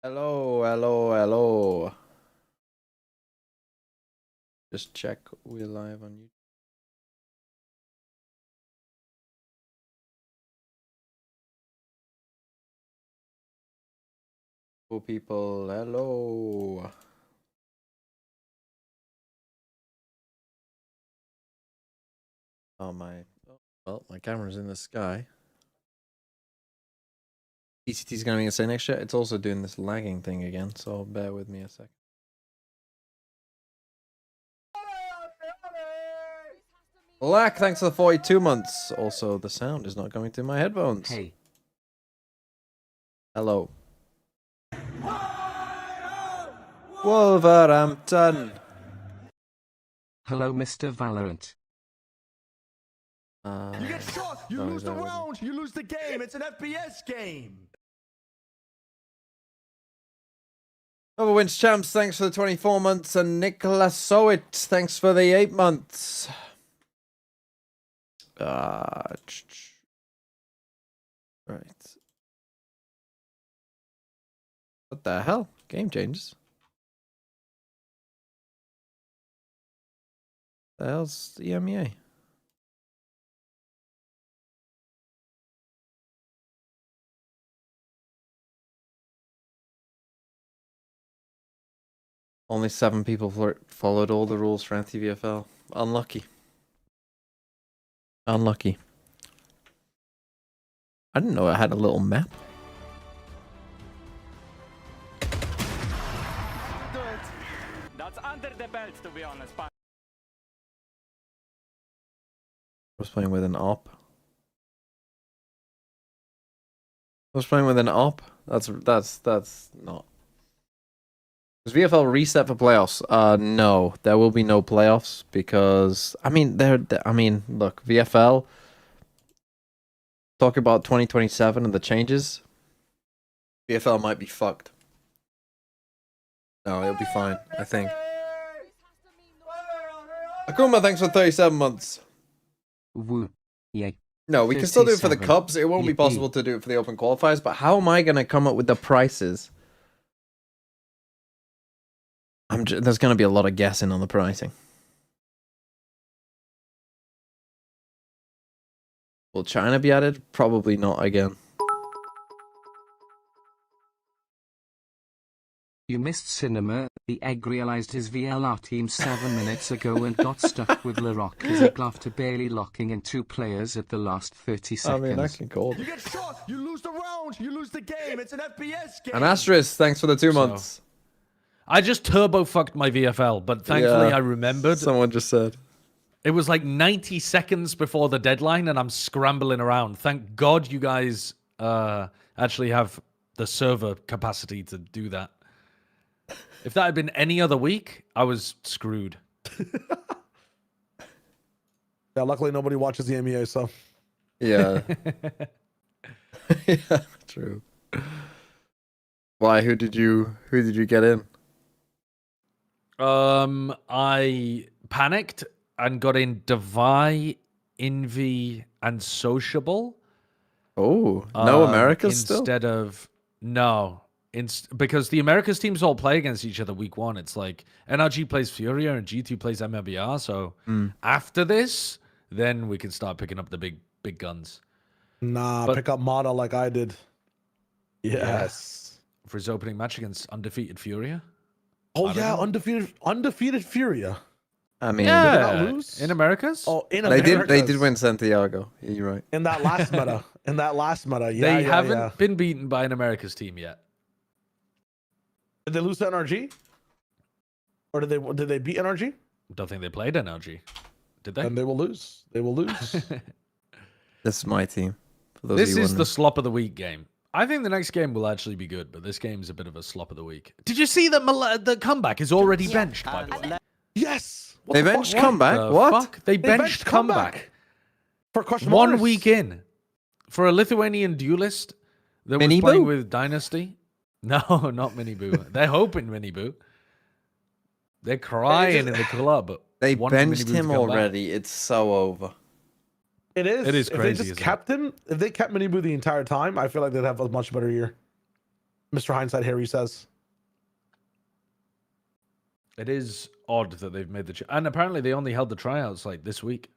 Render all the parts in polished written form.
Hello, hello, hello. Just check we're live on YouTube. Cool people, hello. Oh well, my camera's in the sky. PCT is going to say next year. It's also doing this lagging thing again, so bear with me a second. Black, thanks for the 42 months. Also, the sound is not going through my headphones. Hey. Hello. Wolverhampton. Hello, Mr. Valorant. You get shot, you lose the round, you lose the game. It's an FPS game. Overwinch Champs, thanks for the 24 months. And Nicholas Sowit, thanks for the 8 months. Right. What the hell? Game changes. The hell's the EMEA? Only 7 people followed all the rules for anti-VFL. Unlucky. Unlucky. I didn't know it had a little map. That's under the belt, to be honest. I was playing with an op. That's not. Does VFL reset for playoffs? No, there will be no playoffs because look, VFL. Talk about 2027 and the changes. VFL might be fucked. No, it'll be fine, I think. Akuma, thanks for 37 months. Woo. Yay. No, we can still do it for the 37. Cups. It won't be possible to do it for the Open Qualifiers, but how am I going to come up with the prices? There's going to be a lot of guessing on the pricing. Will China be added? Probably not again. You missed cinema. The egg realized his VLR team 7 minutes ago and got stuck with Larock as he after barely locking in 2 players at the last 30 seconds. I mean, I can call You it. get shot, you lose the round, you lose the game. It's an FPS game. And Asterisk, thanks for the 2 months. I just turbo fucked my VFL, but thankfully Yeah, I remembered. Someone just said. It was like 90 seconds before the deadline, and I'm scrambling around. Thank God you guys actually have the server capacity to do that. If that had been any other week, I was screwed. Yeah, luckily nobody watches the MEA, so. Yeah. Yeah, true. Why? Who did you get in? I panicked and got in Devi, Envy, and Sociable. Oh, no Americas instead of no. Because the Americas teams all play against each other week 1. It's like NRG plays Furia and G2 plays MLBR. So after this, then we can start picking up the big guns. Nah, pick up Mata like I did. Yes. For his opening match against undefeated Furia. Oh yeah, undefeated Furia. I mean, Yeah, lose? in Americas. Oh, in they Americas. did win Santiago. Yeah, you're right. In that last meta. Yeah, they haven't been beaten by an Americas team yet. Did they lose to NRG? Or did they beat NRG? Don't think they played NRG. Did they? And they will lose. They will lose. This is my team. For those This of you is the wondering. slop of the week game. I think the next game will actually be good, but this game's a bit of a slop of the week. Did you see that the comeback is already benched, by the way? Yes. What They the benched fuck? comeback. The What? fuck? They benched comeback. For question 1 marks. week in. For a Lithuanian duelist that was Mini playing Boo? with Dynasty. No, not Mini Boo. They're hoping Mini Boo. They're crying in the club. They wanting Mini benched Boo to him come back. already. It's so over. It is. It is If crazy, they just isn't it? kept him, if they kept Minibu the entire time, I feel like they'd have a much better year. Mr. Hindsight Harry says. It is odd that they've made the and apparently they only held the tryouts like this week.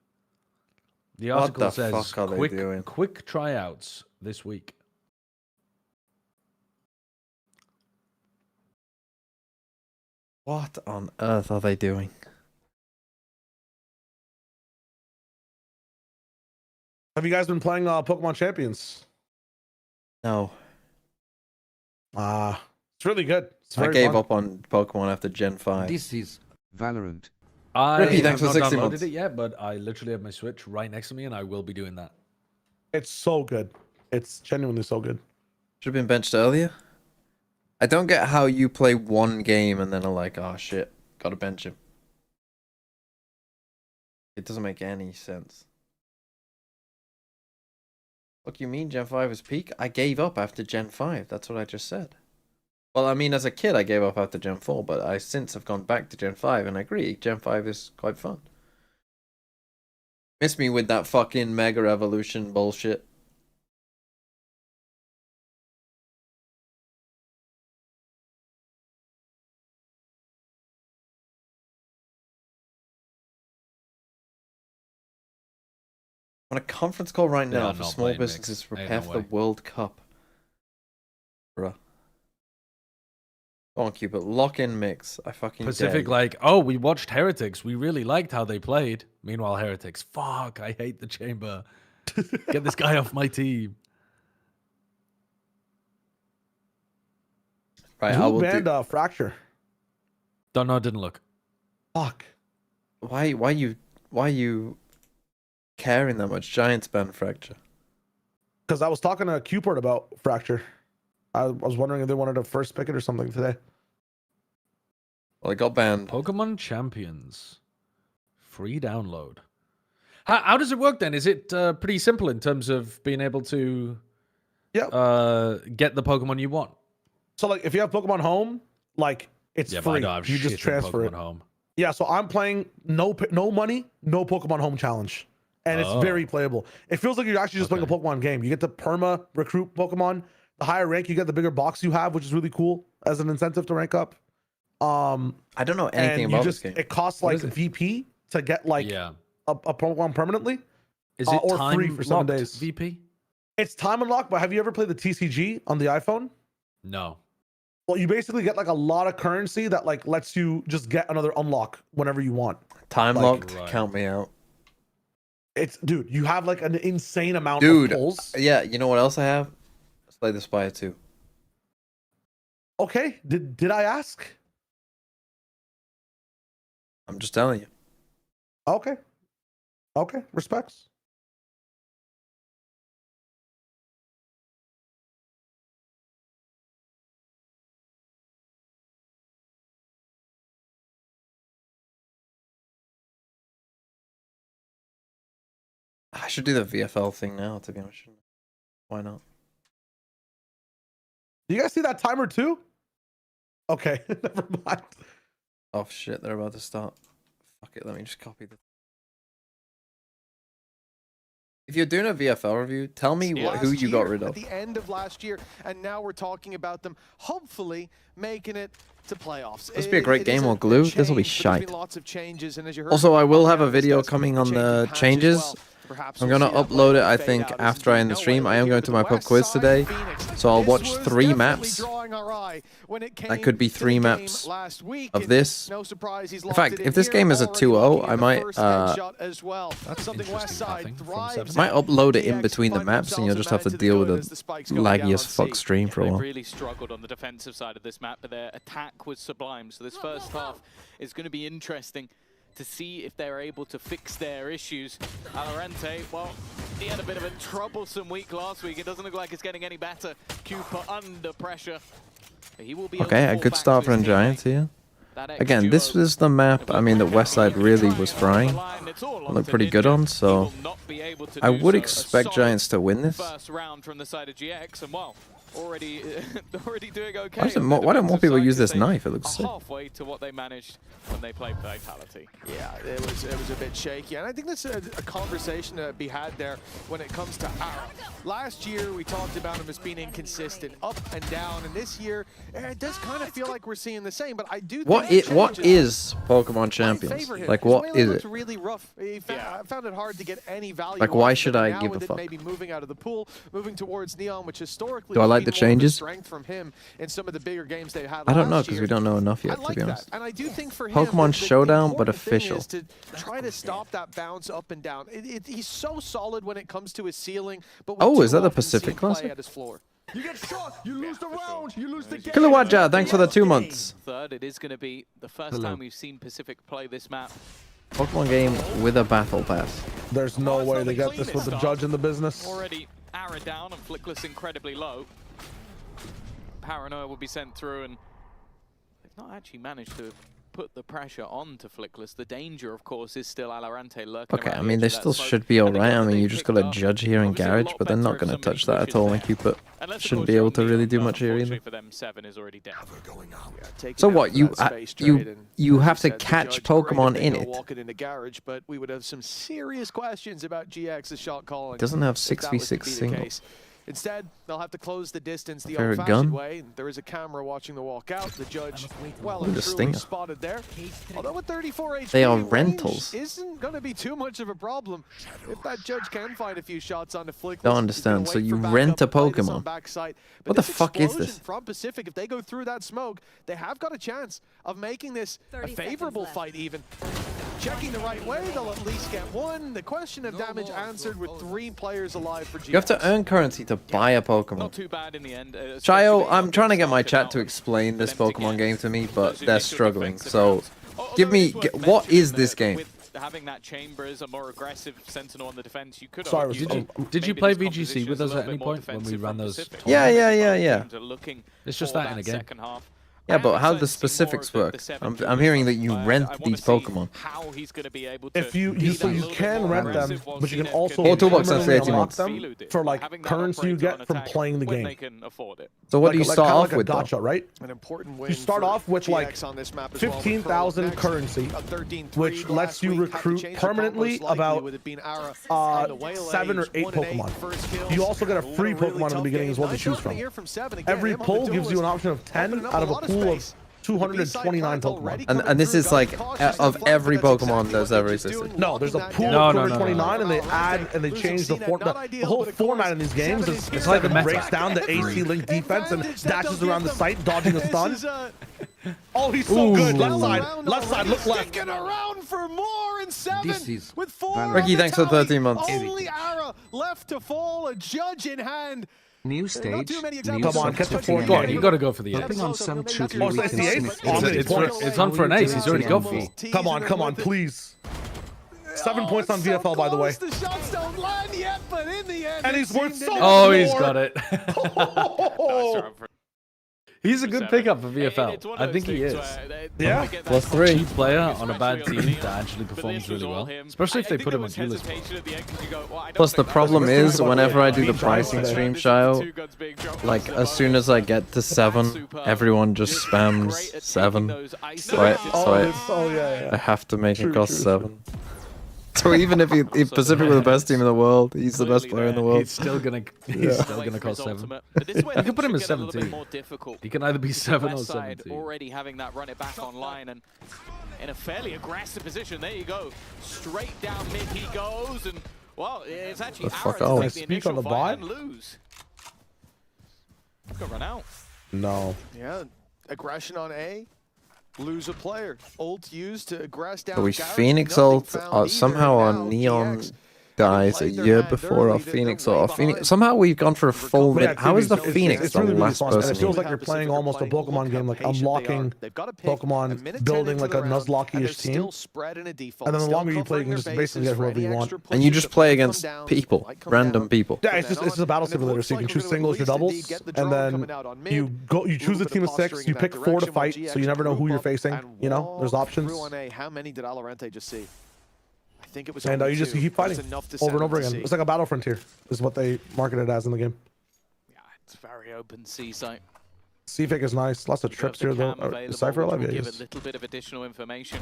The What article the says fuck are they doing? quick tryouts this week. What on earth are they doing? Have you guys been playing Pokemon Champions? No. It's really good. It's I very gave fun. up on Pokemon after Gen 5. This is Valorant. I Ricky, have thanks for not 60 downloaded months. it yet, but I literally have my Switch right next to me, and I will be doing that. It's so good. It's genuinely so good. Should have been benched earlier. I don't get how you play one game and then are like, oh shit, gotta bench him. It doesn't make any sense. What do you mean Gen 5 is peak? I gave up after Gen 5. That's what I just said. Well, I mean, as a kid, I gave up after Gen 4, but I since have gone back to Gen 5, and I agree, Gen 5 is quite fun. Miss me with that fucking Mega Evolution bullshit. On a conference call right They now are for not small playing mix. businesses to Ain't prepare no for the way. World Cup. Bruh. Go on, Cupid. Lock in mix. I fucking Pacific, dare like, oh, we watched Heretics. We really liked how they played. Meanwhile, Heretics, fuck, I hate the chamber. Get this guy off my team. you. Right, I Who will banned do. Fracture? Don't know, didn't look. Fuck. Why you caring that much? Giants ban Fracture. Because I was talking to Qport about Fracture. I was wondering if they wanted to first pick it or something today. Well, it got banned. Pokemon Champions. Free download. How does it work then? Is it pretty simple in terms of being able to get the Pokemon you want? So like if you have Pokemon Home, like it's But I free. don't have You shit just in transfer Pokemon it. Home. Yeah, so I'm playing no money, no Pokemon Home challenge. And it's very playable. It feels like you're actually just playing a Pokemon game. You get the perma recruit Pokemon. The higher rank, you get the bigger box you have, which is really cool as an incentive to rank up. I don't know anything and about you this game. It costs like VP to get like a Pokemon permanently. Is it or time free for 7 locked days? VP? It's time unlocked, but have you ever played the TCG on the iPhone? No. Well, you basically get like a lot of currency that like lets you just get another unlock whenever you want. Time like- locked. Right. Count me out. It's dude, you have like an insane amount Dude, of pulls. yeah. You know what else I have? Slay the Spire 2. Okay, did I ask? I'm just telling you. Okay, respects. I should do the VFL thing now, to be honest. Why not? Do you guys see that timer too? Okay, never mind. Oh shit, they're about to start. Fuck it, let me just copy this. If you're doing a VFL review, tell me who you got rid At of. the end of last year, and now we're talking about them hopefully making it to playoffs. This will be a great game on Glue. This will be shite. Lots of changes, and as you heard, Also, I will have a video coming on the changes. I'm gonna upload it, I think, after I end the stream. I am going to my pub quiz today, so I'll watch 3 maps. That could be 3 maps of this. In fact, if this game is a 2-0, I might That's interesting, I think, from 7. might upload it in between the maps, and you'll just have to deal with a laggy as fuck stream for a They've while. really struggled on the defensive side of this map, but their attack was sublime. So this first half is going to be interesting to see if they're able to fix their issues. Valorant, well, he had a bit of a troublesome week last week. It doesn't look like it's getting any better. Cooper under pressure. He will be Okay, a good start from Giants here. Again, this was the map, I mean, that Westside really was frying. Looked pretty good on, so I would expect Giants to win this. First round from the side of GX, and well, already doing okay. Why don't more people use this knife? It looks sick. Halfway to what they managed when they played Vitality. Yeah, it was a bit shaky, and I think there's a conversation to be had there when it comes to Ara. Last year we talked about him as being inconsistent, up and down, and this year it does kind of feel like we're seeing the same. But I do. What is Pokemon Champions? Like, what is it? Really rough. I found it hard to get any value. Like, why should I give a fuck? Maybe moving out of the pool, moving towards Neon, which historically. Do I like the changes? Strength from him in some of the bigger games they had. I don't know because we don't know enough yet, to be honest. And I do think for him, Pokemon Showdown, but official. Is to try to stop that bounce up and down. He's so solid when it comes to his ceiling. But oh, is that the Pacific Classic? At his floor. You get shot, you lose the round, you lose the game. Kilowatt, thanks for the 2 months. Third, it is going to be the first time we've seen Pacific play this map. Pokemon game with a battle pass. There's no way they get this with the judge in the business. Already Ara down and Flickless incredibly low. Paranoia will be sent through, and they've not actually managed to put the pressure on to Flickless. The danger, of course, is still Alorante lurking. Okay, I mean, they still should be alright. I mean, you just gotta judge here in Garage, but they're not gonna touch that at all. Like, you shouldn't be able to really do much here either. For them, 7 is already down. So what, you have to catch Pokemon in it? Walk it into Garage, but we would have some serious questions about GX's shot calling. Doesn't have 6v6 single. Instead, they'll have to close the distance the Favorite old-fashioned way. There is a camera watching the walk out. The judge, well and truly spotted there. Although with 34 HP, they are rentals. Isn't going to be too much of a problem if that judge can find a few shots on the flick. Don't understand. So you rent a Pokemon. What the fuck is this? From Pacific, if they go through that smoke, they have got a chance of making this a favorable fight even. Checking the right way, they'll at least get one. The question of damage answered with 3 players alive for GX. You have to earn currency to buy a Pokemon. Not too bad in the end. Chayo, I'm trying to get my chat to explain this Pokemon game to me, but they're struggling. So, what is this game? Having that chamber as a more aggressive sentinel on the defense, you could. Sorry, did you play VGC with us at any point when we ran those? Yeah. It's just that in a game. Yeah, but how the specifics work? I'm hearing that you rent these Pokemon. If you can rent them, but you can also Toolbox says 18 months them for like currency you get from playing the game. So what do you start off with, gotcha, though? right? An important win. You start off with like 15,000 currency, which lets you recruit permanently about 7 or 8 Pokemon. You also get a free Pokemon in the beginning as well to choose from. Every pull gives you an option of 10 out of a pool of 229 Pokemon. And this is like of every Pokemon that's ever existed. No, there's a pool of 229, and they add and they change the whole format in these games. It's like it breaks down the AC Link defense and dashes around the site, dodging a stun. Oh, he's so good. Left side, look left. Sticking around for more in 7 with 4. Ricky, thanks for 13 months. Only Ara left to fall, a judge in hand. New stage. Come on, catch the 4. Go on, you gotta go for the ace. Hopping on some truly Oh, we it's can the ace? sniff Oh, it. it's on for an ace. He's already gone for. Come on, please. 7 points on VFL, by the way. The shots don't land yet, but in the end, And he's worth so much Oh, more. he's got it. He's a good pickup for VFL. I think he is. Yeah. +3. Cheap player on a bad team that actually performs really well. Especially if they put him on duelist. Plus the problem is, whenever I do the pricing stream, Shayo, like as soon as I get to 7, everyone just spams 7. So I have to make it cost 7. So even if Pacific were the best team in the world, he's the best player in the world. He's still gonna cost 7. You can put him as 17. He can either be 7 or 17. Already having that run it back online and in a fairly aggressive position. There you go. Straight down mid he goes, and well, it's actually Ara to take the initial fight and lose. Got run out. No. Yeah, aggression on A. Lose a player. Ult used to aggress down. But we Phoenix ult somehow our Neon dies a year before our Phoenix ult. Somehow we've gone for a full mid. How is the Phoenix the last person? It feels like you're playing almost a Pokemon game, like unlocking Pokemon, building like a Nuzlocke-ish team. And then the longer you play, you can just basically get whoever you want. And you just play against people, random people. Yeah, it's just a battle simulator, so you can choose singles or doubles, and then you choose a team of 6, you pick 4 to fight, so you never know who you're facing. You know, there's options. How many did Valorant just see? I think it was. And you just keep fighting over and over again. It's like a battle frontier, is what they market it as in the game. Yeah, It's very open C site. C-Fake is nice. Lots of trips here, though. Is Cypher alive? Yeah, give a little bit of additional information.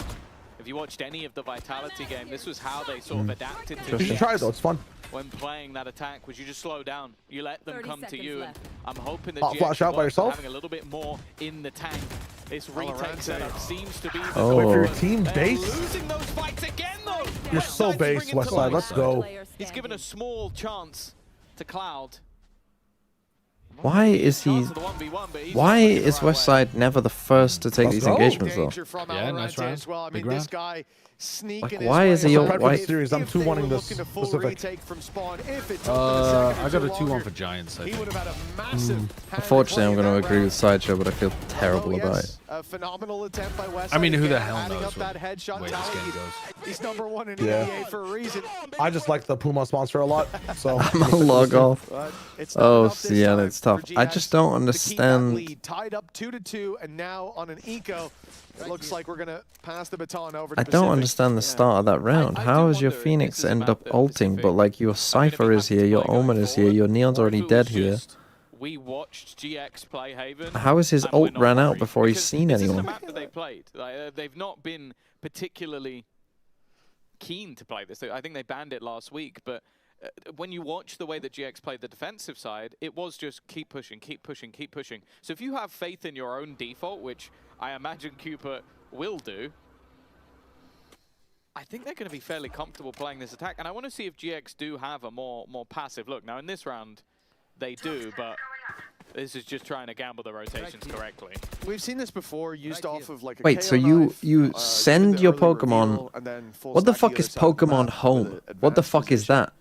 If you watched any of the Vitality game, this was how they sort of adapted to You should try it, though. It's fun. when playing that attack, was you just slow down. You let them come to you, and I'm hoping that Oh, flash out by yourself? having a little bit more in the tank. This retake setup seems to be the Oh. Wait for your focus. team They're base? losing those fights again, though. You're so base, Westside. Let's go. He's given a small chance to Cloud. Why is he? Why is Westside never the first to take Let's these go. engagements though? Danger from Yeah, nice Valorant round. as well. I Big mean, this round. guy sneaking Like, his why way is he up. all- Prep for why- the series. I'm If they 2-1ing were this looking to full specific. retake from spawn, if it took them a second I got or a 2-1 longer, for Giants. I he think. would have had a massive hand Unfortunately, I'm in going that to agree round. with Sideshow, but I feel terrible Although, about yes, it. a phenomenal attempt by Westside. I mean, who the again, hell adding knows up that headshot where this tally. game goes? He's #1 in Yeah. EMEA for a reason. I just like the Puma sponsor a lot, so I'm gonna log off. But it's not Oh, enough this yeah, time it's tough. for I GX just don't to keep that understand. lead. Tied up 2-2, and now on an eco, it looks like we're gonna pass the baton over to I don't Pacific. understand the start of that round. I How do is your wonder if Phoenix this is end about up the ulting, but Pacific. like your Cypher is here, your Omen is here, your Neon's already dead here. We watched GX play Haven. How is his and we're ult not ran out worried, before he's because seen this isn't anyone? a map that they played. Like, they've not been particularly keen to play this. I think they banned it last week, but when you watch the way that GX played the defensive side, it was just keep pushing, keep pushing, keep pushing. So if you have faith in your own default, which I imagine Cooper will do, I think they're going to be fairly comfortable playing this attack. And I want to see if GX do have a more passive look. Now in this round, they do, but this is just trying to gamble the rotations correctly. We've seen this before, used off of like a Wait, KO so you knife, you send the your early Pokemon? reveal, and then full What the stack fuck either is side of the Pokemon map Home? with an What the advanced fuck is position. that?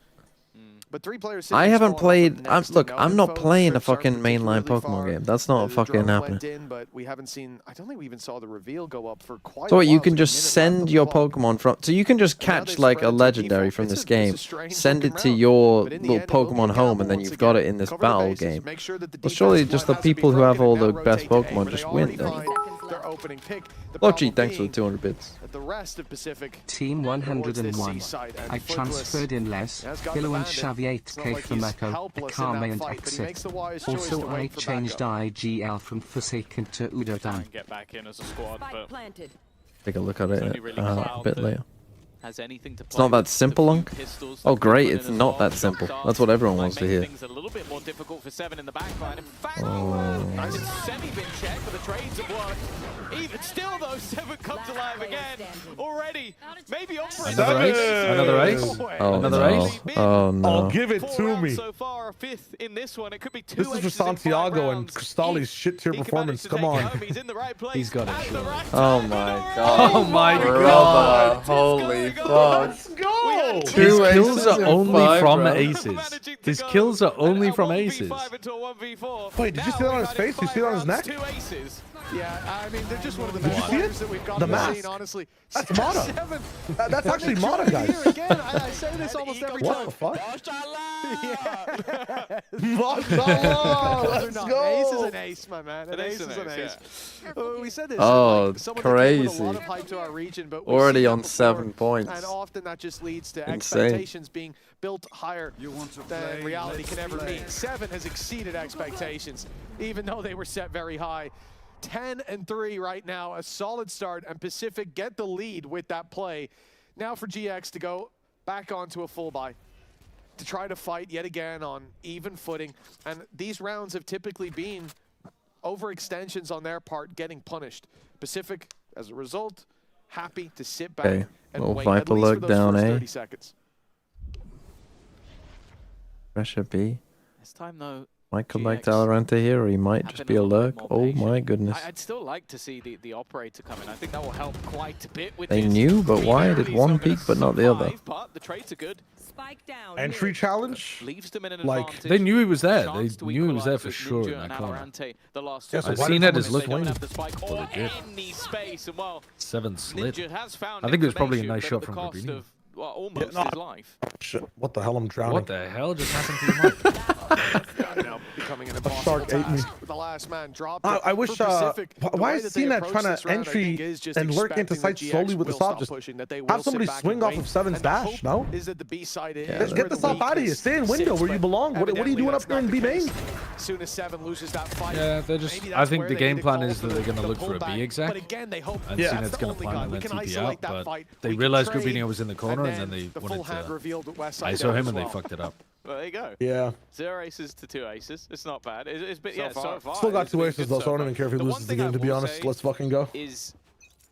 But 3 players I sitting haven't spawn off played. of next to Look, no I'm not info. playing a Trips aren't fucking mainline particularly Pokemon far. game. That's not The fucking drone happening. went in, but we haven't seen. I don't think we even saw the reveal go up for quite. So a what, while. you can It's just been a minute left send on your the clock. Pokemon from. So you can just And now catch they've like spread a it to legendary default. from It's this a game, strange send looking it to round. your But in the little end, it will be a Pokemon home, gamble and then once you've got again. it in this Cover the battle bases, game. make sure that the Well, surely defensive just line the has to be people who have broken all and the now best rotate to A, Pokemon where just they win, already don't find you? their opening pick. The Oh, gee, problem thanks for the being 200 bits. that the rest of Pacific Team towards this 101. seaside, and I Footless transferred in less. has got Kilo the and bandit. Xavi It's not 8k like from he's Echo, helpless in Akame that and fight, but he makes Exit. the wise choice to Also, I wait for changed backup. IGL from Forsaken to Try Udodan. and get back in as a squad, but planted. Take a look at It's only it really a Cloud bit that later. has anything to It's not play that with. simple, The Lunk? few pistols Oh that can great, put in it's as not well. that simple. Shock That's what everyone might wants to make hear. things a little bit more difficult for Seven in the backline. In fact, Oh. it's semi-bin check, but the trades have worked. Even still, though, Seven comes alive again already. Maybe on for Another ace? Another ace? Oh Another no. ace? Oh no. Oh, give it 4 to rounds me. so far, 5th in this one. It could be 2 This is for aces in 5 Santiago and rounds. Cristalli's shit tier He can performance. manage to Come take it on. home. He's in the right place. He's got it, at the surely. right Oh time. my And god. Oh my Brother, god. holy fuck. Let's go. His Two kills aces are in only 5 from rounds. aces. Managing to His go kills are only a from 1v5 aces. into a 1v4. Wait, did you see Now that on we've his had in face? You 5 see that on his rounds, neck? 2 aces. Yeah, I mean, they're just one of the Did you best see it? players that we've got The on the mask. scene, honestly. That's Mata. 7. That's actually Mata, guys. Here again, I say this almost every What time. the fuck? Yeah. Mashallah. Those are Let's not- go. Ace is an ace, my man. An An ace ace is is an an ace. ace, We said this. Oh, like, someone that came with crazy. a lot of hype to our region, but we've Already seen that on before, 7 points. And often that just leads to Insane. expectations being built higher than reality can ever meet. 7 has exceeded expectations, even though they were set very high. 10-3 right now, a solid start, and Pacific get the lead with that play. Now for GX to go back onto a full buy, to try to fight yet again on even footing. And these rounds have typically been overextensions on their part getting punished. Pacific, as a result, happy to sit back Okay, and little wait Viper at least for lurk those down first A. 30 seconds. Pressure B. This time, though, Might come back to GX Alorante here, or he might have just been be a little bit lurk. more Oh patient. my goodness. I'd still like to see the operator come in. I think that will help quite a bit with They this. knew, but why Really, did one so gonna peak but not the other? survive, But the trades are good. Spike down. Entry challenge? Leaves them in an Like, advantage. They knew he was there. They Chance to knew he was there equalize for with sure Ninja in and that corner. Alorante the last Yeah, two so rounds. why I've did seen it someone as say look They don't wing. have the spike or Well, they did. any space, and well, 7 slit. Ninja has found I think it was probably a information, nice but shot at the from cost Rubini. of, well, almost no, his life. Shit. What the hell? I'm drowning. What the hell just happened to your mic? Now becoming an impossible shark ate me. task. The last man dropped. I wish. For Pacific, the Why way is that they CNET approach trying this to round, I think, entry is just and lurk into expecting sight that slowly GX with the will stop? stop Just pushing, that they will have sit somebody back swing and off wait. of 7's And the dash. hope No. is that the B side is Yeah, where Get the stop weakness out of here. Stay in window sits, where you but belong. What are you evidently doing that's up there in not B the main? case. As soon as 7 loses that fight, Yeah, they're just. maybe I that's think where the they game need to plan call is for that they're going to the look for a pullback. B exec. But again, they hope And Yeah. CNET's that's the going to only plan guy. and We then can TP isolate out, that but fight. they We can realized trade, Rubinho was in the corner and then they the full wanted hand to revealed with West Side ISO him as and they well. fucked it up. Well, there you go. Yeah. 0 aces to 2 aces. It's not bad. It's been, So yeah, so far. far. Still got it's 2 been aces good though, so I don't far. even care if he The one loses the thing I game. To be will honest, say let's fucking go. Is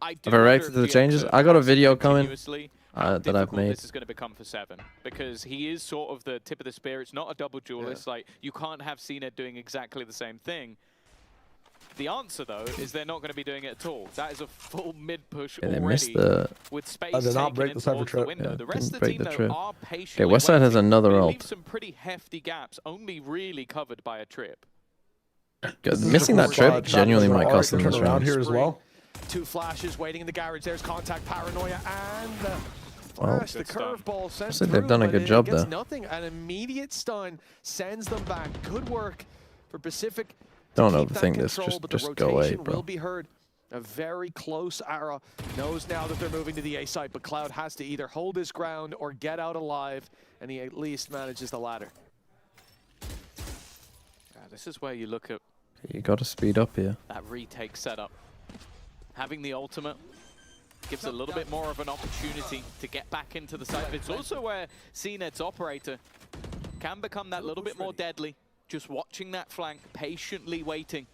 I do Have I wonder reacted if to the GX changes? are I got a perhaps video coming, continuously that I've difficult made. This is going to become for 7 because he is sort of the tip of the spear. It's not a double duelist. Like you can't have CNET doing exactly the same thing. The answer, though, is they're not going to be doing it at all. That is a full mid-push Yeah, they already missed the. with space I did not taken break in the cypher towards trip. the window. Yeah, The rest didn't of the break team, the though, trip. are patiently Okay, Westside has waiting. another They ult. leave some pretty hefty gaps, only really covered by a trip. Good. Missing that trip genuinely might cost them this around round. here as well. 2 flashes waiting in the garage. There's contact, paranoia, and the Well, flash, the curveball sent Looks like through, they've done a but good it job gets there. nothing. An immediate stun sends them back. Good work for Pacific. to Don't keep that overthink this. control, but the Just go away, rotation bro. will be heard. A very close Ara knows now that they're moving to the A side, but Cloud has to either hold his ground or get out alive, and he at least manages the latter. This is where you look at You got to speed up here. that retake setup. Having the ultimate gives a little bit more of an opportunity to get back into the site. It's also where CNET's operator can become that little bit more deadly. Just watching that flank, patiently waiting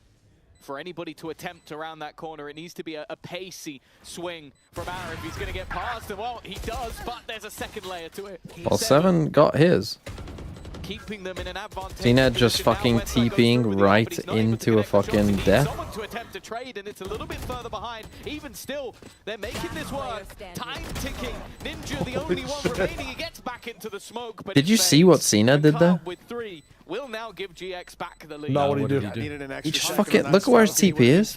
for anybody to attempt around that corner. It needs to be a pacey swing from Aaron if he's going to get past. And well, he does, but there's a second layer to it. Well, 7 got his. Keeping them in an advantage. CNET just fucking TPing right into a fucking death. Someone to attempt to trade, and it's a little bit further behind. Even still, they're making this work. Time ticking. Ninja, the only one remaining. He gets back into the smoke. But Did you see what CNET did there? With 3 will now give GX back the lead. No, what did he do? He just fucking look at where his TP is.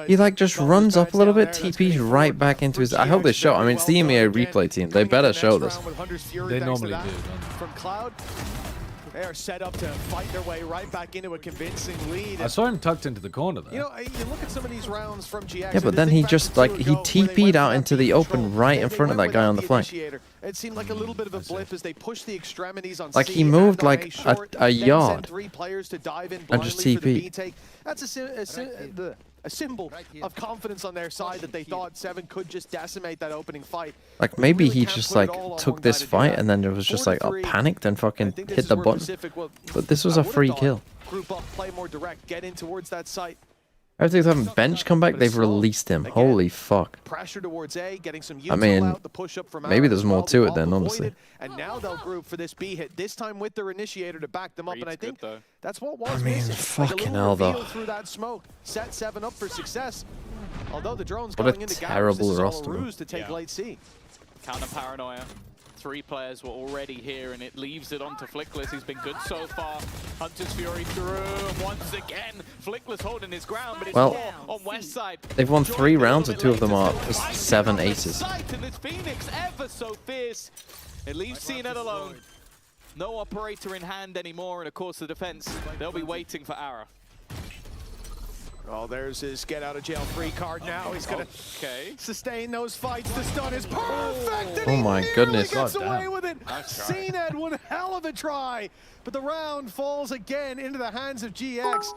He like just runs up a little bit, TP's right back into his. I hope they show. I mean, it's the EMEA replay team. They better show this. They normally do. From Cloud, they are set up to fight their way right back into a convincing lead. I saw him tucked into the corner there. You know, you look at some of these rounds from GX. Yeah, but then he just like he TP'd out into the open right in front of that guy on the flank. It seemed like a little bit of a blip as they pushed the extremities on Like C he and moved on like short, a then yard sent 3 players to dive in and blindly just for the TP. B take. That's a symbol of confidence on their side that they thought 7 could just decimate that opening fight. Like maybe he just like took this fight and then there was just like panicked and fucking hit the button. But this was a free kill. Group up, play more direct, get in towards that site. Everything's having bench come back. They've released him. Holy fuck. Pressure towards A, getting some I mean, out, the push up from maybe out there's as more well, to the it then, wall honestly. avoided, and now they'll group for this B hit, this time with their initiator to back them up, and I think that's what was mean, missing. fucking like a hell, little though. reveal through that smoke, set 7 up for success. Although the drone's What a going into terrible garage, this is all roster, a man. ruse to take late C. Counter paranoia. 3 players were already here, and it leaves it on to Flickless. He's been good so far. Hunter's Fury through, and once again, Flickless holding his ground, but it's Well, more on West Side. They've won 3 rounds and 2 of them are just 7 aces. And this Phoenix ever so fierce. It leaves CNET alone. No operator in hand anymore, and of course the defense, they'll be waiting for Ara. Oh, there's his get out of jail free card now. He's gonna sustain those fights. The stun is perfect. And Oh he my nearly goodness. gets God away damn. with it. CNET, one hell of a try, but the round falls again into the hands of GX.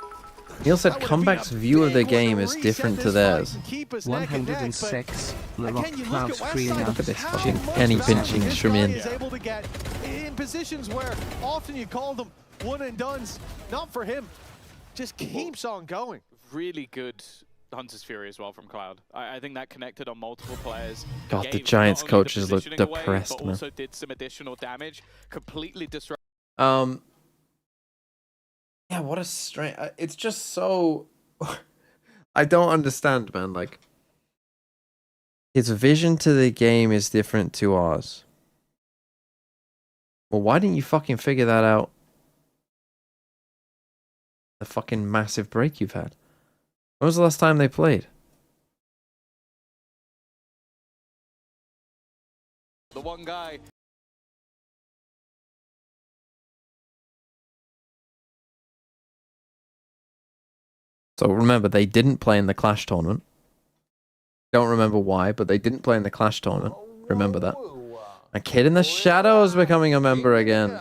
Neil said Comeback's view of the game is different to theirs. 106. LaRock Cloud's free enough. Look at this fucking penny pinching Shremin. Is able to get in positions where often you call them one and dones. Not for him. Just keeps on going. Really good Hunter's Fury as well from Cloud. I think that connected on multiple players. God, the Gave Giants not only the coaches look positioning away, depressed, but man. also did some additional damage. Completely disrupted. Yeah, what a strange. It's just so. I don't understand, man. Like, his vision to the game is different to ours. Well, why didn't you fucking figure that out? The fucking massive break you've had. When was the last time they played? The one guy So remember, they didn't play in the Clash tournament. Don't remember why, but they didn't play in the Clash tournament. Remember that. A kid in the shadows becoming a member again.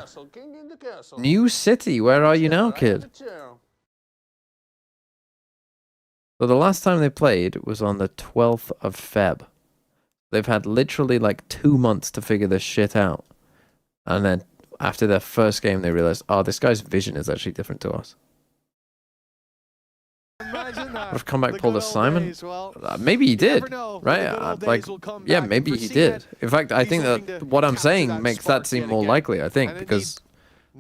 New City, where are you now, kid? So the last time they played was on the 12th of Feb. They've had literally like 2 months to figure this shit out. And then after their first game, they realized, oh, this guy's vision is actually different to us. I've come back, pulled a Simon. Maybe he did, right? Like, yeah, maybe he did. In fact, I think that what I'm saying makes that seem more likely. I think because,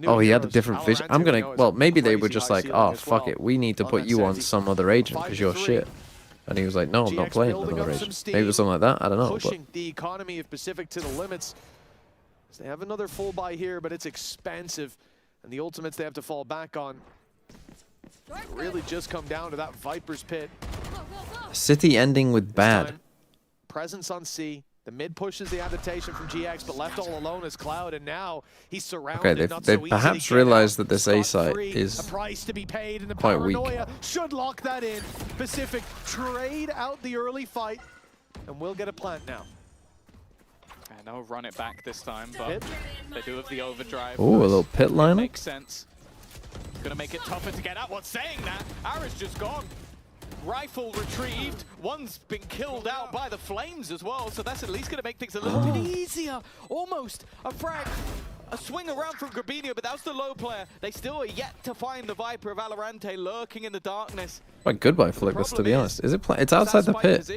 oh, he had a different vision. I'm gonna. Well, maybe they were just like, oh, fuck it, we need to put you on some other agent because you're shit. And he was like, no, I'm not playing another agent. Maybe it was something like that. I don't know. Pushing the economy of Pacific to the limits. They have another full buy here, but it's expensive, and the ultimates they have to fall back on. Really just come down to that Viper's Pit. City ending with bad. Presence on C. The mid pushes the adaptation from GX, but left all alone is Cloud, and now he's surrounded. Okay, they've perhaps realized that this A site is quite weak. Should lock that in. Pacific trade out the early fight, and we'll get a plant now. And they'll run it back this time, but they do have the overdrive. Oh, a little pit line. Makes sense. Gonna make it tougher to get out. What's saying that? Ara's just gone. Rifle retrieved. One's been killed out by the flames as well, so that's at least gonna make things a little bit easier. Almost a frag. A swing around from Grabinho, but that was the low player. They still are yet to find the Viper of Valorant lurking in the darkness. Quite good by Flickers, to be honest. Is it? It's outside the pit.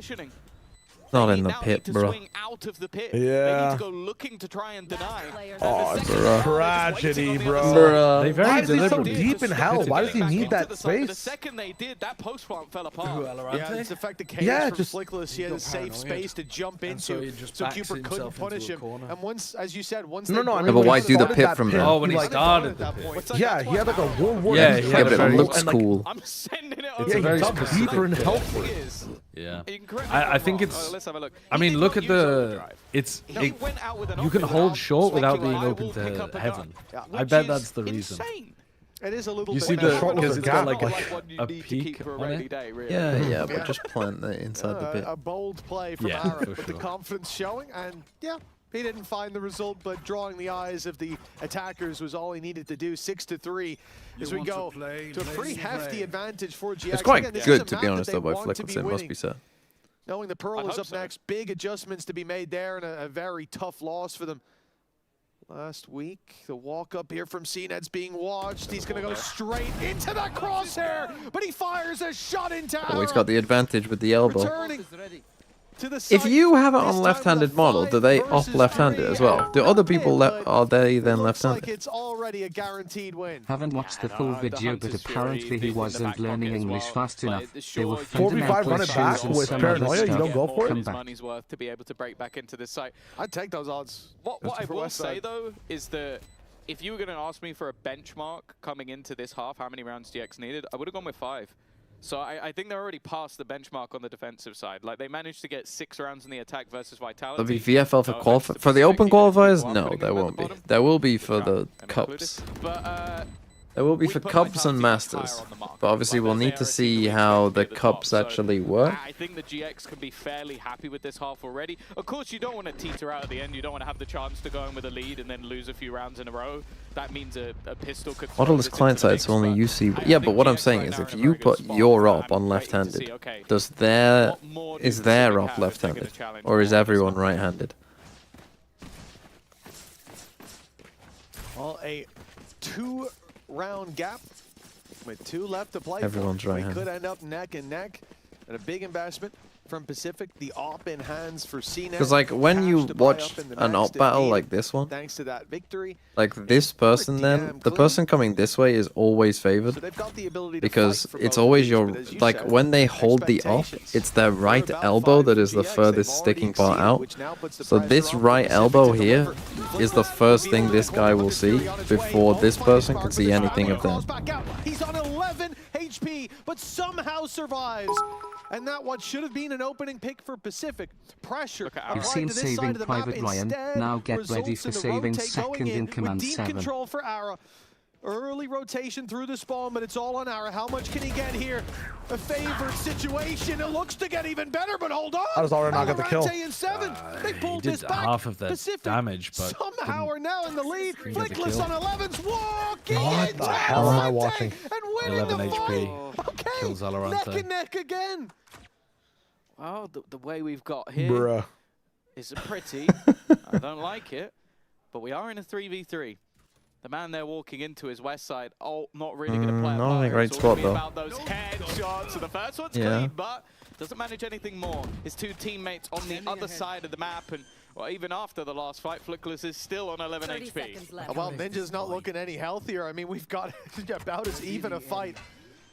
Not in the pit, bro. Out of the pit. Yeah. They need to go looking to try and deny. Oh, bro. Tragedy, bro. Why is he so deep in hell? Why does he need that space? The second they did, that post plant fell apart. Yeah, it's the fact that Cage from Flickless, he had a safe space to jump into, so Cooper couldn't punish him. And once, as you said, once no, I mean, but why do the pit from there? Oh, when he started the pit. Yeah, he had like a World War. Yeah, but it looks cool. I'm sending it It's a very deeper and helpful. Yeah, I think it's. Let's have a look. I mean, look at the. You can hold short without being open to heaven. I bet that's the reason. It is a little You bit see the short because with it's a got gap, like a peak on it. Yeah, but just plant that inside the pit. A bold play from Yeah, Ara, for but sure. the confidence showing, and yeah, he didn't find the result, but drawing the eyes of the attackers was all he needed to do. 6-3 as we go to a pretty hefty advantage for GX. It's quite good, to be honest, though, by Flickless, it must be said. Knowing the Pearl is up next, big adjustments to be made there, and a very tough loss for them. Last week, the walk up here from CNED's being watched. He's going to go straight into that crosshair, but he fires a shot into Ara. Oh, he's got the advantage with the elbow. Returning to the If site, you have it on this left-handed time model, do they 5 off versus left-handed 3. as well? Do other people are they then Looks like left-handed? it's already a guaranteed win. Haven't watched the full video, but apparently he wasn't learning English fast enough. They were 45 run it back with Paranoia, you don't go for it? His money's worth to be able to break back into this site. I'd take those odds. What I will say though is that if you were going to ask me for a benchmark coming into this half, how many rounds GX needed, I would have gone with 5. So I think they're already past the benchmark on the defensive side. Like they managed to get 6 rounds in the attack versus Vitality. There'll be VFL for the open qualifiers? No, there won't be. There will be for the cups. But There will be for cups and masters. But obviously we'll need to see how the cups actually work. I think the GX can be fairly happy with this half already. Of course, you don't want to teeter out at the end. You don't want to have the chance to go in with a lead and then lose a few rounds in a row. That means a pistol could... Model is client side, so only you see... Yeah, but what I'm saying is if you put your op on left-handed, is their op left-handed? Or is everyone right-handed? Well, a 2-round gap with 2 left to play. Everyone's right-handed. We could end up neck and neck, and a big investment from Pacific. The op in hands for CNET. Because like when you watch an op battle like this one, thanks to that victory, like this person then, the person coming this way is always favored. so they've got the ability to Because fight for it's both always teams, your, but as you like said, when they hold the op, expectations. it's their right They're about elbow 5 that for is the GX. furthest They've sticking already part out. which now puts the So pressure this on right Pacific elbow to here deliver. is the first thing this guy will see before this person can see anything of them. He's on 11 HP, but somehow survives. And that what should have been an opening pick for Pacific. Pressure You've applied seen to this side Saving of the map Private Ryan. instead Now get ready results for in the Saving rotate going Second in with Command deep 7. control for Ara. Early rotation through the spawn, but it's all on Ara. How much can he get here? A favored situation. It looks to get even better, but hold on. How does Ara not get the kill? In 7. They pulled he this did back. half of the Pacific damage, but somehow are now in the lead. get the Flickless kill. on 11's walking What into the hell am I Valorant watching? and winning 11 the HP. fight. Okay, Kills Valorant. neck and neck again. Well, the way we've got here Bruh. is pretty. I don't like it, but we are in a 3v3. The man they're walking into is West Side. Oh, not really going to play a not in a part. great It's all spot, gonna be though. about those headshots. So the first one's Yeah. clean, but doesn't manage anything more. His two teammates on the other side of the map, and well, even after the last fight, Flickless is still on 11 HP. Well, Ninja's not looking any healthier. I mean, we've got about as even a fight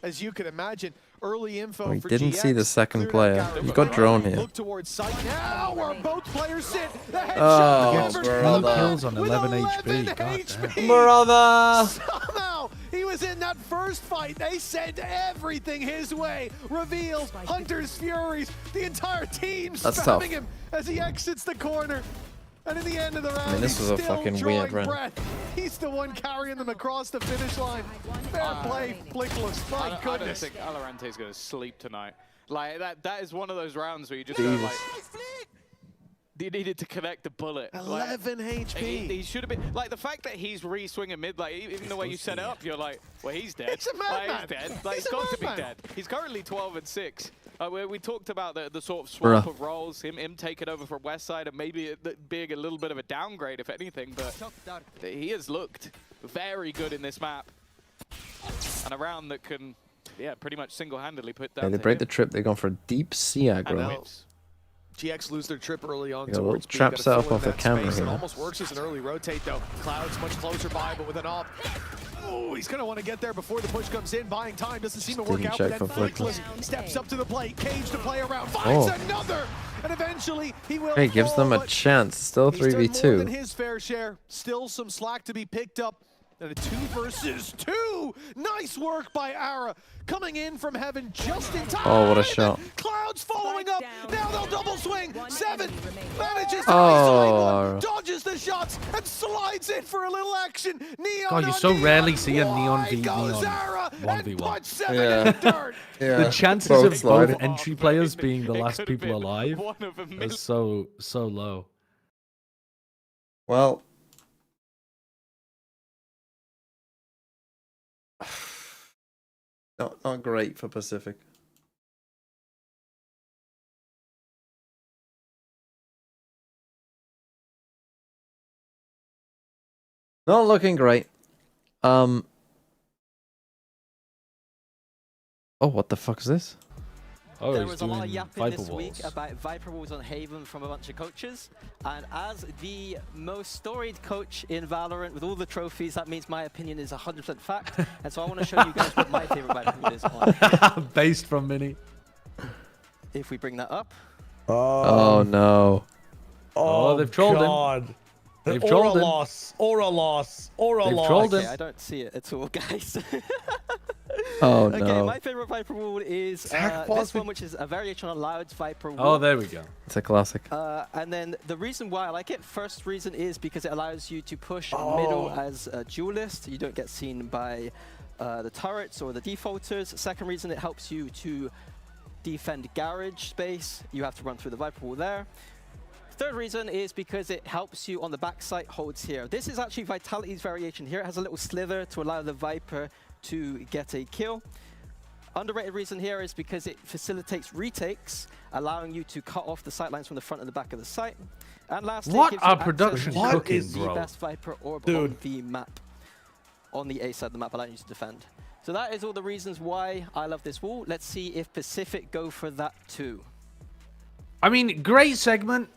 as you can imagine. Early info We for didn't GX. see the second Cleared out player. Garrett. You got drone here. Look towards site now, where both players sit. The headshot Oh, delivered brother. from Kills on with 11 11 HP. God HP. Brother! Somehow, he was in that first fight. They sent everything his way. Reveals, Hunter's Furies, the entire team That's spamming tough. him as he exits the corner. And in the end of the round, this he's was a still fucking drawing weird round. breath. He's the one carrying them across the finish line. Fair play, Flickless. My I don't goodness. think Alarante's going to sleep tonight. Like, that is one of those rounds where you just go, like, you needed to connect the bullet. 11 HP. He should have been, like, the fact that he's re-swinging mid, like, even the way you set it up, you're like, well, he's dead. He's a madman. Like, he's dead. Like, He's he's a got to be madman. dead. He's currently 12 and 6. We talked about the sort of swap Bruh. of roles, him taking over from Westside, and maybe it being a little bit of a downgrade, if anything, but he has looked very good in this map. And a round that can, yeah, pretty much single-handedly put down Yeah, they to break him. the trip. They're going for a deep sea And aggro. now- GX lose their trip early on Got a little towards B. trap Gotta set up fill in off the that camera space. It here. almost works as an early rotate though. Cloud's much closer by, but with an op. Oh, he's gonna want to get there before the push comes in. Buying time doesn't seem to work Didn't out. check But for then Flickless. Flickless steps up to the plate, cage to play around, finds Oh. another, and eventually he will. Hey, gives them fall, a but chance. Still he's done more than 3v2. his fair share. Still some slack to be picked up. And a 2 versus 2. Nice work by Ara. Coming in from heaven just in time. Oh, what a shot. Clouds following up. Now they'll double swing. 7 manages to Oh, isolate one, Ara. dodges the shots, and slides in for a little action. Neon God, you on so Neon. rarely see a Neon Wide v goes Neon Ara and 1v1. puts 7 Yeah. in the dirt. Yeah. The chances Both of both sliding. entry players being the It last could have people been alive one of a are million. so low. Well, not great for Pacific. Not looking great. Oh, what the fuck is this? Oh, There he's was a lot of doing yapping Viper this week walls. about Viper Walls on Haven from a bunch of coaches. And as the most storied coach in Valorant with all the trophies, that means my opinion is 100% fact. And so I want to show you guys what my favorite Viper Wall is on. Based from Mini. If we bring that up. Oh no. Oh, they've trolled him. God. They've Aura trolled him. loss. Aura loss. Aura They've loss. trolled him. Okay, I don't see it at all, guys. Oh Okay, no. my favorite Viper Wall is Attack this pause one, which is a variation on Loud's Viper Wall. Oh, there we go. It's a classic. And then the reason why I like it, first reason is because it allows you to push middle as a duelist. You don't get seen by the turrets or the defaulters. Second reason, it helps you to defend garage space. You have to run through the Viper Wall there. Third reason is because it helps you on the backside holds here. This is actually Vitality's variation here. It has a little slither to allow the Viper to get a kill. Underrated reason here is because it facilitates retakes, allowing you to cut off the sightlines from the front and the back of the site. And lastly, What it gives you are access production to cooking, the bro? best Viper orb Dude. on the map, on the A side of the map, allowing you to defend. So that is all the reasons why I love this wall. Let's see if Pacific go for that too. I mean, great segment.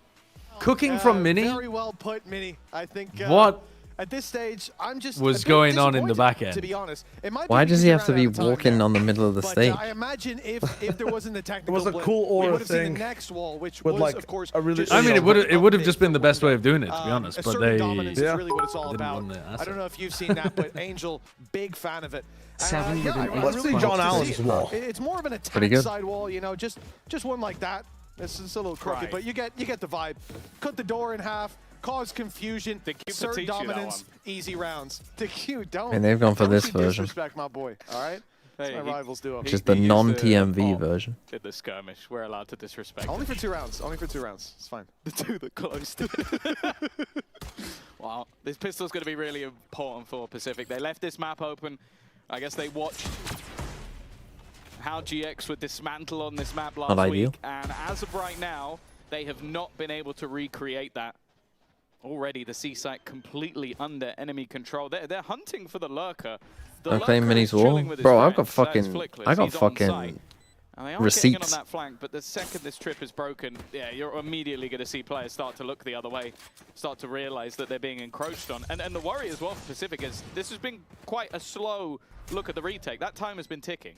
Cooking from Mini. Very well put, Mini. I think. What At this stage, I'm just was a bit going on in the disappointed, back end? To be honest, it might Why be does because he we have to ran be out of time walking there. on the middle of the But stage? I imagine if there wasn't the technical was a blip, cool we aura would have seen thing the next wall, which with, was, like, of course, a really- just I mean, a it would have just update been the for best one way of doing it, to be guy. honest. But Assertive they dominance Yeah. is really what it's all didn't about. run the I asset. don't know if you've seen that, but Angel, big fan of it. And, 708 Let's see John Allen's wall. It's more of an Pretty attack good. side wall, you know, just one like that. It's a little crooked, Right. but you get the vibe. Cut the door in half. cause confusion, assert dominance, easy rounds. DQ, don't. And they've gone for this you version. Disrespect my boy, all right? That's Hey, my rivals do. Which is the non-TMV version. Did the skirmish. We're allowed to disrespect. Only for 2 rounds. Only for 2 rounds. It's fine. The 2 that closed. Wow, this pistol's going to be really important for Pacific. They left this map open. I guess they watched how GX would dismantle on this map last week. And as of right now, they have not been able to recreate that. Already, the C site completely under enemy control. They're hunting for the lurker. I'm playing Minis wall. Bro, I've got fucking... I got fucking... And they are receipts on that flank, but the second this trip is broken, yeah, you're immediately going to see players start to look the other way, start to realize that they're being encroached on. And the worry as well for Pacific is this has been quite a slow look at the retake. That time has been ticking.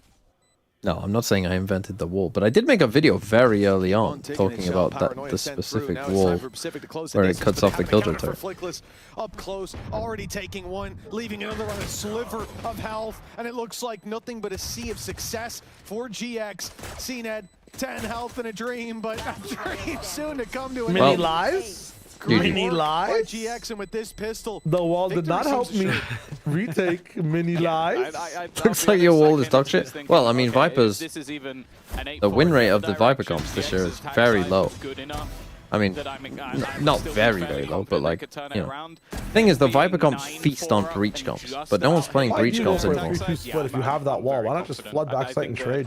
No, I'm not saying I invented the wall, but I did make a video very early on talking about the specific wall where it cuts off the killjoy turret. Flickless up close, already taking one, leaving another on a sliver of health, and it looks like nothing but a sea of success for GX. CNED, 10 health in a dream, but a dream soon to come to an Mini lies? Mini lies? GX, and with this pistol, the wall did not help me retake mini lies. Looks like your wall is dog shit. Well, I mean, Viper's... This is even The win rate of the Viper comps this year is very low. I mean, not very, very low, but like, you know. Thing is, the Viper comps feast on breach comps, but no one's playing breach comps anymore. If you have that wall, why not just flood backside and trade?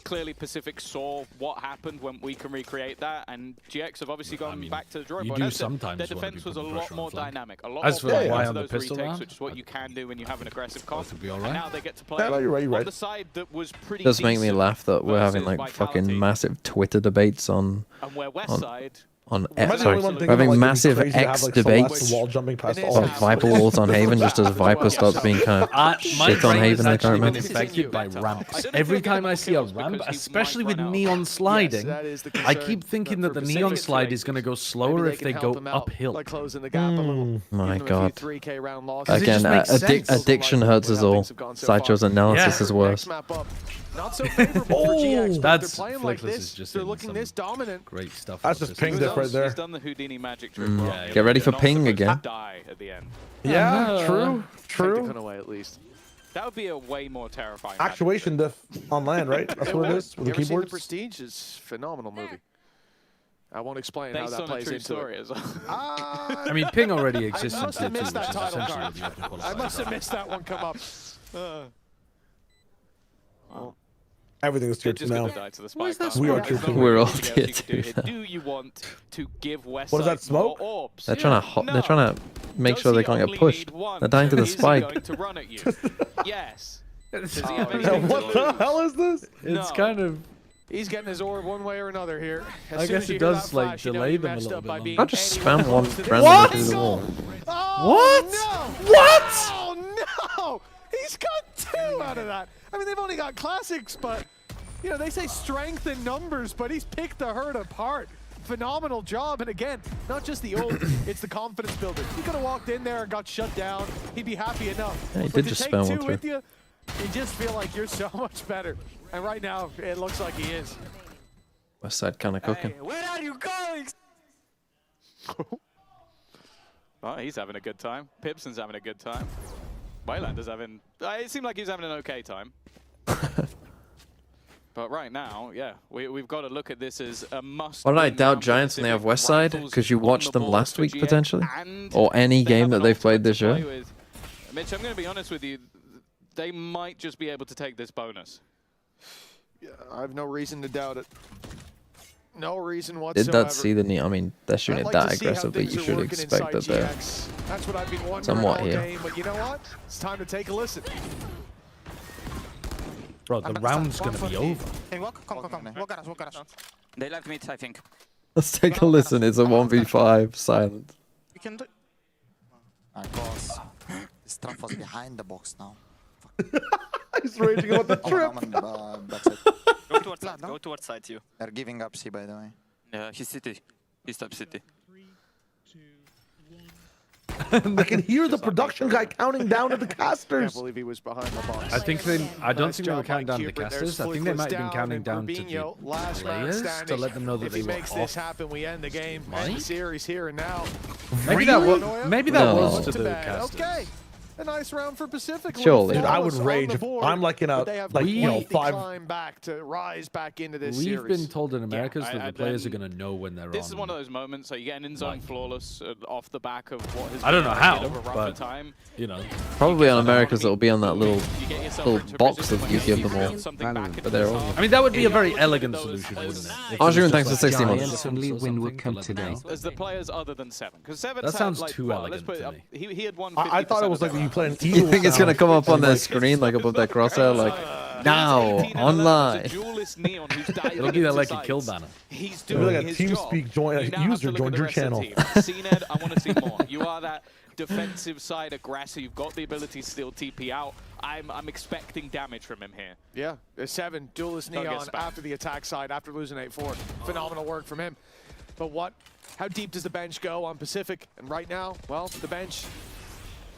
Clearly, Pacific saw what happened when we can recreate that, and GX have obviously gone back to the drawing board. Their defense was a lot more dynamic, a lot more playing into those retakes, which is what you can do when you have an aggressive comp. And now they get to play on the side that was pretty It does make me laugh that we're having like fucking massive Twitter debates on... And where Westside... Sorry, we're having massive X debates of Viper walls on Haven just as Viper starts being kind of shit on Haven in the current map. Affected by ramps. Every time I see a ramp, especially with neon sliding, I keep thinking that the neon slide is going to go slower if they go uphill. My god. Again, addiction hurts us all. Sideshow's analysis is worse. Not so favorable for GX. That's they're playing like this. They're looking this dominant. Great stuff. That's just pinged it right there. He's done the Houdini magic trick. Get ready for ping again. Die at the end. Yeah, true. Away at least. That would be a way more terrifying. Actuation diff on land, right? That's what it is with the keyboards. The Prestige is a phenomenal movie. I won't explain how that plays into it. I mean, ping already exists in I must have missed that title essentially card. I must have missed that one come up. Everything is tier 2 now. We are tier 2. We're all tier 2 now. Do you want to give Westside what is that, smoke? They're trying to make sure they can't get pushed. They're dying to the spike. Yes. What the hell is this? It's kind of... He's getting his orb one way or another here. I guess it does like delay them a little bit. I'll just spam one randomly through the wall. What? No. What? Oh no! He's got 2 out of that. I mean, they've only got classics, but you know they say strength in numbers, but he's picked the herd apart. Phenomenal job, and again, not just the ult, it's the confidence builder. He could have walked in there and got shut down. He'd be happy enough. Yeah, he but did to just take spam 2 one with through. you just feel like you're so much better. And right now, it looks like he is. Westside kind of cooking. Hey, where are you going? Oh, he's having a good time. Pipson's having a good time. Waylander's having... it seemed like he was having an okay time. But right now, yeah, we've got to look at this as a must. Why did I doubt Giants when they have Westside? Because you watched them last week, potentially? Or any game that they've played this year? Mitch, I'm going to be honest with you. They might just be able to take this bonus. Yeah, I have no reason to doubt it. No reason whatsoever. Did that see the knee? I mean, they're shooting it that aggressively. You should expect that they're That's what I've been wondering somewhat all here. game, but you know what? It's time to take a listen. Bro, the round's going to be over. Hey, walk garage. They left mid, I think. Let's take a listen. It's a 1v5 silent. You can do... Because this trap was behind the box now. He's raging about the trip. That's it. Go towards side, go towards side, you. They're giving up C, by the way. Yeah, he's city. He's top city. 3, 2, 1. I can hear the production guy counting down to the Can't casters. believe he was behind the box. I think they. I don't Nice think they were job counting by down to the Cupid. casters. There's I think they might have been Flickers counting down down and to the Rubinho, last man players to standing. let them know that If they he were makes this off. happen, we end the game, end Mike? the series here and now. Maybe that was. Maybe that No. was to To the bed. casters. Okay. A nice round for Pacific. Surely. Dude, I would Flawless on rage the if board, I'm like in but a they have like We- you know quite the 5. climb back to rise back into this We've series. been told in Americas that the and players are then going to know when they're on. This is one of those moments, so you get an in-zone Mike. flawless off the back of what has I don't been know a how, bit of a rougher but time. you know. Probably on Americas, it'll be on that little You get yourself little into a box position that when you give maybe them all. build something back into But they're this all- half. I mean, that would be a very If you're elegant looking at those solution, players wouldn't it? If it Arjun, was just thanks for like 60 Giants months. and Lee or Win something would to come let them today. know. As the players other than Seven, because Seven That sounds like, too well, elegant let's put to it up. He had won. I thought it was 50% like of you their play an rounds. eagle. You think it's gonna sound. come up on the screen like above that crosshair, like now 18 and 11 online? was a duelist Neon who's diving It'll be into like a sights. kill banner. He's It'll be doing like a his TeamSpeak job. join- You now have user to look joined at the your rest of the channel. team. CNED, I want to see more. You are that defensive side aggressor. You've got the ability to steal TP out. I'm expecting damage from him here. Yeah, a 7 duelist Don't get Neon spammed. after the attack side, after losing 8-4. Phenomenal work from him. But how deep does the bench go on Pacific? And right now, well, the bench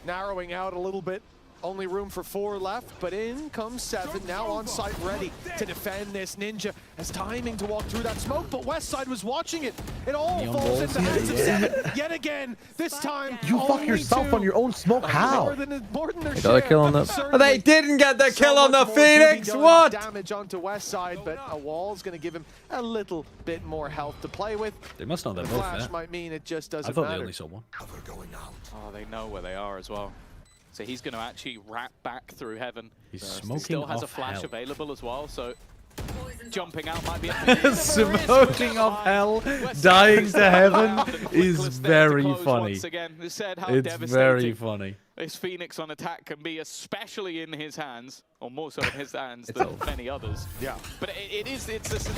narrowing out a little bit. Only room for 4 left, but in comes 7, now on site ready to defend this. Ninja has timing to walk through that smoke, but Westside was watching it. It all Neon falls balls. into the hands of 7 yet again. This time, You fuck only yourself 2. on your own smoke. How? More than their They got a kill on the. Certainly. They didn't get the kill on the much more to be Phoenix. done. What? Damage onto Westside, but a wall's going to give him a little bit more health to play with. They must know they're The both flash there. might mean it just I doesn't thought they matter. only saw one. Oh, they know where they are as well. So he's going to actually wrap back through heaven. He's He smoking still has a off flash hell. available as well, so jumping out might be Smoking off hell, dying to heaven is very funny. Once again, this said how It's devastating very funny. this Phoenix on attack can be, especially in his hands, or more so in his hands than many others. Yeah. But it's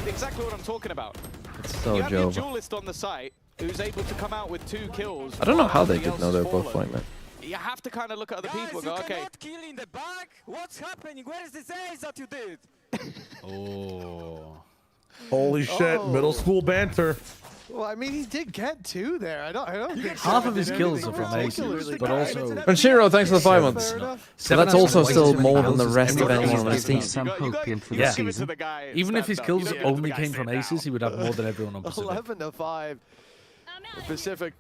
exactly what I'm talking about. It's so You have your Jova. duelist on the site who's able to come out with 2 kills. I don't know while how they everybody didn't know else they is were both fallen. flying, man. You have to kind of look at other people and go, okay, kill in the back. What's happening? Where is this ace that you did? Oh. Holy shit! Oh. Middle school banter. Well, I mean, he did get 2 there. I don't think Half Seven of his did kills anything are from aces, particularly but bad. also- And Shiro, thanks for the 5 months. Fair enough. So that's also still more than the rest of Everyone anyone else on his is team. Some you got- hopium for you the gotta give it to season. the guy Even if his stand up. kills You don't give it to only the guy came from stand aces, he would have more than everyone on Pacific. 11-5. Pacific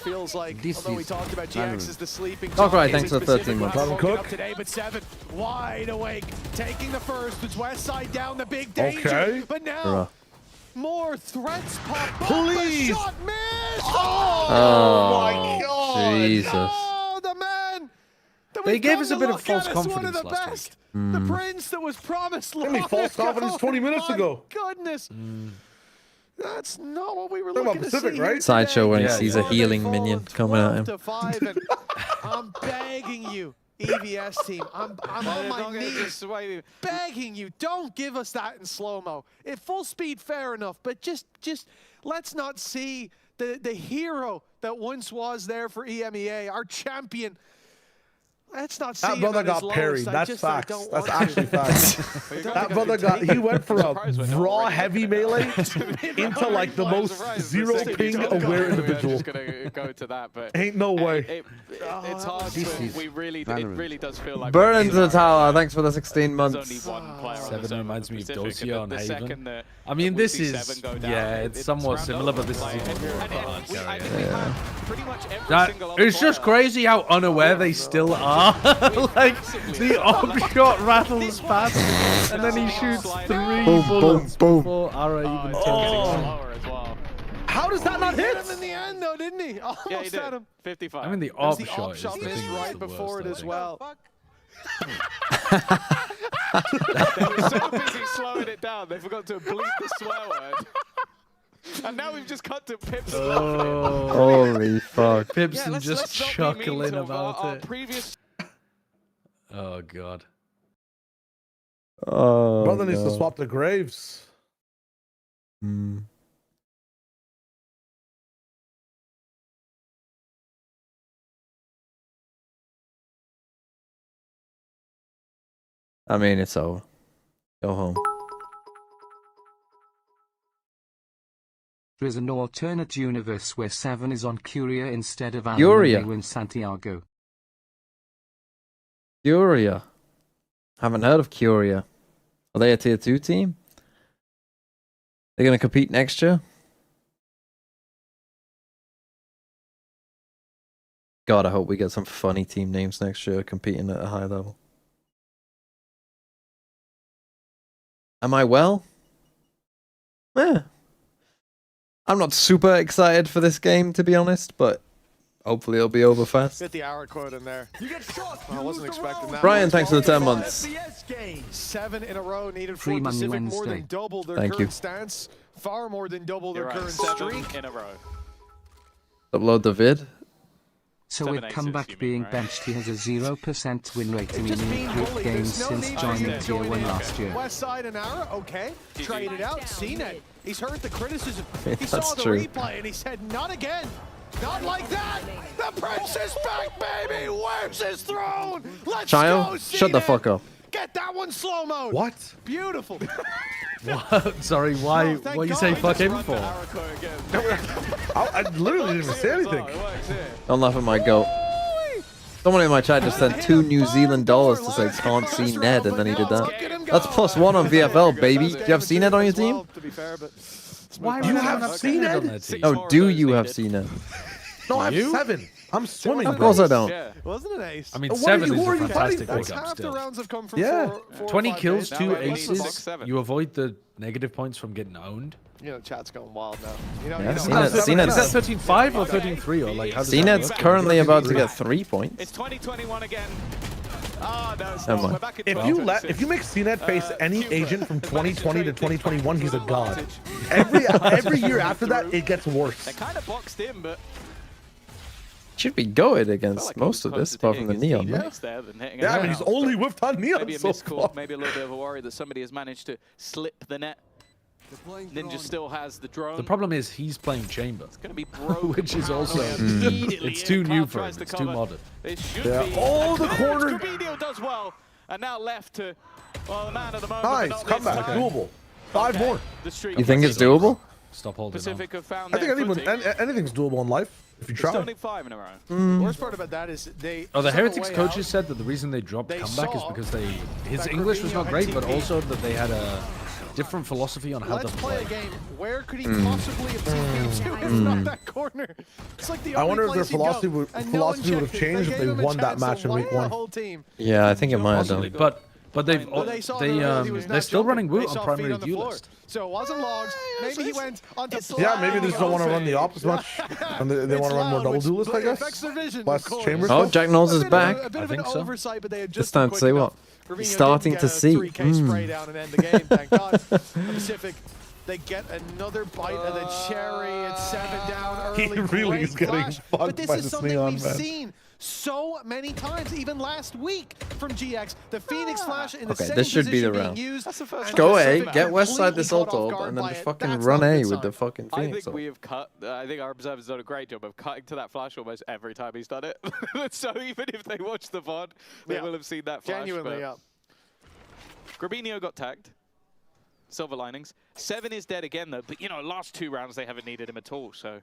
feels like, This although we is talked about Valorant. GX as the sleeping All right, giant, thanks for Pacific 13 will months. have Robin woken Cook. up today, but 7 wide awake, taking the first. It's Westside down the big danger. Okay. But now Bruh. more threats pop up. Please. A shot missed. Oh my God. Jesus. Oh, the man. that They we've gave come us a to bit of look false at as one of confidence the last best. week. The prince that was promised long me false ago. confidence 20 minutes My ago. Goodness. That's not what we were Talking about looking to Pacific, see right? here Sideshow when he today. sees a Oh, they've healing fallen minion coming at him. 12-5, and I'm begging you, EVS team. I'm on my knees begging you, don't give us that in slow-mo. At full speed, fair enough, but just let's not see the hero that once was there for EMEA, our champion. Let's not see That him brother at his got lowest. parried. I That's just facts. don't That's want actually to. facts. I don't That think I brother can got. take He went for a Surprised we're not raw already heavy looking at melee into like the most zero ping aware individual. Just gonna go to that, but Ain't no way. it's hard. This To, is it Valorant. really does feel like Burn we're into the in tower. Thanks for the 16 There's months. only one player on the Seven server reminds for me of Pacific, Dosia and on the Haven. second that I mean, we this see is, Seven go down, yeah, it's somewhat round similar, over. but this is Like, even more and hard we- I carry. think we had pretty much every That, single other it's just player. crazy how unaware they still are. Like, the op shot rattles past, and then he shoots 3 Boom, bullets boom, boom. before Ara even It's turns getting it on. slower as well. How does that not He hit? hit him in the end, though, didn't he? Almost Yeah, he did. had him. 55. I mean, the It was op the op shot is shot the missed thing right that's the before worst, it I as think. well. They were so busy slowing it down, they forgot to bleep the swear word. And now we've just cut to Pips laughing. Oh, Holy fuck. Pipson let's just not be mean chuckling to about our it. previous Oh, God. Oh, Brother needs to no. swap the graves. Hmm. I mean, it's over. Go home. There is an alternate universe where 7 is on Curia instead of Curia. Alvaro in Santiago. Curia. Haven't heard of Curia. Are they a tier 2 team? They're going to compete next year? God, I hope we get some funny team names next year competing at a high level. Am I well? Yeah. I'm not super excited for this game, to be honest, but hopefully it'll be over fast. Get the hour quote in there. You get shot. I wasn't expecting that. Brian, thanks for the 10 months. 7 in a row needed Free for Money Pacific, more Wednesday. than double their Thank current you. stance. Far more than double their You're right, current 7 streak. in a row. Upload the vid. So 7 with aces, comeback you mean, being right? benched, he has a 0% win rate in Just being improved bullied. games There's no since need joining to Tier join 1 in. last year. West side and Ara, okay. Trade it out. CNET. He's heard the criticism. He That's saw the true. replay and he said, not again. Not like that. The prince is back, baby. Where's his throne? Let's go, Child, shut the CNET. fuck up. Get that one slow mode. What? Beautiful. What? Sorry, why? No, thank What you God say he fuck just him run the for? Araco again. I literally didn't even say anything. Don't laugh at my goat. Someone in my chat just sent $2 New Zealand dollars to say can't see Ned, and then he did that. That's +1 on VFL, baby. Do you have CNED on your team? Why You would have anyone seen on it? their team? Oh, do you have CNED? No, I have You? 7. I'm swimming. Of bro. course I don't. Yeah. Wasn't it ace? I mean, What are 7 you- is who a are you fantastic fighting? That's pickup half the still. rounds have come from Yeah. 4 or 20 5 kills, days. 2 Now we're at least aces. 6-7. You avoid the negative points from getting owned. You know, chat's going wild now. You know, Yeah, you CNED know. Is that CNED's 13-5 or 13-3 or like how does that CNED's work? currently about to get 3 points. It's 2021 again. Ah, no, it's Never not. mind. We're back at If you make CNET face any Cooper. agent from The 2020 to manager trade 2021, he's a took god. advantage. Every year after that, it gets worse. They kind of boxed in, but Should be goated felt against like he most was of this, closer to apart from the hitting his neon. teammates there than hitting Yeah, I mean, anyone he's else, only but whiffed on Neon maybe a so miscall, far. maybe a little bit of a worry that somebody has managed to slip the net. Ninja still has the drone. The problem is he's playing chamber, It's going to be broken. which is also Immediately it's too in. new Cloud for him. tries to It's too cover. modern. It should Yeah. be. Oh, the And corner. Scrubino does well, and now left to well, the man at the moment. but Nice, not come this back, time. doable. 5 Okay, more. The streak You think it's doable? Stop holding on. Pacific have found I think their anyone, footing. anything's doable in life if you It's try. only 5 in a row. The worst part about that is they. Oh, the just on Heretics way coaches out, said that the reason they dropped They comeback is saw because his that English was Gravino not had great, but TP. also that they had a different philosophy on how Let's to play play. a game. Where could he possibly have TP'd to if not that corner? It's like the I only wonder if their place he'd go, philosophy would, and no philosophy one would have checked it. changed They if gave they him a won that chance match to in week win the 1. whole team. Yeah, I think it might have Possibly, done. but they've But they saw that he was they're still not running jumping. Woot They on saw feet primary on the duel floor. list. So it wasn't logs. Maybe he went onto Yeah, maybe they just don't want to run the ops as much. And they want to run more double duelists, I guess. Less chamber Oh, stuff. Jack Knowles is back. A bit I of an think so. oversight, but they had It's just time been to say quick what? enough. He's Rubinho starting didn't to get a see. 3K spray down and end the game, thank God. The Pacific, they get another bite of the cherry. It's 7 down He early. really Great is getting flash. fucked But this by is this something neon, we've man. seen so many times, even last week from GX. The Phoenix Flash in the Okay, same this should be the position being round. used. That's the first and Go A, Pacific get West Side this completely ult caught off up, guard and then by it. fucking That's run not a A good with the sign. fucking I Phoenix think ult. we have cut. I think our observer's done a great job of cutting to that flash almost every time he's done it. So even if they watch the VOD, they Yeah. will have seen that flash. Genuinely, yeah. Grabinho got tagged. Silver linings. 7 is dead again, though. But, you know, last 2 rounds, they haven't needed him at all, so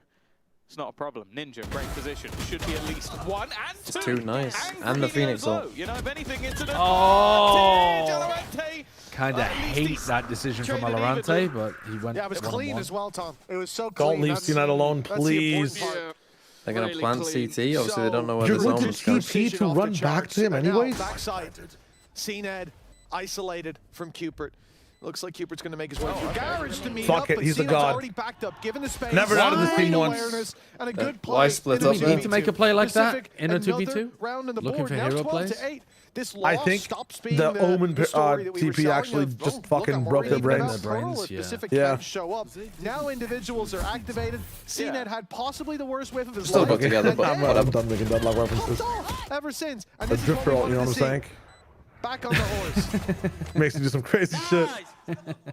it's not a problem. Ninja, great position. Should be at least 1 and 2. Too nice. And the Grabinho Phoenix as well. ult. You know, if anything, it's an Oh! advantage. Kind of At least hate he's that decision from traded Alorante, evenly. but he went. Yeah, it was clean 1-on-1. as well, Tom. It was so clean. Don't leave That's- CNET alone, that's the important please. part. They're going to Really plant clean. CT. Obviously, they don't know where You're the going zone to is going. TP Precision to off run the back charts. to him And now anyways? backside. CNED isolated from Cupid. Looks like Cupid's going to make his way through garage to meet Fuck up, it, but he's the CNED's god. already backed up, given the space. Never out of this team great once. awareness, and a good Why play split in up the then? Do we need to make a play like that Pacific, in a another 2v2? round on the Looking board. for Now hero 12 plays? to 8. This I loss think stops being the the Omen story that we were TP selling actually of, just look fucking at broke their Maureen, brains. even Their Pearl brains, if yeah. Pacific Yeah. can't show up. Now individuals are activated. CNED had possibly the worst whiff of his Still life. put together, and but then whatever. I'm done making deadlock references. popped off ever since. And A this is what drifter we ult, you know wanted what I'm to see. saying? Back on the horse. Makes you do some crazy shit.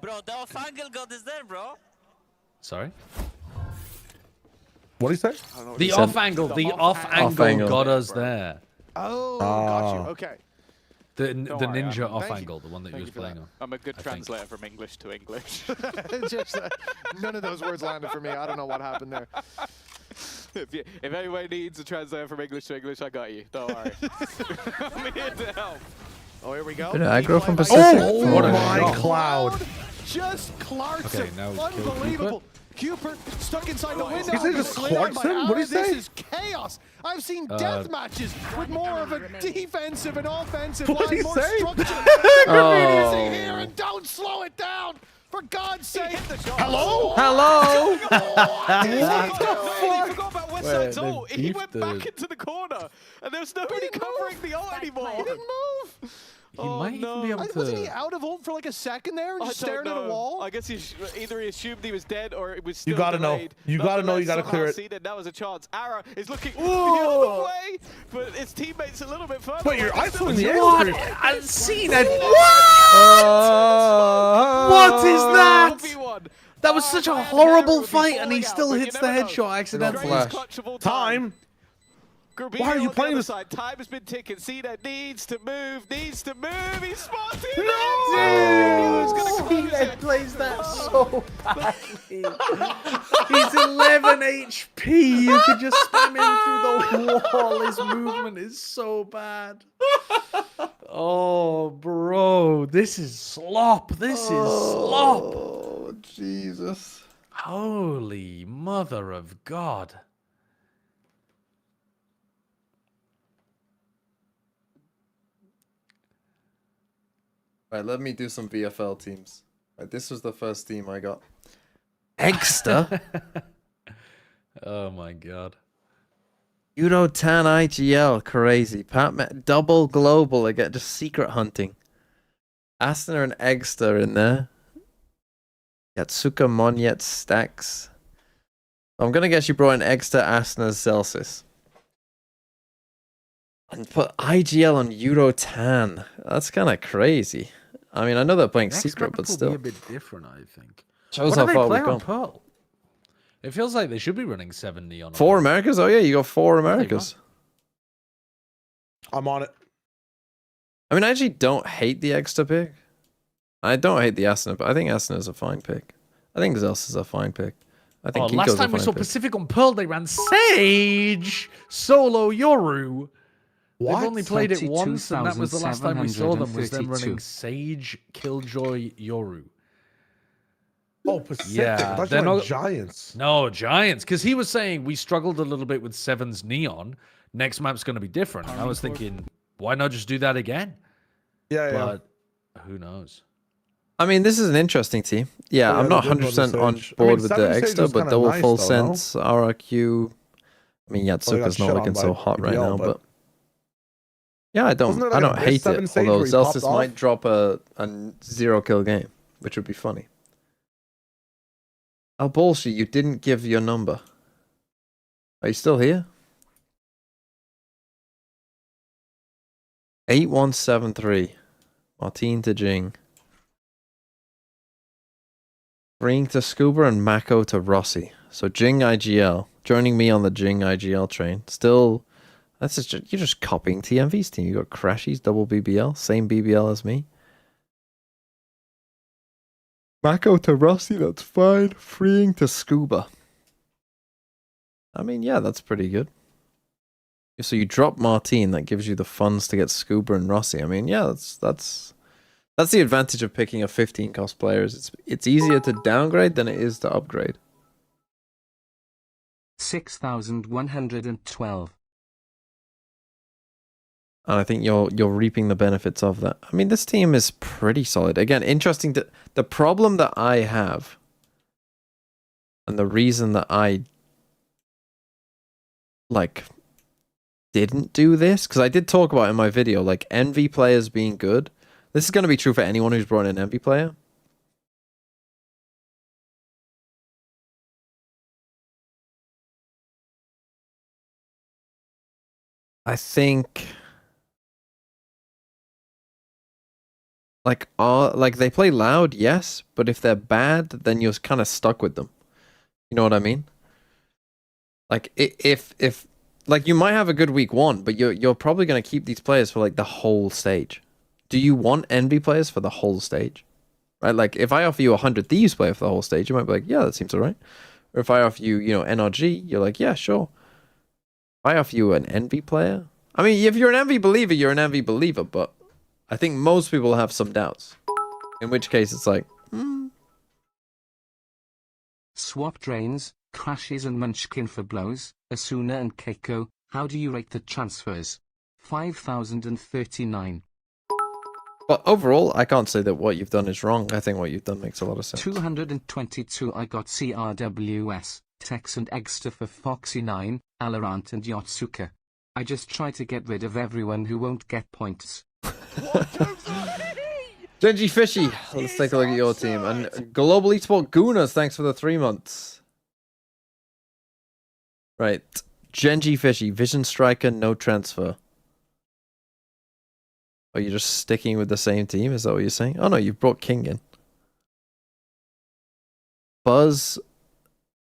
Bro, the off-angle god is there, bro. Sorry. What do you say? The said- off angle. The off angle Off-angle. got us there. Oh, got you. Okay. The Don't worry, ninja Adam. off Thank angle, the one that you was playing on. I'm a good I think. translator from English to English. Just, none of those words landed for me. I don't know what happened there. If anyone needs a translator from English to English, I got you. Don't worry. I'm here to help. Oh, here we go. Bit of aggro from Play by- Pacific. Oh, What a my shot. cloud. Just clarks Okay, him. now kill Unbelievable. Cooper stuck inside the window. He said just clarks him? What did he This say? is chaos. I've seen death matches with more of a defensive and offensive What did line, he more say? structure. Oh. Easy here, and don't slow it down. For God's sake. Hello? Hello. What the fuck? He forgot about West Side's Wait, ult. they've He went beefed back the- into the corner, and there was nobody covering the ult anymore. He didn't move. He might even be able Wasn't he to. out of ult for like a second there and I just don't staring at a know. wall? I guess either he assumed he was dead or it was still You gotta know. delayed. You gotta know. You gotta clear it. That was a chance. Ara is looking the other way, but his teammate's a little bit further. Wait, you're away. ISO in the air? What? I've seen it. What is that? 1v1. That was such a Arrow horrible would be fight, and falling he out, still but you hits the never know. headshot accidentally. Flash. Clutch of all Time. Grubino Why are you on the playing other this? side. Time has been ticking. Cena needs to move. He's spotted. No! He plays that so badly. He's 11 HP. You could just spam him through the wall. His movement is so bad. Oh, bro. This is slop. This is slop. Oh, Jesus. Holy mother of God. Right, let me do some VFL teams. Right, this was the first team I got. Eggster? Oh my God. Euro Tan IGL, crazy. Double global again, just secret hunting. Asner and Eggster in there. Yatsuka Monyet stacks. I'm gonna guess you brought in Eggster, Asner, Celsius. And put IGL on Euro Tan. That's kind of crazy. I mean, I know they're playing secret, but still. Be a bit different, I think. Shows What how do they far play we've on gone. Pearl? It feels like they should be running 7 neon. 4 Americas? Oh yeah, you got 4 Americas. I'm on it. I mean, I actually don't hate the Eggster pick. I don't hate the Asner, but I think Asner is a fine pick. I think Zels is a fine pick. I think Kiko's last time a we fine saw pick. Pacific on Pearl, they ran Sage, Solo, Yoru. What? They've only played it once, and that was the last time we saw them, was them 22,732. running Sage, Killjoy, Yoru. Oh, Pacific. Yeah, I thought they're you meant not- Giants. No, Giants, because he was saying we struggled a little bit with Seven's Neon. Next map's going to be different. And I was thinking, why not just do that again? Yeah, yeah. But who knows? I mean, this is an interesting team. Yeah, Oh, yeah, I'm not they did run 100% on Sage. board I mean, with the 7 Sage Extra, was but kinda double nice, full though, no? sense, RRQ. I mean, Yatsuka's shit not on looking by so hot right BBL, now, but- but yeah, I don't, Wasn't there I like a don't Rift hate 7 it. Sage Although where he Zelsis popped off? might drop a 0-kill game, which would be funny. Oh, bullshit! You didn't give your number. Are you still here? 8173. Martin to Jing. Ring to Scuba and Mako to Rossi. So Jing IGL. Joining me on the Jing IGL train. Still, that's just, you're just copying TMV's team. You got Crashies, double BBL, same BBL as me. Mako to Rossi, that's fine. Freeing to Scuba. I mean, yeah, that's pretty good. So you drop Martin, that gives you the funds to get Scuba and Rossi. I mean, yeah, that's the advantage of picking a 15 cost player. Is it's easier to downgrade than it is to upgrade. 6,112. And I think you're reaping the benefits of that. I mean, this team is pretty solid. Again, interesting. The problem that I have, and the reason that I didn't do this, because I did talk about it in my video, like Envy players being good. This is going to be true for anyone who's brought in an Envy player. I think like they play loud, yes, but if they're bad, then you're kind of stuck with them. You know what I mean? Like if like you might have a good week 1, but you're probably going to keep these players for like the whole stage. do you want Envy players for the whole stage? Right? Like, if I offer you 100 Thieves player for the whole stage, you might be like, yeah, that seems alright. Or if I offer you, you know, NRG, you're like, yeah, sure. If I offer you an Envy player, I mean, if you're an Envy believer, you're an Envy believer, but I think most people have some doubts. In which case, it's like, Swap drains, crashes and Munchkin for blows, Asuna and Keiko, how do you rate the transfers? 5,039. But overall, I can't say that what you've done is wrong. I think what you've done makes a lot of sense. 222 I got CRWS, Tex and Egster for Foxy9, Valorant and Yotsuka. I just try to get rid of everyone who won't get points. Genji Fishy, let's take a look at your team. And Global Esport Gunas, thanks for the 3 months. Right. Genji Fishy, Vision Striker, no transfer. Are you just sticking with the same team? Is that what you're saying? Oh no, you brought King in. Buzz,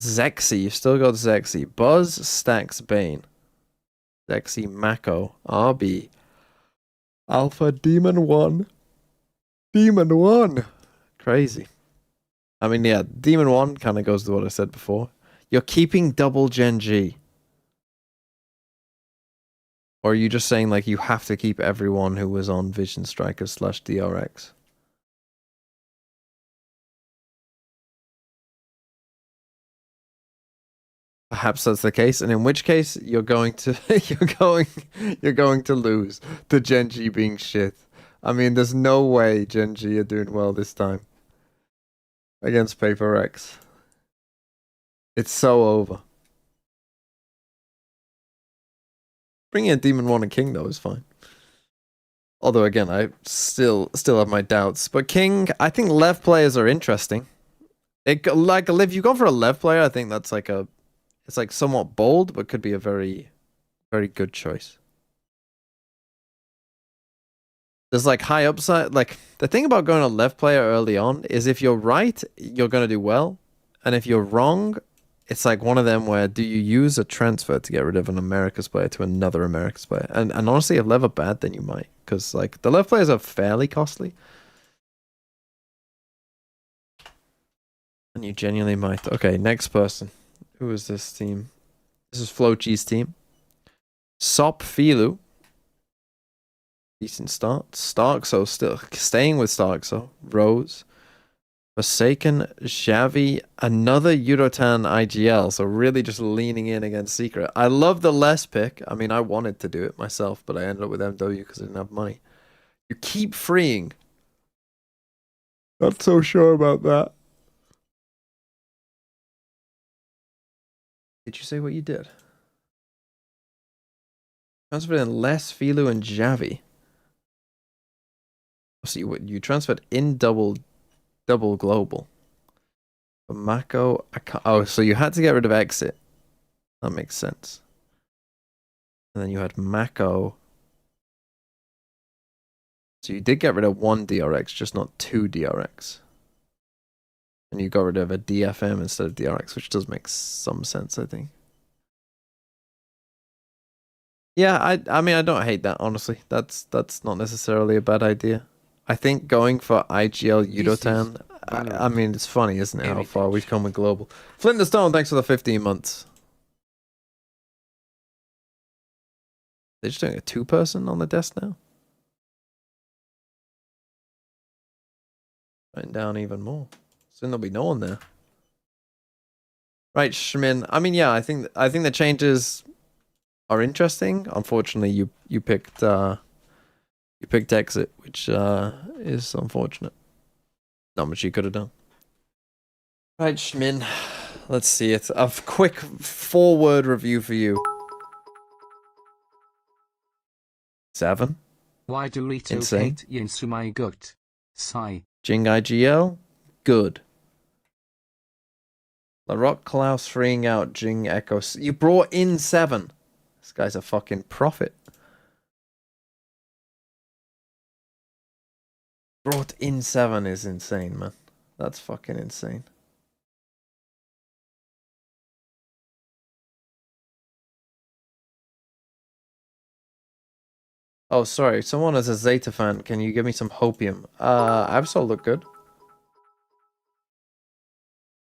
Zexy, you've still got Zexy. Buzz, Stacks, Bane. Zexy, Mako, RB. Alpha, Demon 1. Demon 1. Crazy. I mean, yeah, Demon 1 kind of goes to what I said before. You're keeping double Genji. Or are you just saying, like, you have to keep everyone who was on Vision Striker / DRX? Perhaps that's the case, and in which case you're going to you're going to lose to Genji being shit. I mean, there's no way Genji are doing well this time against Paper X. It's so over. Bringing in Demon 1 and King though is fine. Although again, I still have my doubts. But King, I think Lev players are interesting. Like if you go for a Lev player, I think that's like it's like somewhat bold, but could be a very, very good choice. There's like high upside. Like the thing about going a Lev player early on is if you're right, you're gonna do well, and if you're wrong, it's like one of them where do you use a transfer to get rid of an Americas player to another Americas player? And honestly, if Lev are bad, then you might, because like the Lev players are fairly costly, and you genuinely might. Okay, next person. Who is this team? This is Flochi's team. Sop Filu. Decent start. Starkso still staying with Starkso. Rose. Forsaken. Xavi. Another Eurotan IGL. So really just leaning in against Secret. I love the less pick. I mean, I wanted to do it myself, but I ended up with MW because I didn't have money. You keep freeing. Not so sure about that. Did you say what you did? Transferred in less Filu and Xavi. So you transferred in double global. But Mako, oh, so you had to get rid of Exit. That makes sense. And then you had Mako. So you did get rid of one DRX, just not two DRX. And you got rid of a DFM instead of DRX, which does make some sense, I think. Yeah, I mean, I don't hate that, honestly. That's not necessarily a bad idea. I think going for IGL Yudotan, I mean, it's funny, isn't it, how far we've come with Global. Flint the Stone, thanks for the 15 months. They're just doing a two-person on the desk now? Writing down even more. Soon there'll be no one there. Right, Schmin. I mean, yeah, I think the changes are interesting. Unfortunately, you picked Exit, which is unfortunate. Not much you could have done. Right, Schmin. Let's see it. A quick 4-word review for you. 7. Why do Rito Insane. hate Yinsu my gut? Sigh. Jing IGL, good. LaRock Klaus freeing out Jing Echo. You brought in 7. This guy's a fucking prophet. Brought in 7 is insane, man. That's fucking insane. Oh, sorry. Someone is a Zeta fan. Can you give me some hopium? Absol look good.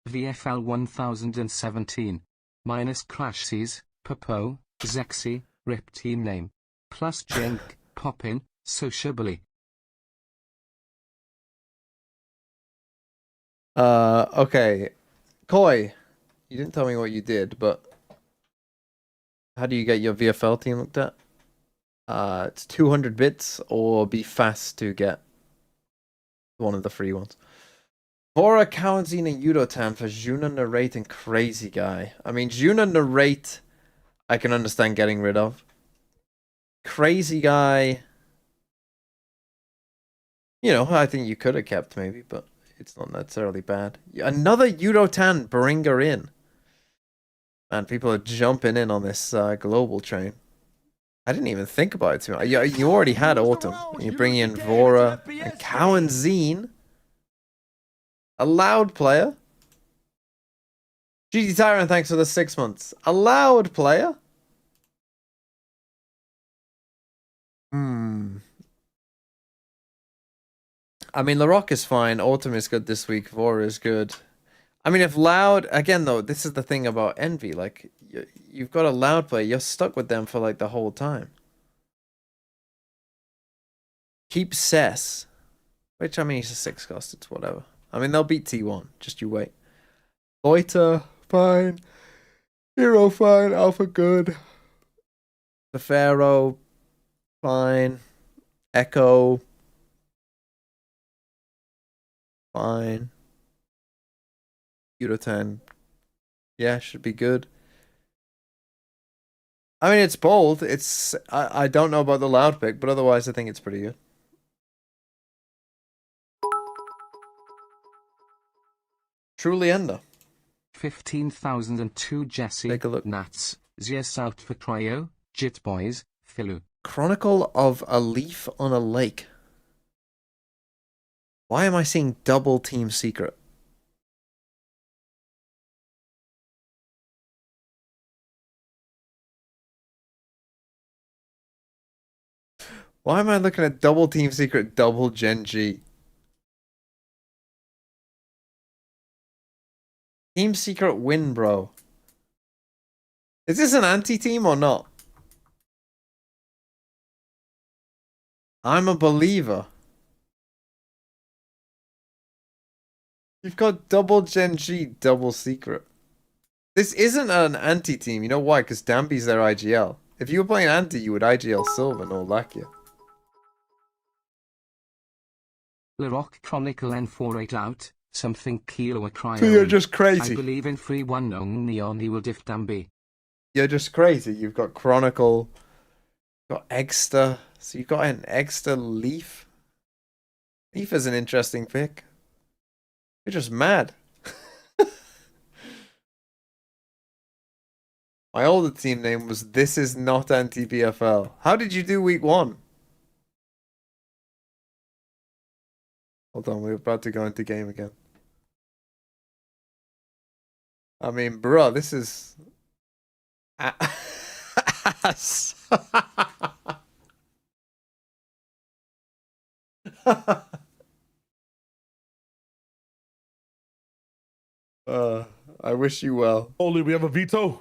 VFL 1017. Minus Crashsies, Popo, Zexy, Rip team name. Plus Jink, Poppin, Sociably. Okay. Koi, you didn't tell me what you did, but how do you get your VFL team looked at? It's 200 bits or be fast to get one of the free ones. Vora, Kawanzine, and Yudotan for Juna, Narrate, and Crazy Guy. I mean, Juna, Narrate, I can understand getting rid of. Crazy Guy, you know, I think you could have kept maybe, but it's not necessarily bad. Another Yudotan, bring her in. Man, people are jumping in on this global train. I didn't even think about it too much. You already had Autumn. You bring in Vora and Kawanzine. A loud player. GT Tyrant, thanks for the 6 months. A loud player. I mean, LaRock is fine. Autumn is good this week. Vora is good. I mean, if loud... Again, though, this is the thing about Envy. Like, you've got a loud player. You're stuck with them for, like, the whole time. Keep Cess. Which, I mean, he's a 6 cost. It's whatever. I mean, they'll beat T1. Just you wait. Loiter, fine. Hero, fine. Alpha, good. The Pharaoh, fine. Echo, fine. Yudotan, yeah, should be good. I mean, it's bold. It's I don't know about the loud pick, but otherwise I think it's pretty good. Truly Ender. 15,002 Jesse. Take a look. Nats. Zias out for Cryo. Jit Boys. Philu. Chronicle of a Leaf on a Lake. Why am I seeing double Team Secret? Why am I looking at double Team Secret, double Gen G? Team Secret win, bro. Is this an anti-team or not? I'm a believer. You've got double Gen G, double Secret. This isn't an anti-team. You know why? Because Dambi's their IGL. If you were playing anti, you would IGL Silver, no Lakia. LaRock Chronicle N48 out. Something kilo a Cryo. So you're just crazy. I believe in 3-1 on Neon. He will diff Dambi. You're just crazy. You've got Chronicle, got Egster. So you've got an Egster Leaf. Leaf is an interesting pick. You're just mad. My older team name was This Is Not Anti-BFL. How did you do week 1? Hold on, we're about to go into game again. I mean, bruh, this is... ass. I wish you well. Only we have a veto.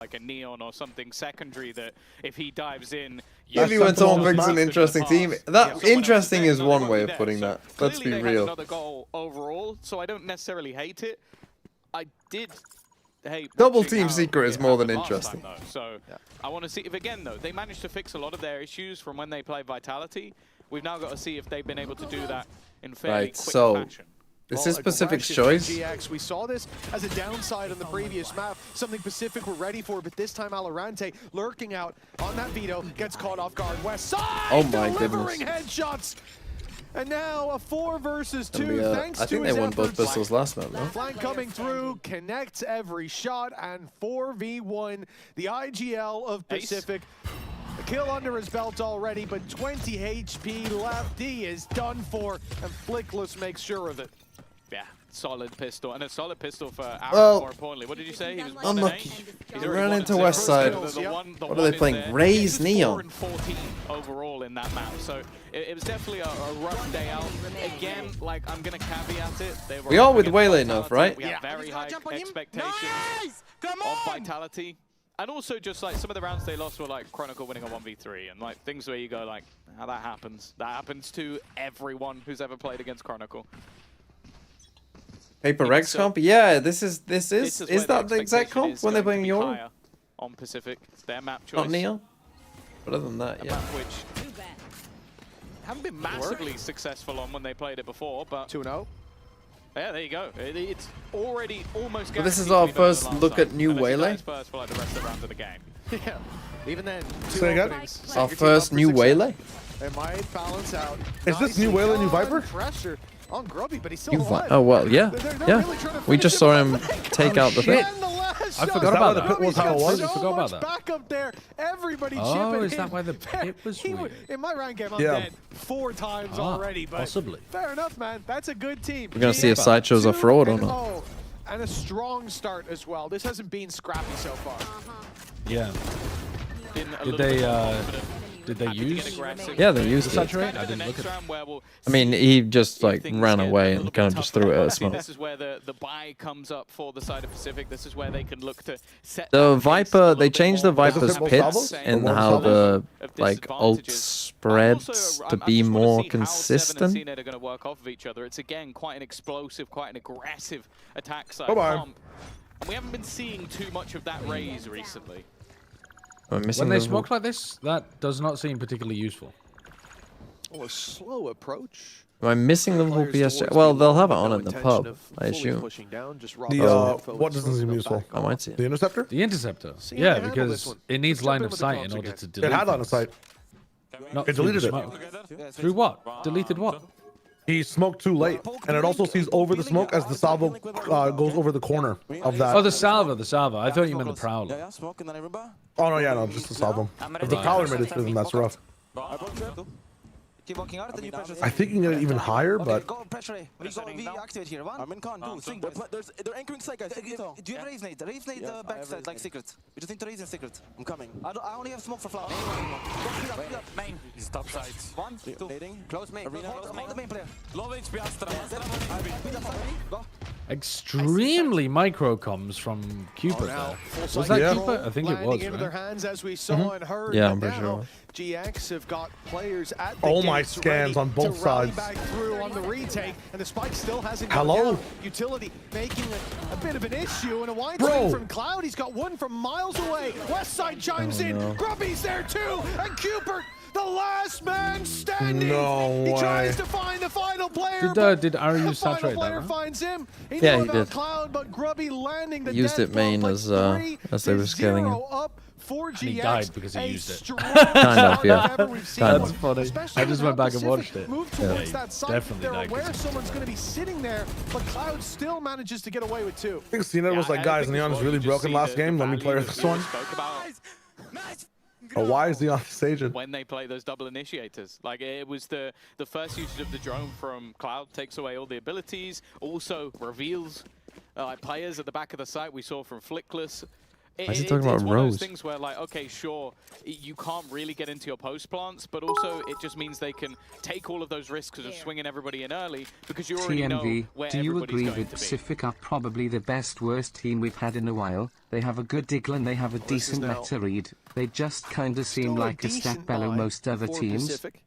Like a Neon or something secondary that if he dives in... Maybe when someone picks an interesting team. That interesting is one way of putting that. Let's be real. Another goal overall, so I don't necessarily hate it. I did hate double Team Secret is more than interesting. Time, so I want to see if again though they managed to fix a lot of their issues from when they played Vitality. We've now got to see if they've been able to do that in fairly quick fashion. This is Pacific's choice. GX, we saw this as a downside on the previous map, something Pacific were ready for, but this time Valorant lurking out on that veto, gets caught off guard. West side, oh my delivering goodness. headshots. And now a 4 versus 2, thanks I to think his they won both efforts. pistols last map, no? Flank coming through, connects every shot, and 4v1, the IGL of Pacific. A kill under his belt already, but 20 HP left. He is done for, and Flickless makes sure of it. Yeah, solid pistol, and a solid pistol for Aaron, Well, more importantly. What did you say? He was 1 unlucky. and 8? He He's already ran 1 into and West 0. Side. The What are they one playing? is there. Raise He was Neon. 4 and 14 overall in that map, so it was definitely a rough day out. Again, like, I'm going to caveat it. They were We are up with against Waylay Vitality. enough, right? We have very high expectations of Vitality. And also just like some of the rounds they lost were like Chronicle winning a 1v3 and like things where you go like, how that happens. That happens to everyone who's ever played against Chronicle. Paper Rex comp? Yeah, this is that the exact comp when they're playing your Euro? on Pacific? It's their map choice. Not Neon? But other than that, A yeah. map which haven't been massively successful on when they played it before, but 2-0. Yeah, there you go. It's already almost But this is guaranteed our to be better first than last look time. at New Unless you Waylay. guys first for like the rest of the rounds of the game. Yeah. Even then, Say again? Our first New Waylay? It might balance out. Is this New Waylay, New Viper? Pressure on Grubby, but he's still You alive. oh, well, yeah. They're Yeah. really trying to We finish just saw him off. take out the shit. pit. And the last I shot. forgot about that. Pit was how it was? You So forgot about much that. back up there. Everybody Oh, chipping is that in. why the pit was He weird? in my rank game, I'm Yeah. dead 4 times Ah, already, but possibly. fair enough, man. That's a good team. We're gonna see if Sideshow's a fraud or not. 2-0, and a strong start as well. This hasn't been scrappy so far. Yeah. Been a Did little they bit more confident. did they Happy to get use? aggressive. Yeah, they used The it. saturate? Kind I of the didn't look next at it. round where we'll I mean, see he just if like things ran get a away little and bit kind of just tougher. threw it I at think smoke. This is where the buy comes up for the side of Pacific. This is where they can look to set The that pace a Viper, little they bit changed the more. Viper's Double pits salvos? and Double how the Of like ult disadvantages. spreads Also, to I be just wanna more see how Seven and consistent. CNED are going to work off of each other. It's again quite an explosive, quite an aggressive attack side Bye-bye. comp. And we haven't been seeing too much of that raise recently. I'm missing When they the- smoke like this, that does not seem particularly useful. Oh, a slow approach. Am I missing the little Players PS? towards Well, me, they'll have it no on in the intention pub, of I fully assume. pushing down, just The robbing info what and doesn't seem throwing useful? back I might see The it. interceptor? The interceptor. See, Yeah, they handle because this one. it needs Let's jump line in of with the sight comms in order again. to delete. It had line of things. sight. Not It through deleted the it. smoke. Through what? Deleted what? He smoked too late, and it also sees over the smoke as the salvo goes over the corner of that. Oh, the salvo, the salvo. I thought you meant the prowler. Oh no, yeah, no, just the salvo. If the prowler made it through, then that's rough. Keep walking out, then you pressure. I think you can get it even higher, but Go pressure A. We activate here. One. I'm in con. Two. Swing. They're anchoring side, guys. Do you have raise nade? Raise nade backside, like secret. We just need to raise in secret. I'm coming. I only have smoke for flower. Go up. Main. Stop sides. 1, 2. Nading. Close main. Hold the main player. Low HP Astra. Go. Extremely micro comms from Cupid there. Was that Yeah. Cupid? I think it was, into their right? hands as we saw and heard. Yeah, but I'm pretty now sure. GX have got players at the Oh my gates scans ready on both to rally sides. back through on the retake, and the spike still hasn't Hello? gone down. Utility making a bit of an issue, and a wide Bro. swing from Cloud. He's got one from miles away. West side chimes in. no. Grubby's there too, and Cupid, the last man standing. No He way. tries to find the final player. Did Aru the use final saturate that, player right? finds him. He Yeah, knew he about did. Cloud, but Grubby landing the Used death it main blow, as, but as they were scaling him. 3-0 up for And he GX, died because he a used it. strong Kind of, start yeah. ever we've seen. Kind That's of. funny. Especially I just with went back and Pacific watched it. Move Yeah, towards he that site. definitely They're died aware 'cause- someone's going to be sitting there, but Cloud still manages to get away with 2. I think CNET was like, guys, Neon is really broken last game. Let me play this one. Oh, why is Neon this agent? When they play those double initiators, like it was the first usage of the drone from Cloud takes away all the abilities, also reveals players at the back of the site we saw from Flickless. Why is he talking about it's one of those Rose? things where, like, okay, sure, you can't really get into your post plants, but also it just means they can take all of those risks of swinging everybody in early because you already know TMV, where do you everybody's agree going that to be. Pacific are probably the best worst team we've had in a while? They have a good diggle and they have a decent now meta read. They just kinda seem Still a like a stack decent below buy most other for teams. Pacific.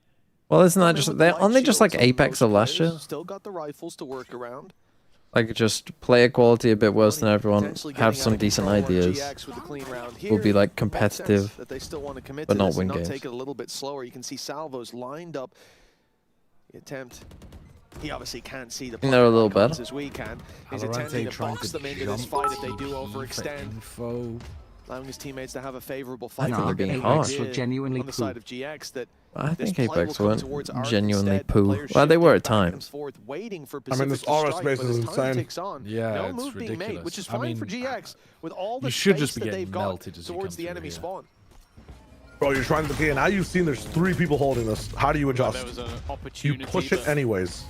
Well, isn't that just With they light aren't they just like shields on Apex most of last year? players, Still got the rifles to work around. Like just player quality a bit worse than everyone, Potentially have getting some out of decent control on ideas, GX with a clean round will be here. like Makes sense competitive. that they still want to commit but to not this win and games. take it a little bit slower. You can see Salvo's lined up. The attempt. He obviously can't see the think they're a little icons better. as we can. He's Valorant attempting to trying box to them into this jump fight if they do TP for overextend, info. allowing his teammates to have a favorable fight. No, But they're being getting harsh. idea Will genuinely on the prove. side of GX that I this think play will Apex come weren't towards Arc genuinely instead. poo. Players Well, they were at shifting back and times. forth, waiting for I mean, this Pacific to aura strike, space but is as time insane. ticks on, Yeah, no it's move being made, ridiculous. which is I fine mean, for GX with all the you should space just be that getting they've got melted as you towards come the through enemy here. spawn. Bro, you're trying to, okay, now you've seen there's 3 people holding this. How do you There adjust? was an You opportunity. push it but- anyways.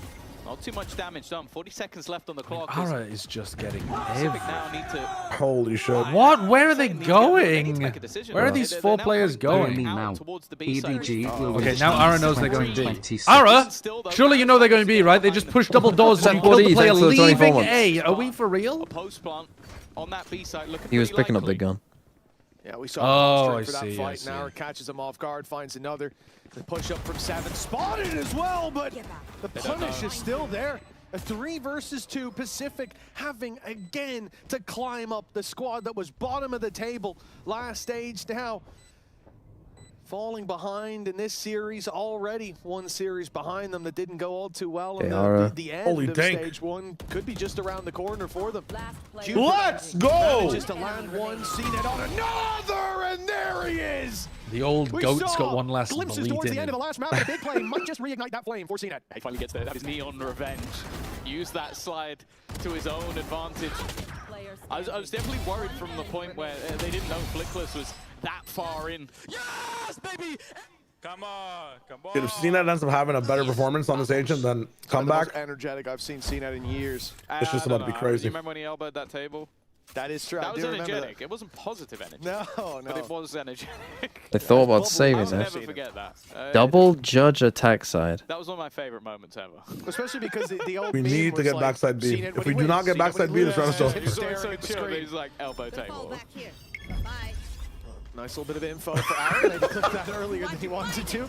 Not too much damage done. 40 seconds left on the clock. Ara is just getting Pacific heavy. now need to Holy shit. What? Where are they going? Where are these four players Going going? now. EDG will Okay, now Ara knows they're going B. 26. Ara, surely you know they're going B, right? They just pushed double doors and killed the player thanks for the 24 leaving months. A. Are we for real? A post plant on that B side looking He was pretty picking up the likely. gun. Yeah, we saw Oh, him for that I fight. see. Now it catches him off guard, finds another. The push up from 7, spotted as well, but the punish is still there. A 3 versus 2, Pacific having again to climb up the squad that was bottom of the table last stage. Now falling behind in this series already. One series behind them that didn't go all too well. And the end Holy of dang. stage 1 could be just around the corner for them. Let's go! Just to land one, seen it on another, and there he is. The old We goat's saw got one last glimpses bleed towards in the end of him. the last map. A big play might just reignite that flame for CNET. He finally gets his neon revenge. Use that slide to his own advantage. I was definitely worried from the point where they didn't know Flickless was that far in. Yes, baby! Come on, come on. Dude, if CNET ends up having a better performance on this agent than comeback, Most energetic I've seen CNET in years. it's just about to be crazy. You remember when he elbowed that table? That is true. That I was do remember energetic. It wasn't positive energy. No, But it was energetic. They thought about I'll saving never that. forget that. Double judge attack side. That was one of my favorite moments ever. Especially because the old We meme need to was get like, backside B. CNET If when we he do not wins, get CNET backside when he B, this round is loses, over. he's So staring at the chill, screen. he's like elbow table. Nice little bit of info for Aaron. Maybe clicked that earlier than he wanted to.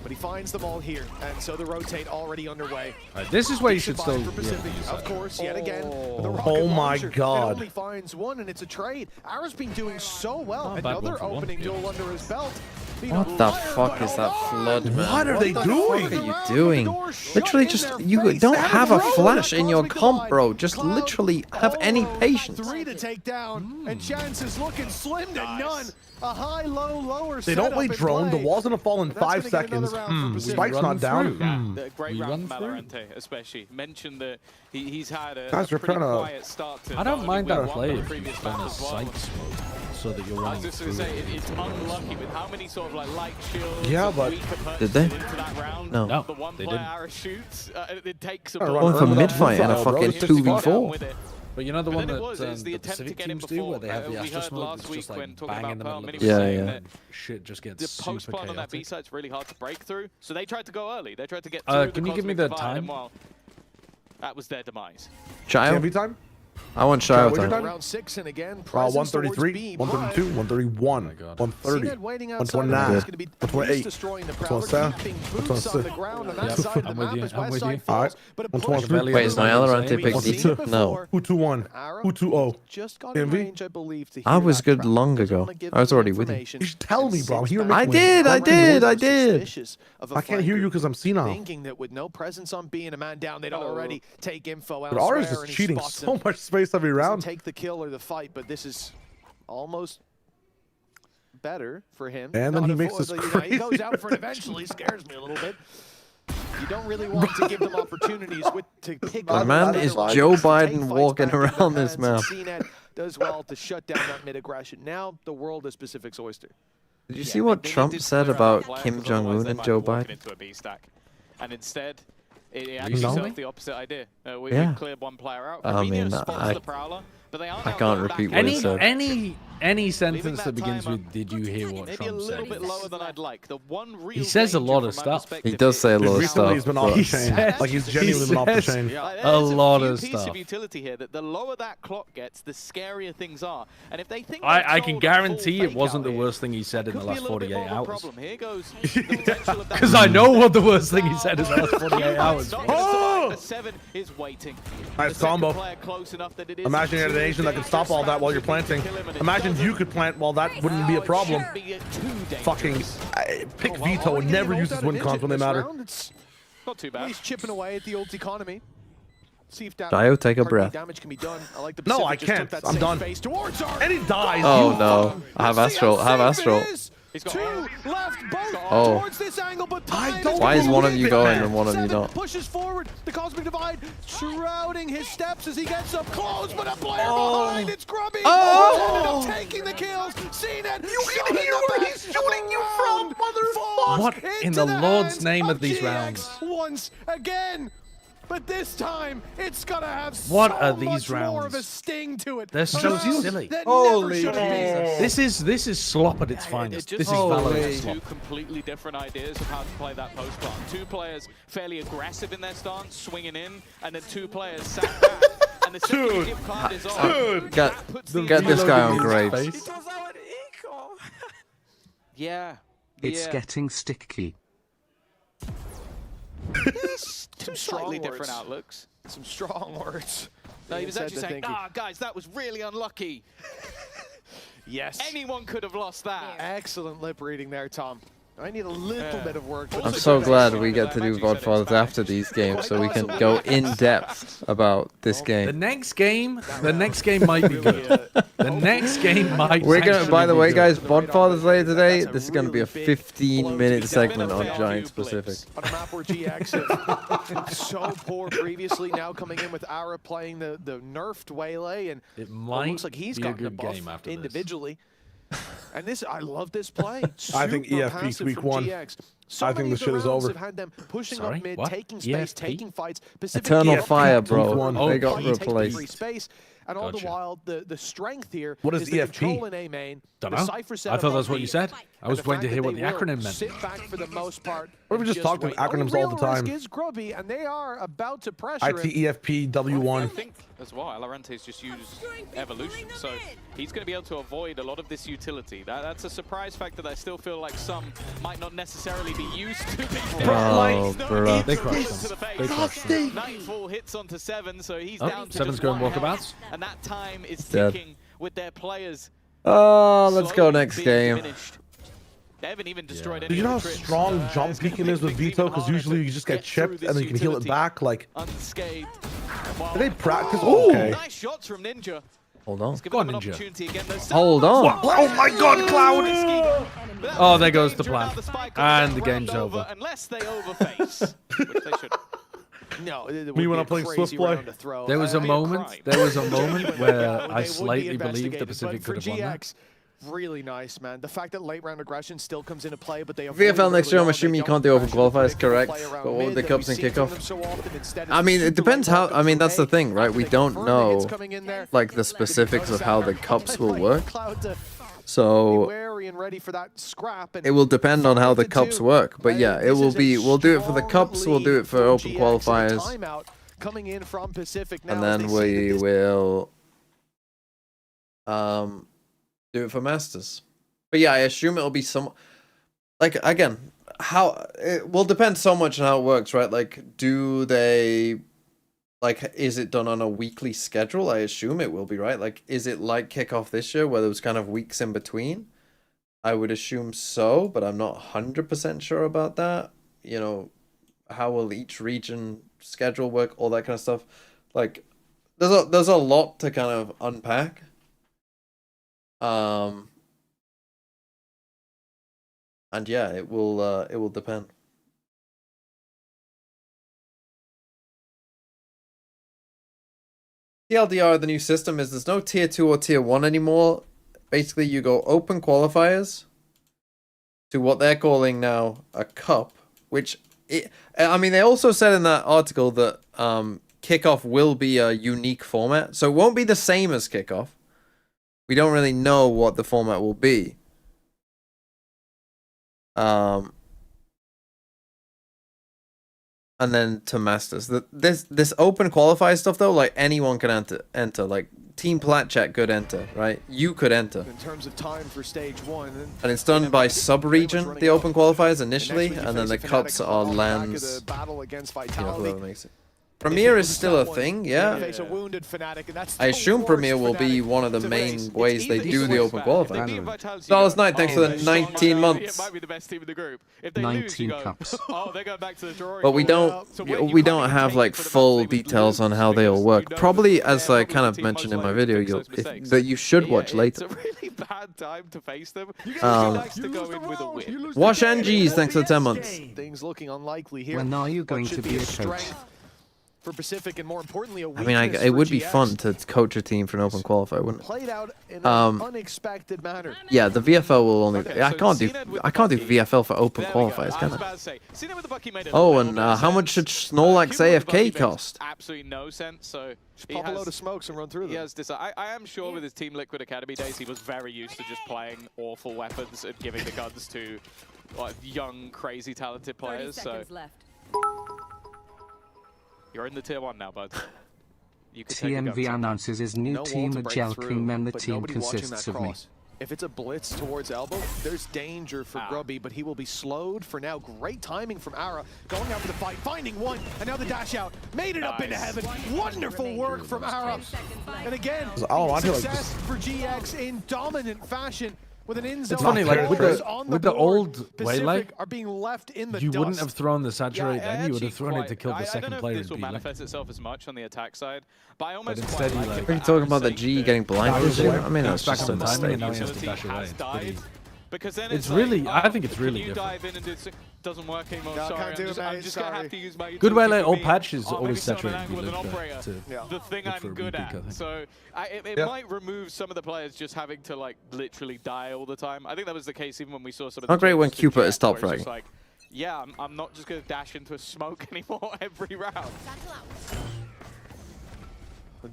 But he finds them all here, and so the rotate already underway. This is where you should still. For Pacific, of course, yet again. With a rocket Oh my launcher, God. It only finds one, and it's a trade. Aaron's been doing so well. Not a bad one Another for one, opening yeah. duel under his belt. What the fuck is that flood, man? What are they doing? What are you doing? Literally just, you don't have a flash in your comp, bro. Just literally have any patience. 3 to take down, and chances looking slim to none. A high, low, lower. They don't play setup in drone. The play. wall's gonna fall in But that's 5 gonna give another seconds. round for Pacific. Spike's Run not down. through. The great We round run from through. Valorant, especially. Mentioned that he's had a Guys, we're pretty kinda- quiet start to I don't mind win that one play of the if previous you've done a maps as well. sight smoke so that you're I was running just through. going to say, it's unlucky with how many sort of like light shields Yeah, and but- weaker purchases Did they? into that round. No. No, The one they player didn't. Ara shoots, it takes a Gotta bullet. run Going for Run mid-fight and a bro. fucking It's just 2v4. With it. But you know the But one then that it was the the attempt to Pacific get him teams do, before. where they have the We Astra heard smoke last that's week just when like talking bang about in the Pearl, middle of many the were Yeah, saying yeah. that shit just gets the super post plant on that B chaotic. side's really hard to break through. So they tried to go early. They tried to get through Can the you give me Cosmic the Divide, and time? well, that was their demise. Child? TMV time? I want Child, child what's your time. time? Round 6, and again, presence towards 133, B, 132, 131, my God. 130, CNET waiting outside 129, is going to be 128, destroying the Prowler, 127, keeping boots on the ground on that Yep, side of the I'm with map you, as I'm West with side you. falls. Alright, But a 123. push Wait, is my Valorant We've pick seen D2? it No. before. Who 2-1? Arrow Who 2-0? just got in TMV? range, I believe, to I hear was that good trap. long Doesn't ago. wanna give I was them already with you. information. You should tell me, bro. I'm Sits here back. I making did, I Around did, I noise. did. Suspicious of a I can't hear flanker, you because I'm senile. thinking that with no presence on B and a man down, they'd already take info But elsewhere. ours is and he cheating spots so him. much space every Doesn't round. take the kill or the fight, but this is almost better for him. And then Not he a makes full- this you know, he goes crazy out for it eventually, scares me a little bit. You don't really want to give them opportunities to pick The up man better is lines, Joe to take Biden fights walking back into their around this hands, and map. CNET does well to shut down that mid-aggression. Now the world is Pacific's oyster. Did you see what Trump said about Kim Jong-un and Joe Biden? Into a B stack. And instead, it actually Recently? served the opposite idea. We Yeah. cleared one player out. I Fabinho mean, spots I- the Prowler, but they aren't I now can't going back repeat in. what he said. Any sentence that that begins timer with "Did you hear what Maybe a Trump little said?" bit lower than I'd like. The one real He says a danger lot of from my stuff. perspective He does say a is lot of Recently, stuff. he's been off but- the chain. Like he's genuinely been off the says- chain. Like, A there's lot few of piece stuff. of utility here that the lower that clock gets, the scarier things are. And if they think I can guarantee it wasn't the worst thing he said in the could be a last little bit 48 more of a hours. problem. Here goes the potential of that. Because I know what the worst thing he said in the last 48 hours. Oh! The 7 is waiting. Nice The second combo. player close enough that it is Imagine you had an agent that could stop all that while you're planting. Imagine you could plant while that wouldn't be a problem. Fucking pick veto and never use his win cons when they matter. It's Not too at bad. least chipping away at the old economy. See if that Dio, take a heartbeat breath. damage can be done. I like the No, Pacific I just took can't. that I'm safe done. space towards our- And he dies. Oh you no, fuck. I have See how Astral, I have safe Astral. it is. He's got Two all. left, both Oh. towards this angle, but I time don't Why is one of you believe it, going man. and one of you Seven not? pushes forward. The Cosmic Divide shrouding his steps as he gets up close, but a player behind. It's Grubby. Oh. Ended up taking the kills. CNET. You can hear where he's shooting you from, motherfucker. What in the Lord's name of these rounds? Once again. but this time it's gonna have What so are these much more of a rounds? sting to it. They're so Rounds silly. that Holy never should have been. This is slop at its finest. This is Valorant slop. Two completely different ideas of how to play that post plant. Two players fairly aggressive in their stance, swinging in, and then two players sat back. And the second gift card is on. Get this guy on grade. Yeah. It's yeah. getting sticky. Some slightly different outlooks. Some strong words. No, he was actually saying, "Ah, guys, that was really unlucky." Yes. Anyone could have lost that. Excellent lip reading there, Tom. I need a little bit of work. I'm so glad we get to do VODfathers after these games, so we can go in depth about this The game. next game might be good. The next game might. We're gonna. actually By the be way, good. guys, VODfathers later today. This is gonna be a 15-minute segment on Giants Pacific. On a map where GX is so poor previously, now coming in with Ara playing the nerfed Waylay, and It might looks like he's be a gotten a good buff game after this. individually. And this, I love this play. I think Super EF peaks passive week from 1. GX. So I think many this of shit the is rounds over. have had them pushing Sorry, up mid, what? taking space, EF taking fights. Pacific Eternal EF Fire, peaks bro. week 1. They got Take the free replaced. space. And all the Gotcha. while, the strength here What is is the EFP? control in A main. Don't the know. Cypher I setup thought that's on what you B, said. I and was the waiting to fact hear that what the they will acronym meant. Sit back for the most part. Or we and just talk in wait. acronyms Only all the real risk time. is Grubby, and they are about to pressure it. ITEFP I W1. think as well, Alarente's just used evolution, so he's going to be able to avoid a lot of this utility. That's a surprise factor that I still feel like some might not necessarily be used to. Oh, bro. They crushed To the them. face. They crushed them. Nightfall hits onto 7, so he's Oh, down to 7's just going one health, walkabouts. and that time is Dead. ticking with their players. Oh, let's go slowly next being game. diminished. They haven't even destroyed any Do you know how of the trips. strong jump It's gonna peeking make is with things Vito? even Because harder usually to you just get through chipped this and then you can heal it utility back. Like, unscathed. did they practice? Ooh. Okay. Nice shots from Ninja. Hold on. Let's give Go on, them an Ninja. opportunity again. There's Hold on. Oh my God, Cloud! Oh, there goes the plan. And the game's over. Unless they overface, which they should. No, Me when I'm playing Swift play. There was a moment. There was a moment where I slightly believed the Pacific could have won that. Really nice, man. The fact that late round aggression still comes into play, but they VFL next year, I'm assuming you can't do open qualifiers, correct? But what with the cups and kickoff? I mean, it depends how. I mean, that's the thing, right? We don't know, like, the specifics of how the cups will work. So it will depend on how the cups work. But yeah, it will be. We'll do it for the cups. We'll do it for open qualifiers, and then we will do it for Masters. But yeah, I assume it'll be some, like, again, how it will depend so much on how it works, right? Like, do they, like, is it done on a weekly schedule? I assume it will be, right? Like, is it like kickoff this year where there was kind of weeks in between? I would assume so, but I'm not 100% sure about that. You know, how will each region schedule work, all that kind of stuff. Like, there's a lot to kind of unpack. And yeah, it will depend. TLDR, the new system is there's no tier 2 or tier 1 anymore. Basically, you go open qualifiers to what they're calling now a cup, which I mean, they also said in that article that kickoff will be a unique format, so it won't be the same as kickoff. We don't really know what the format will be. And then to Masters. This open qualifier stuff though, like anyone can enter. Like Team Plat Chat could enter, right? You could enter. In terms of time for stage 1, and it's done by sub-region, the open qualifiers initially, and then the cups are lands. You know, whoever makes it. Premier is still a thing, yeah. I assume Premier will be one of the main ways they do the open qualifier. Dallas Knight, thanks for the 19 months. 19 cups. But we don't have like full details on how they all work. Probably, as I kind of mentioned in my video, that you should watch later. It's a really bad time to face them. Wash NGs, thanks for the 10 months. Things looking unlikely here. When are you going to be a coach? for Pacific, and more importantly, a I mean, weakness it for would be GX. fun to coach a team for an open qualifier, wouldn't it? Played out in an unexpected manner. Yeah, the VFL will only. Okay, I so can't do. CNED with I can't do Bucky. VFL for open There we go. qualifiers, I can was I? about to say, CNED with the Bucky made a Oh, little and bit of how much sense. should Snorlax Cuba with the Bucky AFK makes cost? Absolutely no sense. So Just pop a load of smokes and run through them. He has this. I am sure with his Team Liquid Academy days, he was very used to just playing awful weapons and giving the guns to like young, crazy, talented players. So you're in the tier 1 now, bud. You can take a TMV gun. announces his new No wall team to of break Gel through, Cream and the but team nobody watching consists that of me. cross. If it's a blitz towards elbow, there's danger for Grubby, but he will be slowed for now. Great timing from Ara, going out for the fight, finding one, and now the dash out. Made it up into heaven. Wonderful work from Ara. And again, success for GX in dominant fashion. With an in-zone. It's funny, like with the old Waylay, are being left in the you dust. wouldn't have thrown the saturate then. You would have thrown it to quite- kill the I second don't know player. if this will and beat manifest itself as much on the attack side, but I almost instead quite he, like like- it Are you for talking Ara's about the sake G that getting blinded? Yeah, I mean, goes that's back just a on timing and now he mistake. has to dash away. has It's pretty- died. Because then It's like, really- I think it's really can you different. dive in and do it? Doesn't work anymore. No, Sorry, can't do it, I'm mate, just gonna sorry. have to use my Good utility Waylay for or me. patch is Maybe always set up an saturated. angle with an Look operator. to The thing look I'm for a good repeat, I at. think. So it might remove some of the players just having to like literally die all the time. I think that was the case even when we saw some of the Not great when changes to Cupid Jet, is top where it's just fragging. like, yeah, I'm not just gonna dash into a smoke anymore every round.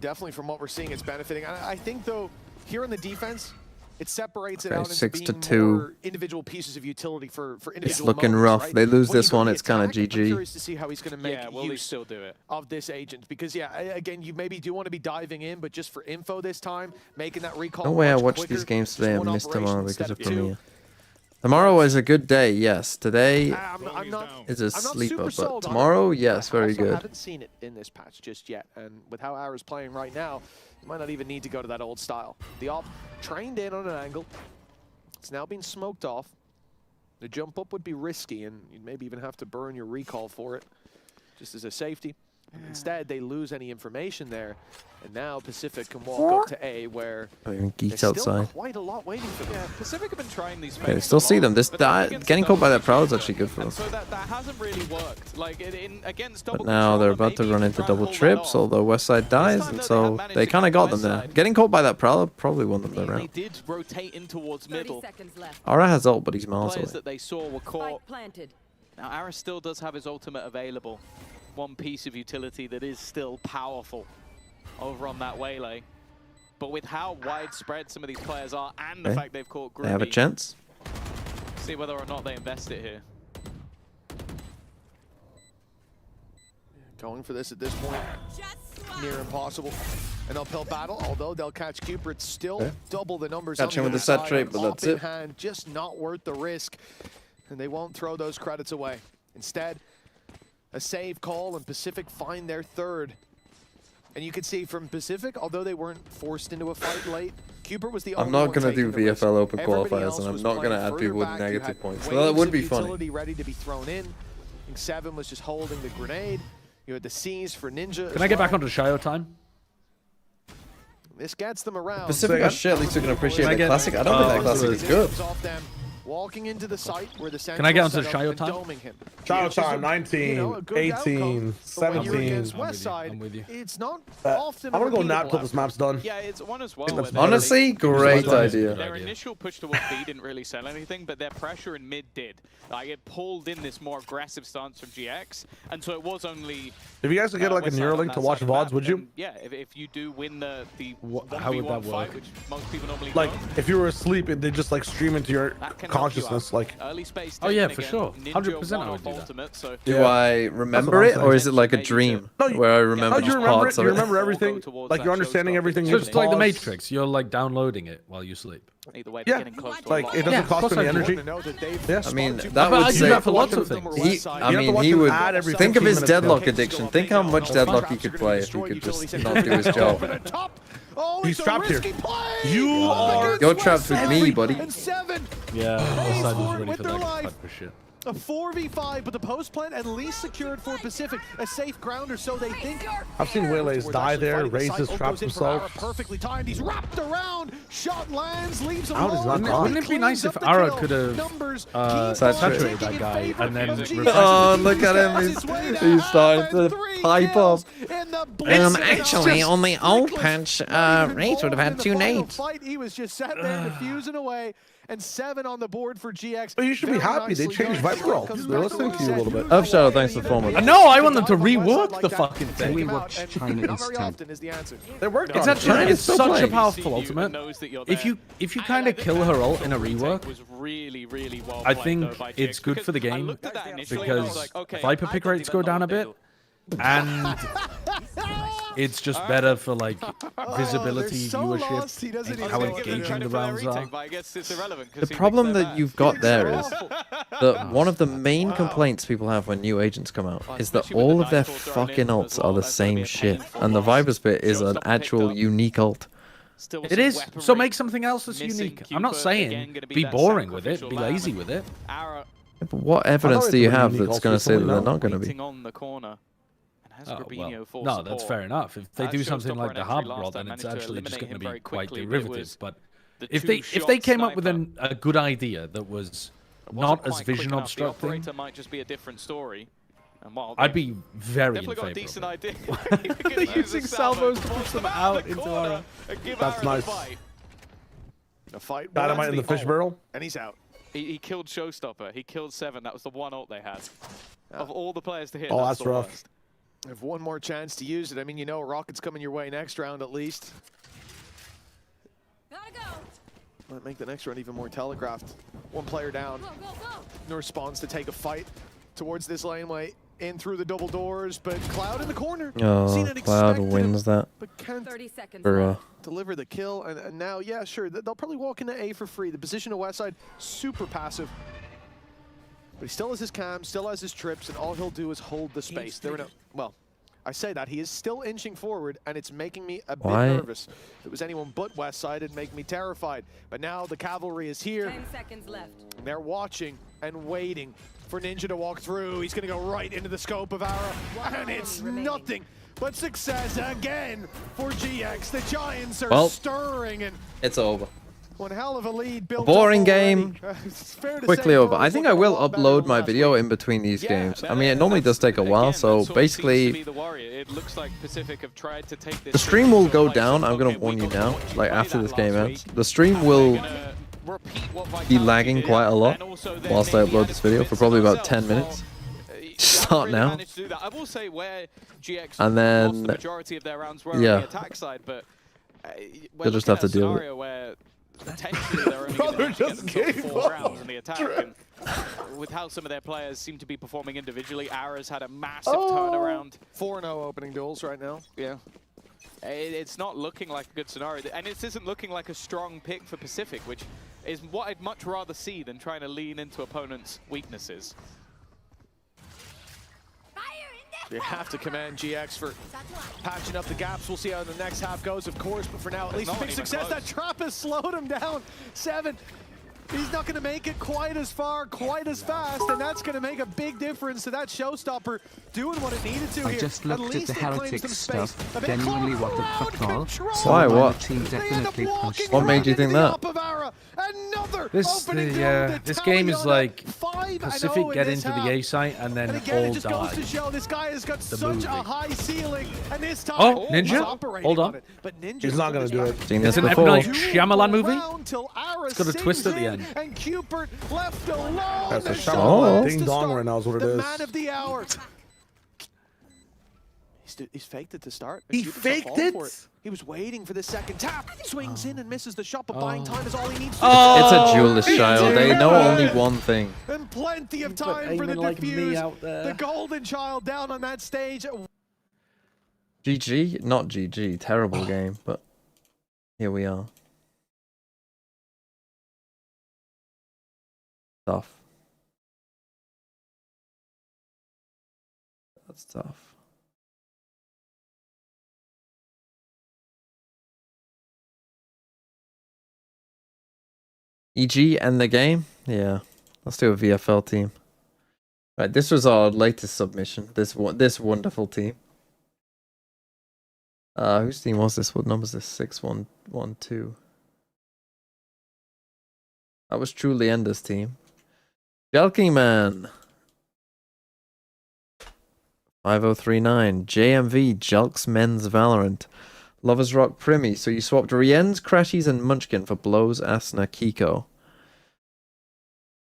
Definitely from what we're seeing, it's benefiting. I think, though, here on the defense, it separates it Okay, out into 6-2. more individual pieces of utility for individual It's looking moments, rough. right? They lose When you this go to one, the it's kind of attack, I'm GG. curious to see how he's going to make Yeah, will he use still do it? of this agent. Because, yeah, again, you maybe do want to be diving in, but just for info this time, making that recall No way I much watched quicker, these games just today and one missed operation tomorrow instead because of of two. Premiere. Tomorrow is a good day, yes. Today I'm not, is a I'm not sleeper, super but sold on it. tomorrow, yes, I very also good. haven't seen it in this patch just yet, and with how Ara's playing right now, you might not even need to go to that old style. The op trained in on an angle. It's now being smoked off. The jump up would be risky, and you'd maybe even have to burn your recall for it, just as a safety. Instead, they lose any information there, and now Pacific can walk up to A, where Oh, even there's geeks still outside. quite a lot waiting for them. Yeah, Pacific have been trying these Okay, fakes still a see lot, them. This but then against getting caught by that double prowl is actually good for them. and so that hasn't really worked. Like against double But now they're control, about to maybe run you into try and double pull that trips, off. although West Side dies, time, and though, they so have managed they to kind of get got them West there. Side. Getting caught by that prowler probably won them the They round. did rotate in towards middle. Aura has ult, but he's miles Players away. that they saw were caught. Now Ara still does have his ultimate available. One piece of utility that is still powerful over on that Waylay. But with how widespread some of these players are and the Okay. fact they've caught Groovy, They have a chance. see whether or not they invest it here. Going for this at this point, near impossible. An uphill battle, although they'll catch Cooper, it's still double the numbers. Catch on him with the the side. saturate, but Op that's in it. hand, just not worth the risk, and they won't throw those credits away. Instead, a save call, and Pacific find their third. And you can see from Pacific, although they weren't forced into a fight late, Cooper was the only I'm not one going to do taking the risk. VFL Open Everybody qualifiers, else and I'm was not going to playing add further people with back. You negative had points. So waves that would of be funny. utility ready to be thrown in. I think Seven was just holding the grenade. You had the C's for Ninja. Can I get back onto Shio time? This gets them around. Pacific are shit, at least we can appreciate Can I the get- classic. I don't think that classic is good. Off them, walking into the site where the Can I get onto Central the set up Shio and time? doming him. Shio Which is time, 19, a good 18, outcome, but when you're 17. against I'm West with you, Side, I'm with you. it's not I'm often gonna go nap repeatable till this outcome. map's done. Yeah, it's one as well. That's where they- Honestly, great Good idea. Their initial push towards B didn't really sell anything, but their pressure in mid did. Like it pulled in this more aggressive stance from GX, and so it was only. If you guys could get like a West Side on Neuralink that to watch side of the VODs, map, would you? then, yeah, if you do win the How would 1v1 that fight, work? which most people normally Like, don't, if you were asleep and they just like stream into your that can help you consciousness, out. like Early space Oh, yeah, taken for again, sure. Ninja 100% I would one-off do that. ultimate, so Do Yeah. I remember what it, I'm or is saying. it like a Maybe dream No, where I no, remember you just remember parts it. of You it? remember All everything. go towards Like that you're understanding showstopper. everything. So You it's just like the pause. Matrix. You're like downloading it while you sleep. either way, Yeah. they're getting close to Like a it lot. doesn't Yeah, cost of course any I do. energy. Yeah. I mean, But that I would do say. that for lots of things. I You have to mean, watch he him would add every think of 15 his minutes, deadlock though. addiction. Think how much deadlock he could play if he could just not do his job. He's trapped here. You You're trapped with me, buddy. And Seven Yeah, West Side was ready with for their that life. type of shit. A 4v5, but the post plant at least secured for Pacific. A safe ground, or so they think. I've seen Waylays die there, raises, traps himself. Perfectly timed. He's wrapped around. Shot lands, leaves him How does alone. that Wouldn't it be nice if Ara could have saturated that guy and then Oh, look at him. He's starting to pipe up. Actually, on the old patch, Wraith would have had 2 nades. He was just sat there diffusing away. And 7 on the board for GX. But you should be happy. They changed Viper roll. They're listening to you a little bit. Shadow, thanks for the former. No, I want them to rework the fucking thing. We watch China instead. They're working It's on it. actually it's still such playing. a powerful ultimate. If you kind of kill her ult in a rework, I think it's good for the game because Viper pick rates go down a bit, and it's just better for like visibility, viewership, and how engaging the rounds are. The problem that you've got there is that one of the main complaints people have when new agents come out is that all of their fucking ults are the same shit, and the Viper's bit is an actual unique ult. It is, so make something else that's unique. I'm not saying be boring with it, be lazy with it. But what evidence do you have that's going to say that they're not going to be? No, that's fair enough. If they do something like the hard rod, then it's actually just going to be quite derivative. But if they came up with a good idea that was not as vision obstructing, I'd be very in favor. They're using salvos to push them out into Ara. That's nice. Dynamite in the fish barrel. And he's out. He killed Showstopper. He killed 7. That was the one ult they had. Of all the players to hit, Oh, that's rough. Worst. Have one more chance to use it. I mean, you know, Rocket's coming your way next round at least. Gotta go. Might make the next round even more telegraphed. One player down. Go, go, go. No response to take a fight towards this laneway. In through the double doors, but Cloud in the corner. Oh, Cloud wins that. But can't 30 seconds deliver the kill. And now, yeah, sure, they'll probably walk into A for free. The position of Westside, super passive. But he still has his cam, still has his trips, and all he'll do is hold the space. They're in a, well, I say that, he is still inching forward, and it's making me a bit nervous. If it was anyone but Westside, it'd make me terrified. But now the cavalry is here. 10 seconds left. They're watching and waiting for Ninja to walk through. He's going to go right into the scope of Ara, and it's nothing but success again for GX. The Giants are stirring, and it's over. One hell of a lead built boring game. Quickly over. I think I will upload my video in between these games. I mean, it normally does take a while, so basically the stream will go down. I'm going to warn you now, like after this game ends. The stream will be lagging quite a lot whilst I upload this video for probably about 10 minutes. Start now. And then, yeah, you'll just have to deal with it. Potentially they're only going to get 4 rounds in the attack, and with how some of their players seem to be performing individually, Ara's had a massive turnaround. 4-0 opening duels right now. Yeah. It's not looking like a good scenario, and it isn't looking like a strong pick for Pacific, which is what I'd much rather see than trying to lean into opponents' weaknesses. You have to commend GX for patching up the gaps. We'll see how the next half goes, of course, but for now, at least big success. That trap has slowed him down. 7. He's not going to make it quite as far, quite as fast, and that's going to make a big difference to that showstopper doing what it needed to here. I just looked at the Heretics stuff, genuinely what the fuck all. Why, what? The team definitely punched. What made you think that? This game is like Pacific get into the A site and then all die. This guy has got such a high ceiling, and this time, oh, Ninja? Hold on. He's not going to do it. Seen this it's an before. M. Night Shyamalan movie? It's got a twist at the end. And Cupert left alone. That's a Shyamalan ding dong right now is what it is. The man of the hour. He's faked it to start. He faked it? He was waiting for the second tap. Swings in and misses the shot, but buying time is all he needs to do. It's a duelist child. They know only one thing. And plenty of time for the defuse. The golden child down on that stage. GG? Not GG. Terrible game, but here we are. Tough. That's tough. EG end the game? Yeah. Let's do a VFL team. Right, this was our latest submission. This wonderful team. Whose team was this? What number is this? 6112. That was truly Ender's team. Jelking Man. 5039. JMV Jelks Men's Valorant. Lovers Rock Primi. So you swapped Rien's, Crashies, and Munchkin for Blows, Asna, Kiko.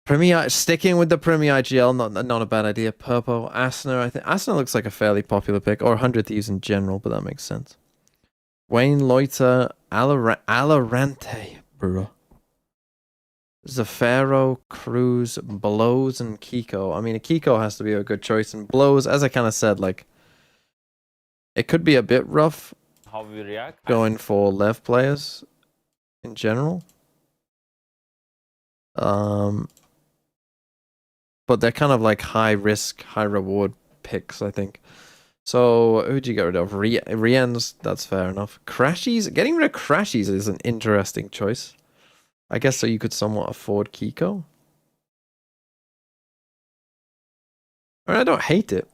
Primi, sticking with the Primi IGL, not a bad idea. Purpo, Asna. I think Asna looks like a fairly popular pick, or 100 Thieves in general, but that makes sense. Wayne, Loiter, Alarante, bro. Zafiro, Cruz, Blows, and Kiko. I mean, a Kiko has to be a good choice, and Blows, as I kind of said, like, it could be a bit rough. How we react? Going for Lev players in general. But they're kind of like high risk, high reward picks, I think. So who'd you get rid of? Rien's, that's fair enough. Crashies, getting rid of Crashies is an interesting choice. I guess so you could somewhat afford Kiko. I don't hate it.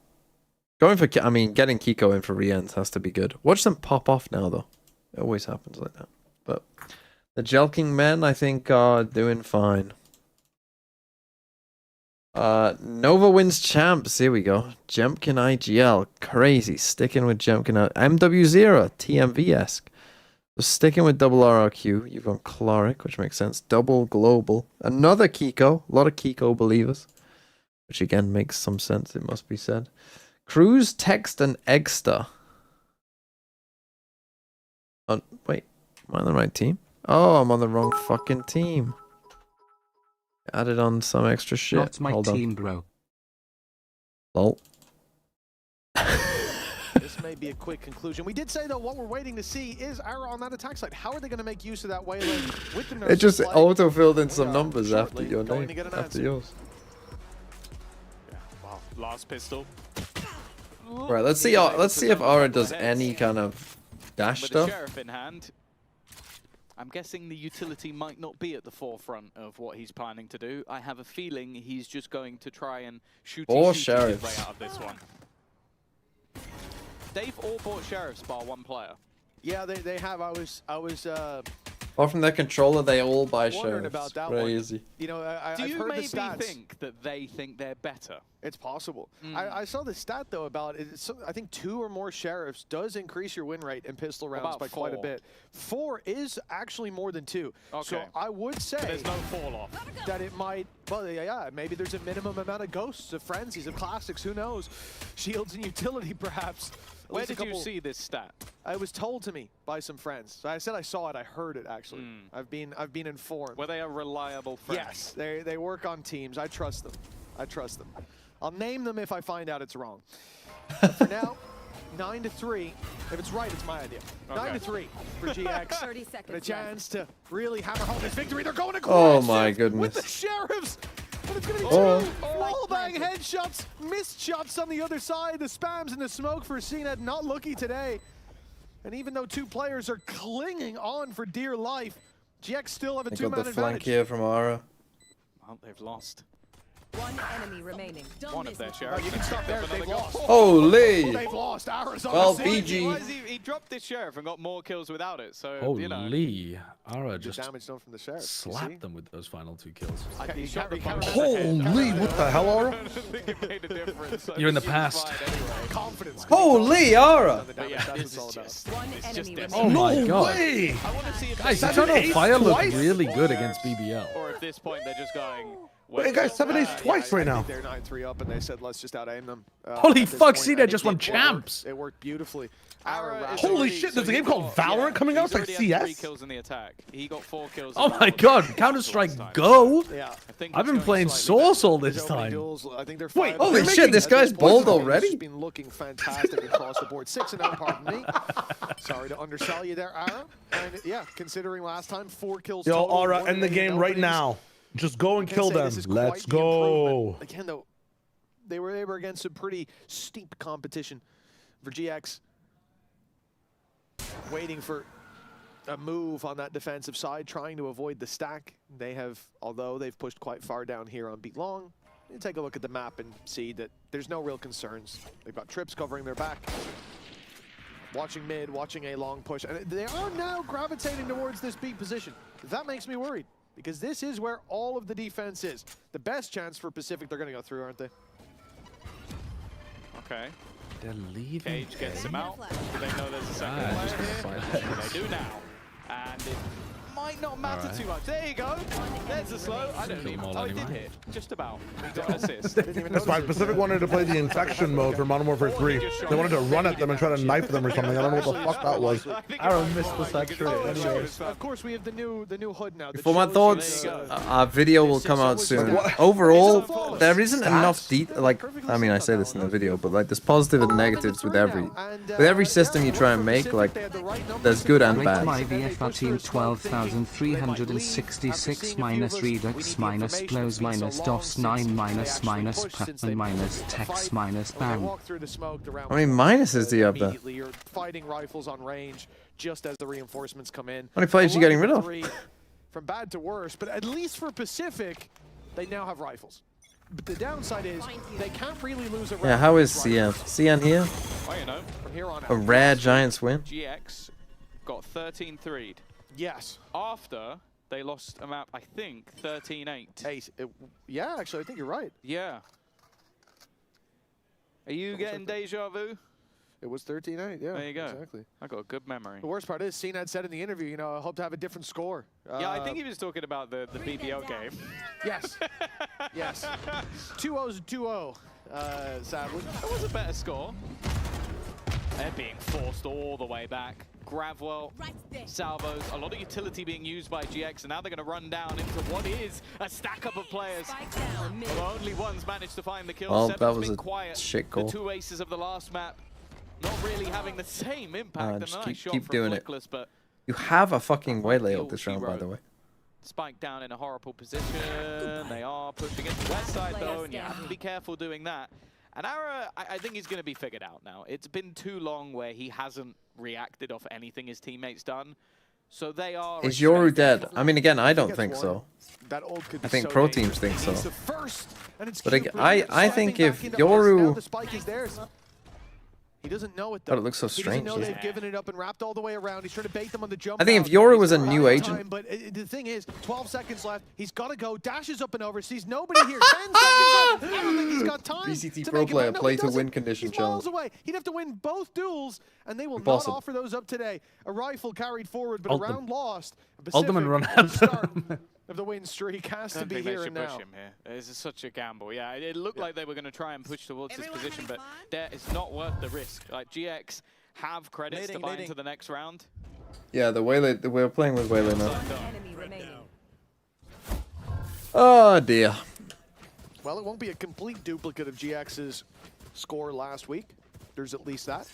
Going for, I mean, getting Kiko in for Rien's has to be good. Watch them pop off now, though. It always happens like that. But the Jelking Men, I think, are doing fine. Nova wins champs. Here we go. Jemkin IGL. Crazy. Sticking with Jemkin. MW0. TMV-esque. So sticking with double RRQ. You've gone Cloric, which makes sense. Double Global. Another Kiko. A lot of Kiko believers. Which again makes some sense, it must be said. Cruz, Text, and Eggster. Oh, wait. Am I on the right team? Oh, I'm on the wrong fucking team. Added on some extra shit. Not my team, bro. Lol. This may be a quick conclusion. We did say, though, what we're waiting to see is Ara on that attack side. How are they going to make use of that wayland with the nurse? It just auto-filled in some numbers after your name, after yours. Yeah, wow. Last pistol. Right, let's see if Ara does any kind of dash With stuff. the sheriff in hand, I'm guessing the utility might not be at the forefront of what he's planning to do. I have a feeling he's just going to try and shoot his way out of this one. They've all bought sheriffs bar one player. Yeah, they have. I was Apart from their controller, they all buy wondering sheriffs. about that Very one. easy. You know, Do I've you heard maybe the stats. think that they think they're better? It's possible. I saw the stat, though, about it. I think 2 or more sheriffs does increase your win rate in pistol rounds by quite a bit. 4 is actually more than 2. Okay. So I would say there's no fall off. That it might, well, yeah, maybe there's a minimum amount of ghosts, of frenzies, of classics, who knows? Shields and utility, perhaps. Where did you see this stat? It was told to me by some friends. So I said I saw it, I heard it, actually. I've been informed. Were they a reliable friend? Yes, they work on teams. I trust them. I trust them. I'll name them if I find out it's wrong. But for now, 9-3. If it's right, it's my idea. 9-3 for GX. 30 seconds and a chance to really hammer home this victory. They're going to Oh my goodness. with the sheriffs. And it's going to be 2 wallbang headshots, missed shots on the other side. The spams and the smoke for CNET not lucky today. And even though 2 players are clinging on for dear life, GX still have a 2-man got the advantage. flank here from Ara. Well, they've lost. 1 enemy remaining. One of their sheriffs. You can stop there. They've lost. Holy! They've lost. Ara's on Well, the scene. BG. He dropped this sheriff and got more kills without it. So Holy, you know. Ara The just damage done from the sheriff. slapped them with those final 2 kills. Holy, what the hell, Ara? I think it made a difference. You're in the past. Confidence. Holy, Ara! But yeah, this is just. It's just Oh my god. Way! I want to see if Guys, they- Eternal Fire looked twice? really good against BBL. or at this point they're just going. Wait, guys, 7 ace twice right now. They're 9-3 up, and they said, let's just out-aim them. Holy at this fuck, point. see, I they think just won it worked. champs. It worked beautifully. Ara is Holy already- shit, there's a he game called got- Valorant coming out? he's It's like already had 3 CS? kills in the attack. He got 4 kills. Oh in my that god, one. Counter-Strike Last time. Go! Yeah. I think I've it's been going playing slightly Source all His this opening time. duels, I think they're Wait, 5 holy they're shit, making- this at guy's point, bold the game's already? just been looking fantastic across the board. 6-0, pardon me. Sorry to undersell you there, Ara. And yeah, considering last time 4 kills Yo, total, Ara, 1 end the in game right openings. now. Just go and I can't kill say them. this is quite Let's the improvement. go. Again, though, they were against some pretty steep competition for GX. Waiting for a move on that defensive side, trying to avoid the stack. They have, although they've pushed quite far down here on B long, you take a look at the map and see that there's no real concerns. They've got trips covering their back. Watching mid, watching a long push. And they are now gravitating towards this B position. That makes me worried, because this is where all of the defense is. The best chance for Pacific, they're going to go through, aren't they? Okay. They're leaving. Cage gets him out. They know there's a second player here. They do now. And it might not matter too much. There you go. There's a slow. I don't even. Oh, it did hit. Just about. He got an assist. That's why Pacific wanted to play the infection mode for Modern Warfare 3. They wanted to run at them and try to knife them or something. I don't know what the fuck that was. Aaron missed the section. Of course, we have the new hood now. For my thoughts, our video will come out soon. Overall, there isn't enough like, I mean, I say this in the video, but like, there's positive and negatives with every system you try and make. Like, there's good and bad. My VFR team 12,366 minus Redux minus blows minus DOS 9 minus Putman minus Tex minus Bang. How many minuses do you have there? You're fighting rifles on range just as the reinforcements come in. How many players are you getting rid of? From bad to worse, but at least for Pacific, they now have rifles. But the downside is they can't really lose a round. Yeah, how is CN? CN here? Well, you know, from here on out. A rare Giants win? GX got 13-3'd. Yes. After they lost a map, I think, 13-8. Yeah, actually, I think you're right. Yeah. Are you getting deja vu? It was 13-8, yeah. There you go. Exactly. I got a good memory. The worst part is, CNET said in the interview, you know, I hope to have a different score. Yeah, I think he was talking about the BBL game. Yes. Yes. 2-0's 2-0, sadly. That was a better score. They're being forced all the way back. Gravwell, salvos, a lot of utility being used by GX, and now they're going to run down into what is a stack-up of players. Well, only one's managed to find the kill. Well, Seven's that was been a quiet. shit call. The two aces of the last map not really having the same impact. Just a nice shot keep from doing it. Flickless, but You have a fucking waylay ult this round, by the way. Spike down in a horrible position. They are pushing it to the west side, though, and you have to be careful doing that. And Ara, I think he's going to be figured out now. It's been too long where he hasn't reacted off anything his teammates done. So they are... Is Yoru dead? I mean, again, I don't think so. I think pro teams think so. But I think if Yoru... He doesn't know it, though. But it looks so strange. He doesn't know they've given it up and wrapped all the way around. He's trying to bait them on the jump. I think if Yoru was a new agent... But the thing is, 12 seconds left. He's got to go. Dashes up and over. Sees nobody here. 10 seconds left. I don't think he's got time. VCT pro player, play to win condition He's challenge. miles away. He'd have to win both duels, and they will not offer those up today. A rifle carried forward, but a round lost. Ultimate run out. Of the win streak has to be here and now. Push him here. This is such a gamble. Yeah, it looked like they were going to try and push towards this position, but it's not worth the risk. Like, GX have credits to buy into the next round. Yeah, the waylay, we're playing with waylay now. Oh dear. Well, it won't be a complete duplicate of GX's score last week. There's at least that.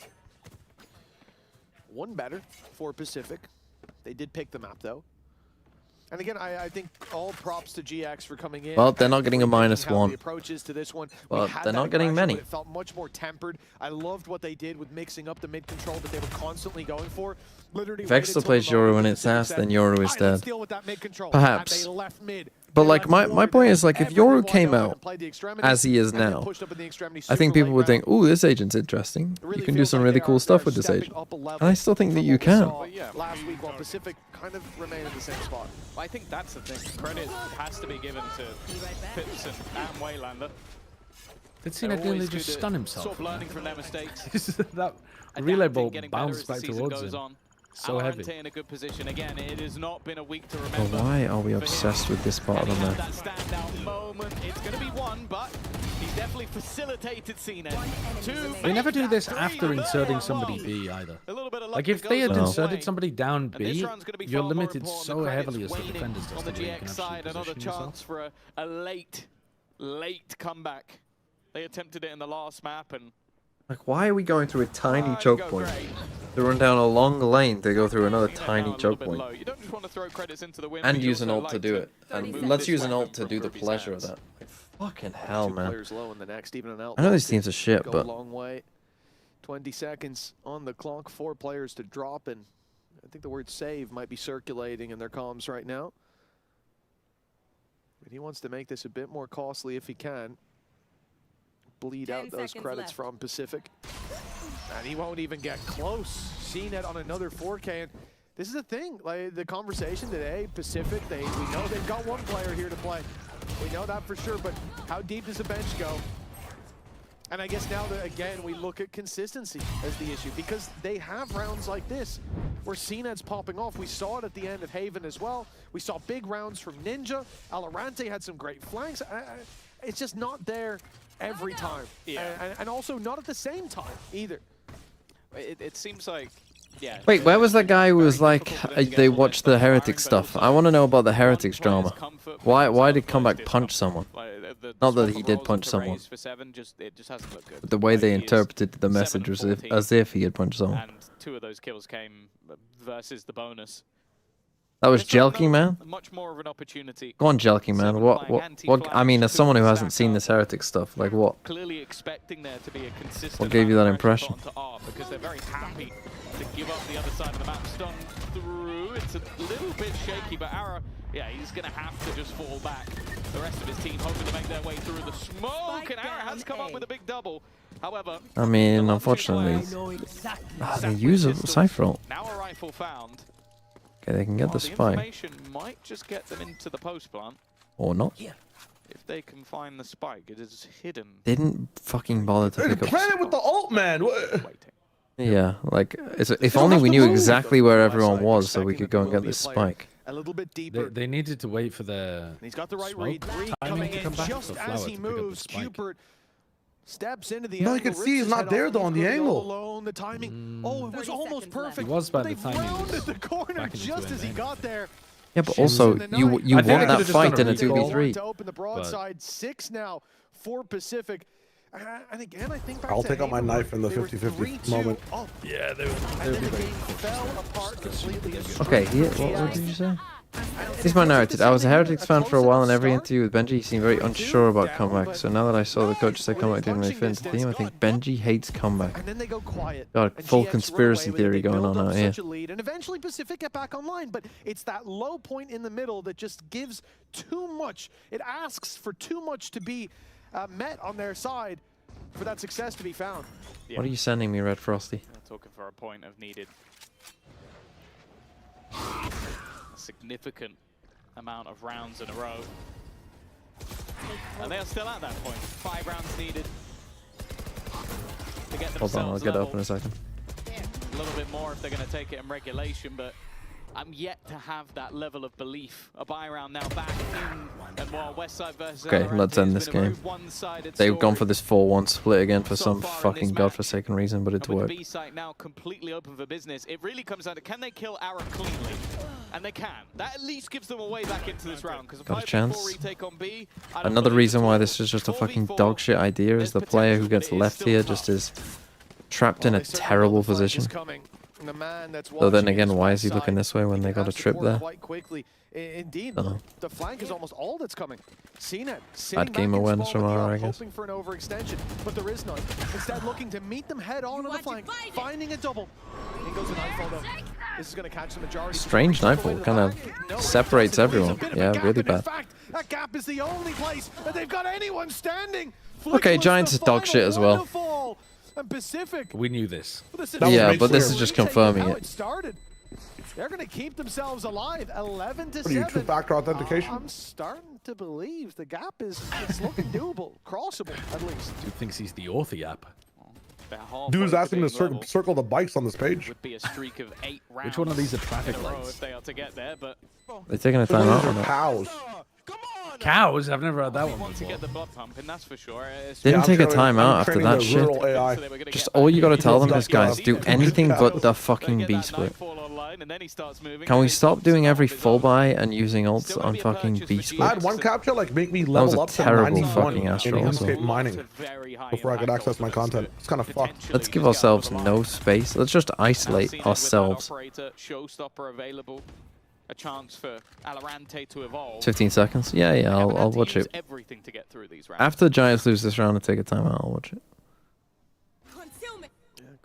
One better for Pacific. They did pick the map, though. And again, I think all props to GX for coming in. Well, they're not getting a -1. The approaches to this one. Well, they're not getting many. It felt much more tempered. I loved what they did with mixing up the mid control that they were constantly going for. Literally, If Extra plays Yoru and it's ass, then Yoru is dead. Perhaps. But like, my point is, like, if Yoru came out as he is now, I think people would think, ooh, this agent's interesting. You can do some really cool stuff with this agent. And I still think that you can. Last week, while Pacific kind of remained in the same spot. I think that's the thing. Credit has to be given to Pips and Waylander. Did CNET nearly just stun himself? Sort of learning from their mistakes. That relay ball bounced back towards him. So heavy. In a good position again. It has not been a week to remember. But why are we obsessed with this part of the map? That standout moment. It's going to be one, but he's definitely facilitated CNET. They never do this after inserting somebody B either. Like, if they had inserted somebody down B, you're limited so heavily as the defenders on the GX side. Another chance for a late comeback. They attempted it in the last map, and like, why are we going through a tiny choke point? They run down a long lane to go through another tiny choke point. You don't just want to throw credits into the wind, and use an ult to do it. And let's use an ult to do the pleasure of that. Like, fucking hell, man. I know these teams are shit, but... a long way. 20 seconds on the clock. 4 players to drop, and I think the word save might be circulating in their comms right now. But he wants to make this a bit more costly if he can. Bleed out those credits from Pacific. And he won't even get close. CNET on another 4K. And this is the thing, like the conversation today, Pacific, we know they've got one player here to play. We know that for sure, but how deep does the bench go? And I guess now that, again, we look at consistency as the issue, because they have rounds like this where CNET's popping off. We saw it at the end of Haven as well. We saw big rounds from Ninja. Alorante had some great flanks. It's just not there every time. Yeah. And also not at the same time either. It seems like, yeah. Wait, where was that guy who was like, they watched the Heretics stuff? I want to know about the Heretics drama. Why did Comeback punch someone? Not that he did punch someone. But the way they interpreted the message was as if he had punched someone. And 2 of those kills came versus the bonus. That was Jelking Man? Much more of an opportunity. Go on, Jelking Man. What? I mean, as someone who hasn't seen this Heretic stuff, like what? Clearly expecting there to be a consistent. What gave you that impression? Because they're very happy to give up the other side of the map. Stun through. It's a little bit shaky, but Ara, yeah, he's going to have to just fall back. The rest of his team hoping to make their way through the smoke, and Ara has come up with a big double. However, I mean, unfortunately, they use a Cypher ult. Now a rifle found. Okay, they can get the spike. Information might just get them into the post plant. Or not. If they can find the spike, it is hidden. Didn't fucking bother to pick up. Plant it with the ult, man. Yeah, like if only we knew exactly where everyone was, so we could go and get this spike. A little bit deeper. They needed to wait for the. He's got the right read. Coming in just as he moves. Cupert steps into the angle. No, you can see he's not there though on the angle. Alone, the timing. Oh, it was almost perfect. He was by the time. They rounded the corner just as he got there. Yeah, but also you want that fight in a 2v3. To open the broadside, 6 now for Pacific. And again, I think I'll take out my knife in the 50-50 moment. Yeah, they fell apart completely. Okay, what did you say? Here's my narrative. I was a Heretics fan for a while, and every interview with Benji, he seemed very unsure about comeback. So now that I saw the coach say comeback didn't really fit into the theme, I think Benji hates comeback. Got a full conspiracy theory going on out here. And eventually Pacific get back online, but it's that low point in the middle that just gives too much. It asks for too much to be met on their side for that success to be found. Yeah. What are you sending me, Red Frosty? I'm talking for a point of needed. A significant amount of rounds in a row. And they are still at that point. 5 rounds needed to get themselves Hold on, I'll get up in a second. A little bit more if they're going to take it in regulation, but I'm yet to have that level of belief. A buy round now back in, and while Westside versus okay, let's end this game. They've gone for this 4-1 split again for some fucking godforsaken reason, but it's worked. B site now completely open for business. It really comes down to, can they kill Ara cleanly? And they can. That at least gives them a way back into this round. Got a chance. Another reason why this is just a fucking dog shit idea is the player who gets left here just is trapped in a terrible position. So then again, why is he looking this way when they got a trip there? Indeed, the flank is almost all that's coming. CNET bad game awareness from Ara, I guess. Hoping for an overextension, but there is none. Instead, looking to meet them head on the flank, finding a double. In goes a Nightfall though. This is going to catch the majority. Strange Nightfall, kind of separates everyone. Yeah, really bad. In fact, that gap is the only place that they've got anyone standing. Okay, Giants is dog shit as well. And Pacific. We knew this. Yeah, but this is just confirming it. They're going to keep themselves alive. 11 to 7. What are you, two-factor authentication? I'm starting to believe the gap is looking doable, crossable at least. Dude thinks he's the Orthy app. Dude's asking to circle the bikes on this page. Would be a streak of 8 rounds. Which one of these are traffic lights? If they are to get there, but they're taking a time out on cows. Cows? I've never heard that one before. To get the blood pumping, that's for sure. Didn't take a time out after that shit. Just all you gotta tell them is, guys, do anything but the fucking B split. Can we stop doing every full buy and using ults on fucking B split? I had one capture like make me level up to 91 terrible fucking Astro in Escape mining before I could access my content. It's kind of fucked. Let's give ourselves no space. Let's just isolate ourselves. Showstopper available. A chance for Alorante to evolve. 15 seconds. Yeah, I'll watch it. Everything to get through these rounds. After the Giants lose this round and take a timeout, I'll watch it.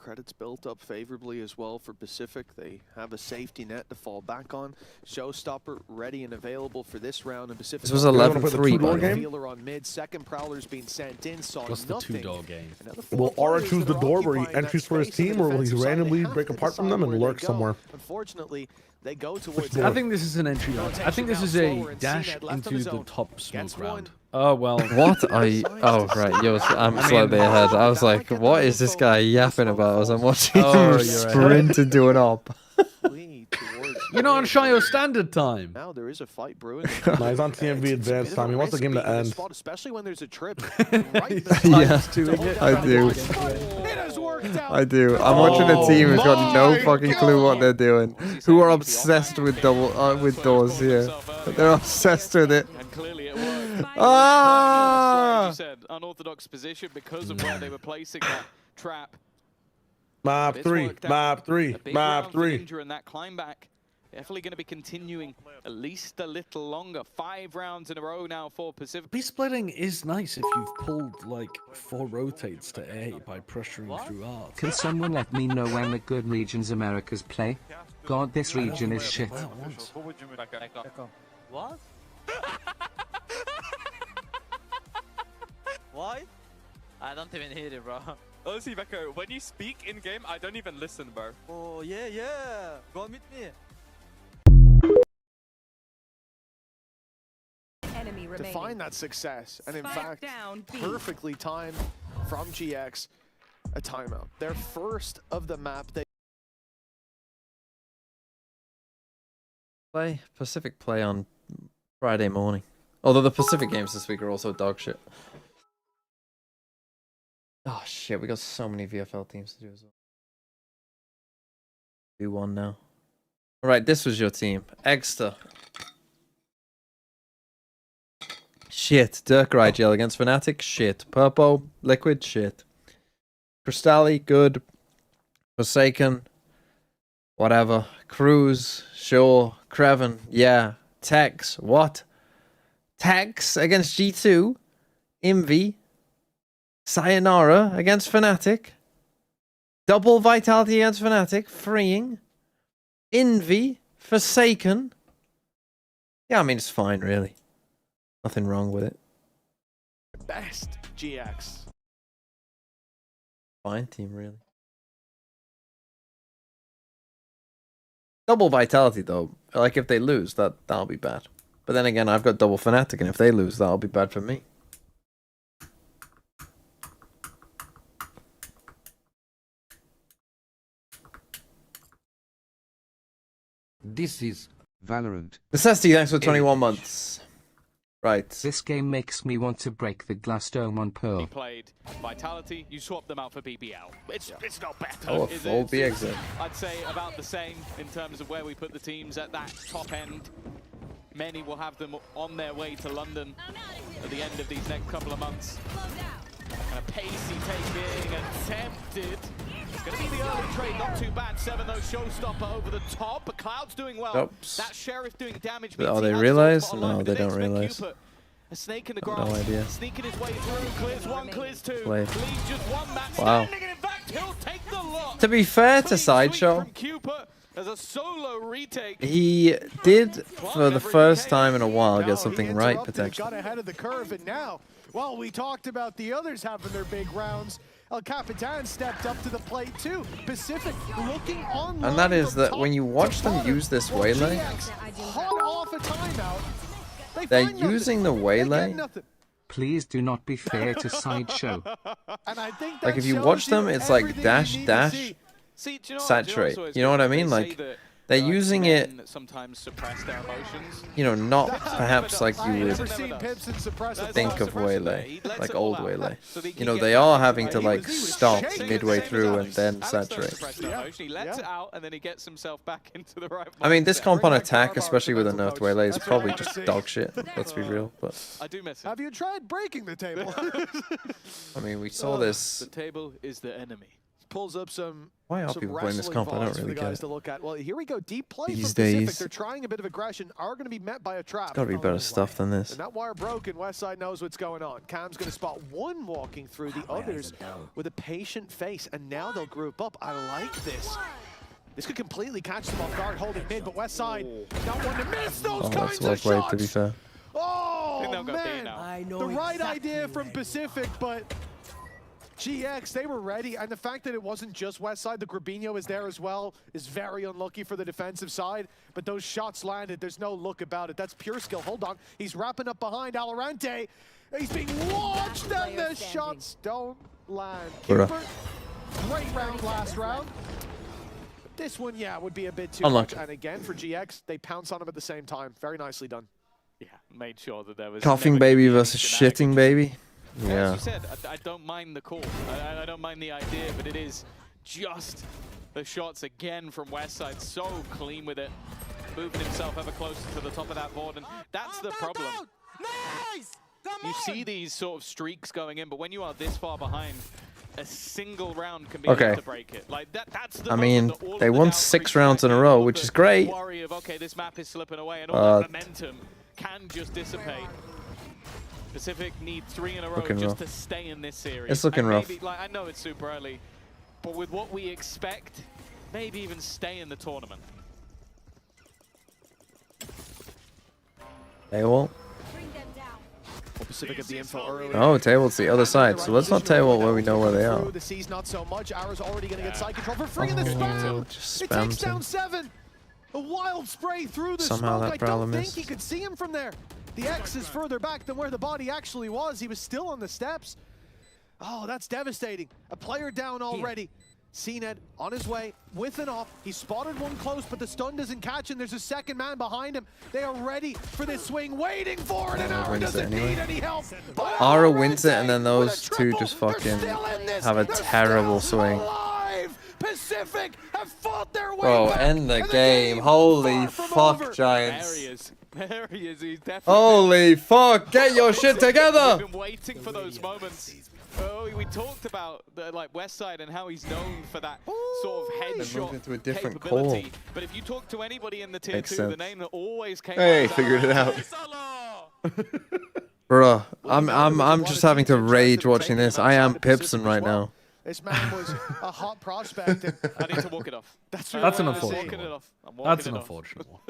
credits built up favorably as well for Pacific. They have a safety net to fall back on. Showstopper ready and available for this round. And Pacific. This was 11-3 by the way. Feeler on mid. Second Prowler's being sent in. Saw What's the nothing. two-door game? Will Aura choose the door where he entries for his team, or will he randomly break apart from them and lurk somewhere? Unfortunately, they go towards. I think this is an entry round. I think this is a dash into the top smoke round. Oh, well. What? Oh, right. I'm slightly ahead. I was like, what is this guy yapping about as I'm watching him sprint into an op? You're not on Shio standard time. Now there is a fight brewing. No, he's on TMV advanced time. He wants the game to end. Especially when there's a trip. Yeah, I do. I do. I'm watching a team who's got no fucking clue what they're doing. Who are obsessed with with doors here. They're obsessed with it. And clearly it worked. Ah! Like you said, unorthodox position because of where they were placing that trap. Map 3, map 3, map 3. And that climb back definitely going to be continuing at least a little longer. 5 rounds in a row now for Pacific. B-splitting is nice if you've pulled like 4 rotates to A by pressuring through art. Can someone let me know when the good regions Americas play? God, this region is shit. What? Why? I don't even hear it, bro. Honestly, Becco, when you speak in game, I don't even listen, bro. Oh, yeah, yeah. Go meet me. Enemy To remaining. find that success, and in Spike fact, down, B. perfectly timed from GX, a timeout. Their first of the map. They Pacific play on Friday morning. Although the Pacific games this week are also dog shit. Oh shit, we got so many VFL teams to do as well. Do one now. Alright, this was your team. Exeter. Shit. Dirk Rigel against Fnatic. Shit. Purpo. Liquid. Shit. Crystalli. Good. Forsaken. Whatever. Cruz. Sure. Creven. Yeah. Tex. What? Tex against G2. Envy. Sayonara against Fnatic. Double Vitality against Fnatic. Freeing. Envy. Forsaken. Yeah, I mean, it's fine, really. Nothing wrong with it. best GX. Fine team, really. Double Vitality, though. Like, if they lose, that'll be bad. But then again, I've got double Fnatic, and if they lose, that'll be bad for me. This is Valorant. Necessity, thanks for 21 months. Right. This game makes me want to break the glass dome on Pearl. He played Vitality, you swap them out for BBL. It's not better. Oh, a full B exit. I'd say about the same in terms of where we put the teams at that top end. Many will have them on their way to London at the end of these next couple of months. And a pacey take being attempted. It's going to be the early trade, not too bad. 7 though, Showstopper over the top, but Cloud's doing well. Oops. That Sheriff doing damage. Oh, they realize? No, they don't realize. A snake in the grass. No idea. Sneaking his way through, clears one, clears two. Play. Leaves just one man Wow. standing, and in fact, he'll take the lot. To be fair to Clean Sideshow, sweep from Cooper as a solo retake. he did, for the first time in a while, get something right, potentially. Got ahead of the curve, and now, while we talked about the others having their big rounds, El Capitan stepped up to the plate too. Pacific looking on. And that is that when you watch them use this waylay, hot off a timeout, they're using the waylay. Please do not be fair to Sideshow. And I think Like if you watch them, it's like dash, dash, See, do you know saturate. what, You know what I mean? Like they're using it, sometimes suppress their emotions. you know, not perhaps like you would think think of waylay, like old waylay. You know, they are having to like stop midway through and then saturate. He lets it out and then he gets himself back into the right. I mean, this comp on attack, especially with a nerfed waylay, is probably just dog shit. Let's be real. But I do miss it. Have you tried breaking the table? I mean, we saw this. The table is the enemy. pulls up some. Why are people playing this comp? I don't really get it. To look at. Well, here we go. Deep play These from Pacific. days. They're trying a bit of aggression. Are going to be met by a trap. Gotta be better stuff than this. And that wire broken. Westside knows what's going on. Cam's going to spot one walking through, the others with a patient face, and now they'll group up. I like this. This could completely catch them off guard, holding mid, but Westside not one to miss those kinds of that's well played, shots. to be fair. Oh man, the right idea from Pacific, but GX, they were ready, and the fact that it wasn't just Westside, the Grabinho is there as well, is very unlucky for the defensive side, but those shots landed, there's no look about it. That's pure skill. Hold on, he's wrapping up behind Valorant. He's being launched, and the shots don't land. Keeper, great round last round. This one, yeah, would be a bit too much. And again, for GX, they pounce on him at the same time. Very nicely done. Yeah, made sure that there was... Coughing baby versus shitting baby. Yeah. As you said, I don't mind the call. I don't mind the idea, but it is just the shots again from Westside. So clean with it. Moving himself ever closer to the top of that board. And that's the problem. Nice! You see these sort of streaks going in, but when you are this far behind, a single round can be enough to break it. Like that's the I mean, they won 6 rounds in a row, which is great. Worry of, okay, this map is slipping away, and all that momentum can just dissipate. Pacific need 3 in a row just to stay in this series. It's looking rough. Like, I know it's super early, but with what we expect, maybe even stay in the tournament. They won't. Pacific at the info early. Oh, table's the other side, so let's not table where we know where they are. The C's not so much. Arrow's already going to get side control for free in the spam. Just it takes spams down him. 7. A wild spray through the Somehow smoke. that I don't problem think is. he could see him from there. The X is further back than where the body actually was. He was still on the steps. Oh, that's devastating. A player down already. CNED on his way with an off. He spotted one close, but the stun doesn't catch him. There's a second man behind him. They are ready for this swing, waiting for it, and Ara doesn't need any help. Ara wins it, and then those two just fucking have a terrible swing. Pacific have fought their way Bro, back, end the game. Holy fuck, Giants. There he is. There he is. He's definitely... Holy fuck, get your shit together. We've been waiting for those moments. Oh, we talked about the, like Westside and how he's known for that sort of headshot into a different capability. call. But if you talk to anybody in the tier Makes 2, sense. the name that always came Hey, out figured it out. Bruh, I'm just having to rage watching this. I am Pipson right now. This man was a hot prospect. And I need to walk it off. That's an unfortunate one. That's an unfortunate one.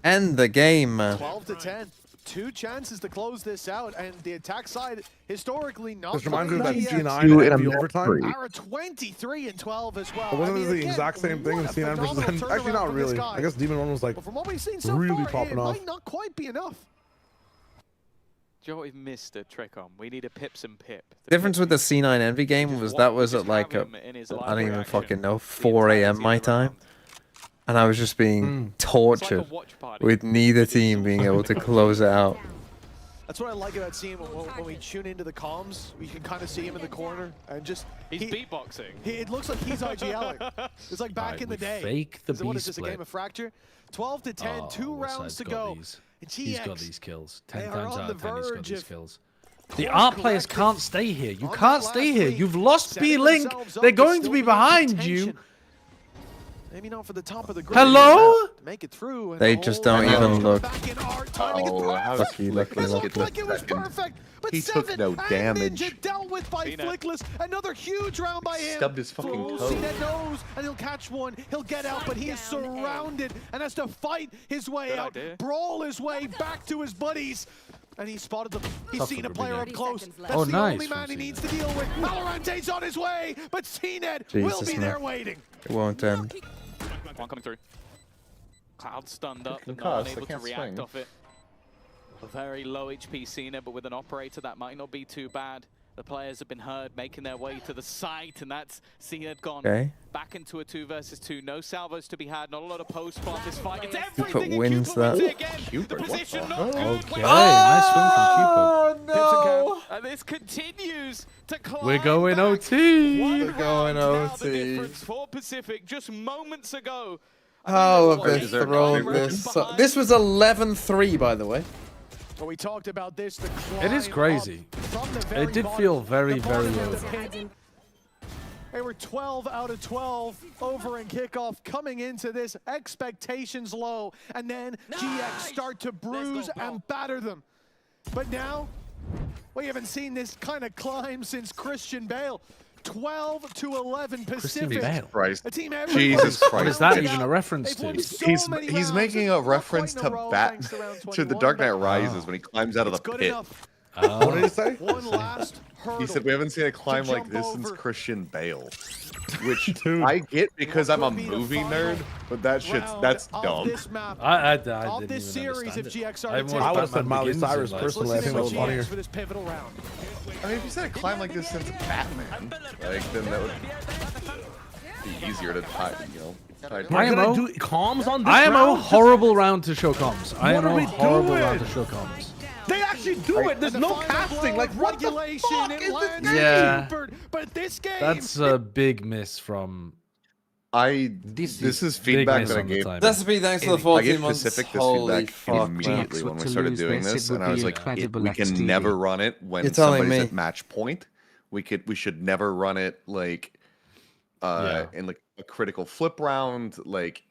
End the game. 12-10. 2 chances to close this out, and the attack side historically not. This reminds me of that GX. G9 and the overtime. Ara 23 and 12 as well. But wasn't I this mean, the again, exact same thing in what a C9 versus phenomenal Actually, turnaround not from this really. guy. I guess Demon 1 was like But from what we've seen so really far, popping it off. might not quite be enough. Do you know what we've missed a trick on? We need a Pips and Pip. The difference with the C9 Envy game was that was at like a, I don't even fucking know, 4 a.m. my time. And I was just being tortured with neither team being able to close it out. That's what I like about seeing when we tune into the comms. We can kind of see him in the corner and just... He's beatboxing. It looks like he's IGLing. It's like back in the day. Fake the What B is this, a split. game of Fracture? 12-10, 2 rounds to go. He's got these kills. 10 they times are on out of the 10 he's got verge these of kills. The art players can't stay here. You can't stay here. You've lost B-Link. They're going to be behind you. Maybe not for the top of the grid. Hello? To make it through. They just don't even look. Lucky. Lucky. Looked like it was perfect, but He took no damage. Ninja dealt with by Flickless. Another huge round by him. Stubbed his fucking toe. CNED knows, and he'll catch one. He'll get out, but he is surrounded and has to fight his way out, brawl his way back to his buddies. And he spotted them. He's seen a player up close. That's the only man he needs to deal with. Valorante's on his way, but CNED will be there waiting. It won't end. One coming through. Cloud stunned up, and not able to react off it. A very low HP CNED, but with an operator that might not be too bad. The players have been heard making their way to the site, and that's CNED gone back into a 2 versus 2. No salvos to be had, not a lot of post-spot this fight. It's everything wins that. The position not good. Okay, nice swing from Cupid. No! And this continues to climb. We're going OT. We're going Now the OT. difference for Pacific just moments ago. How have they thrown this? This was 11-3, by the way. But we talked about this. The It is crazy. It did feel very, very low. They were 12 out of 12 over in kickoff, coming into this, expectations low, and then GX start to bruise and batter them. But now, we haven't seen this kind of climb since Christian Bale. 12 to 11 Pacific. Christ. A team Jesus Christ. What is that even a reference to? He's making a reference to The Dark Knight Rises when he climbs out of the pit. What did he say? One last hurdle. He said we haven't seen a climb like this since Christian Bale. Which I get because I'm a movie nerd, but that's dumb. I didn't this even series, understand if it. GX I would have said Miley Cyrus personally. I think that was funnier. for this pivotal round. I mean, if you said a climb like this since Batman, like, then that would be easier to tie, you know. IMO, do comms on this IMO, round? horrible round to show comms. What are IMO, we horrible doing? round to show comms. They actually do it. There's no casting. Like, what the fuck is this game? Yeah, but this game, that's a big miss from. This is feedback that I gave. That's a big thanks to the 14 months. Pacific this Holy feedback fuck, immediately when we started doing this, and I was like, we can XD. never run it when somebody's at match point. We should never run it like in like a critical flip round, like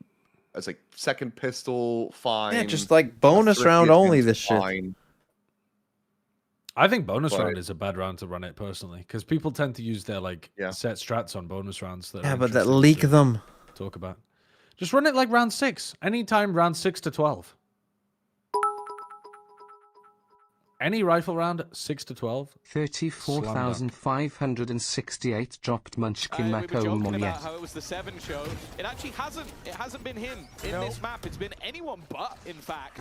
as like second pistol, fine. Yeah, just like bonus round only. This shit. Fine. I think bonus round is a bad round to run it personally, because people tend to use their like Yeah. set strats on bonus rounds. That Yeah, are but that interesting leak to them. Talk about. Just run it like round 6. Anytime round 6 to 12. Any rifle round 6 to 12. 34,568 dropped Munchkin We were Mako joking Mum about yet. how it was the 7 show. It actually hasn't been him in this map. It's been anyone but, in fact.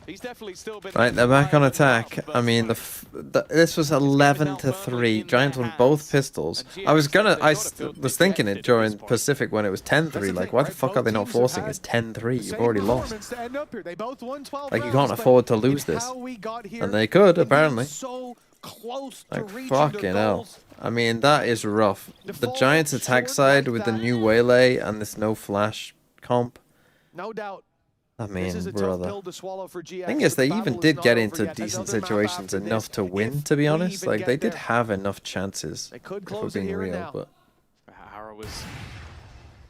He's definitely still been. Right, they're back on attack. I mean, this was 11 to 3. Giants won both pistols. I was thinking it during Pacific when it was 10-3. Like, why the fuck are they not forcing? It's 10-3. You've already lost. Like, you can't afford to lose this, and they could apparently. Like, fucking hell. I mean, that is rough. The Giants attack side with the new Waylay and this no flash comp. No doubt. I mean, This is a tough pill to swallow for GX. thing is, they The even battle did is get not into over yet. decent Another map situations after enough this, to win, to be we honest. even Like, get they did there. have enough chances, They could if we're close it being here and real, now. but Hara was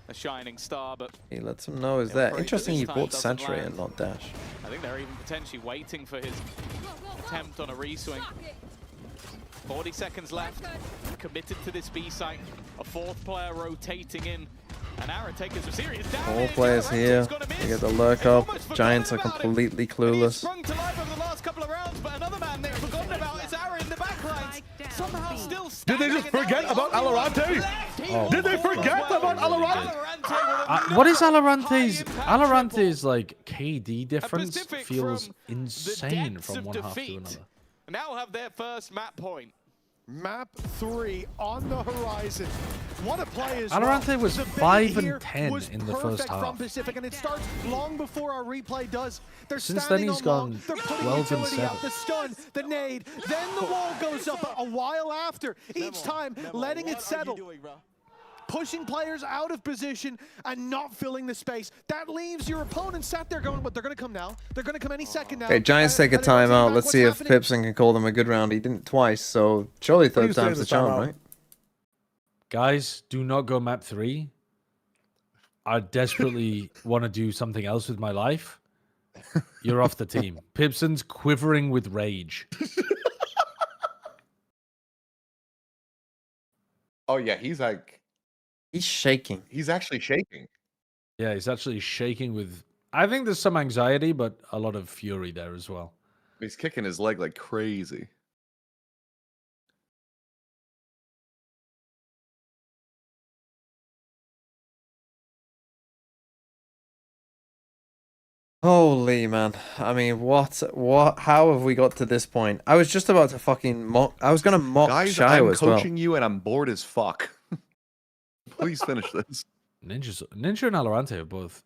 a shining star, but he lets him know is Yeah, there. afraid Interesting that he this bought time Sentry doesn't and not Dash. I think they're even potentially waiting for his attempt on a reswing. 40 seconds left. Committed to this B site. A 4th player rotating in. And Ara taking some serious damage. 4 players here. They get the lurk up. Giants are completely clueless. Sprung to life over the last couple of rounds, but another man they've forgotten about is Ara in the back lines. Somehow still Did they just forget about Alorante? Did they forget about Alorante? What is Alorante's? Alorante's like KD difference feels insane from one half to another. Now have their first map point. Map 3 on the horizon. What a play as Alorante was The 5 bait and 10 was in the first perfect half. From Pacific, and it starts long before our replay does. They're Since then, standing he's on long, gone they're putting 12 and utility out, 7. the stun, the nade, then the wall goes up a while after. Each time, letting it settle. Pushing players out of position and not filling the space. That leaves your opponent sat there going, but they're going to come now. They're going to come any second now. Okay, Giants take a timeout. Let's see if Pipson can call them a good round. He didn't twice, so surely third time's the charm, right? Guys, do not go map 3. I desperately want to do something else with my life. You're off the team. Pipson's quivering with rage. Oh yeah, he's like. He's shaking. He's actually shaking. Yeah, he's actually shaking with... I think there's some anxiety, but a lot of fury there as well. He's kicking his leg like crazy. Holy man. I mean, how have we got to this point? I was just about to fucking mock. I was going to mock Guys, Shio I'm as well. coaching you and I'm bored as fuck. Please finish this. Ninja and Alorante have both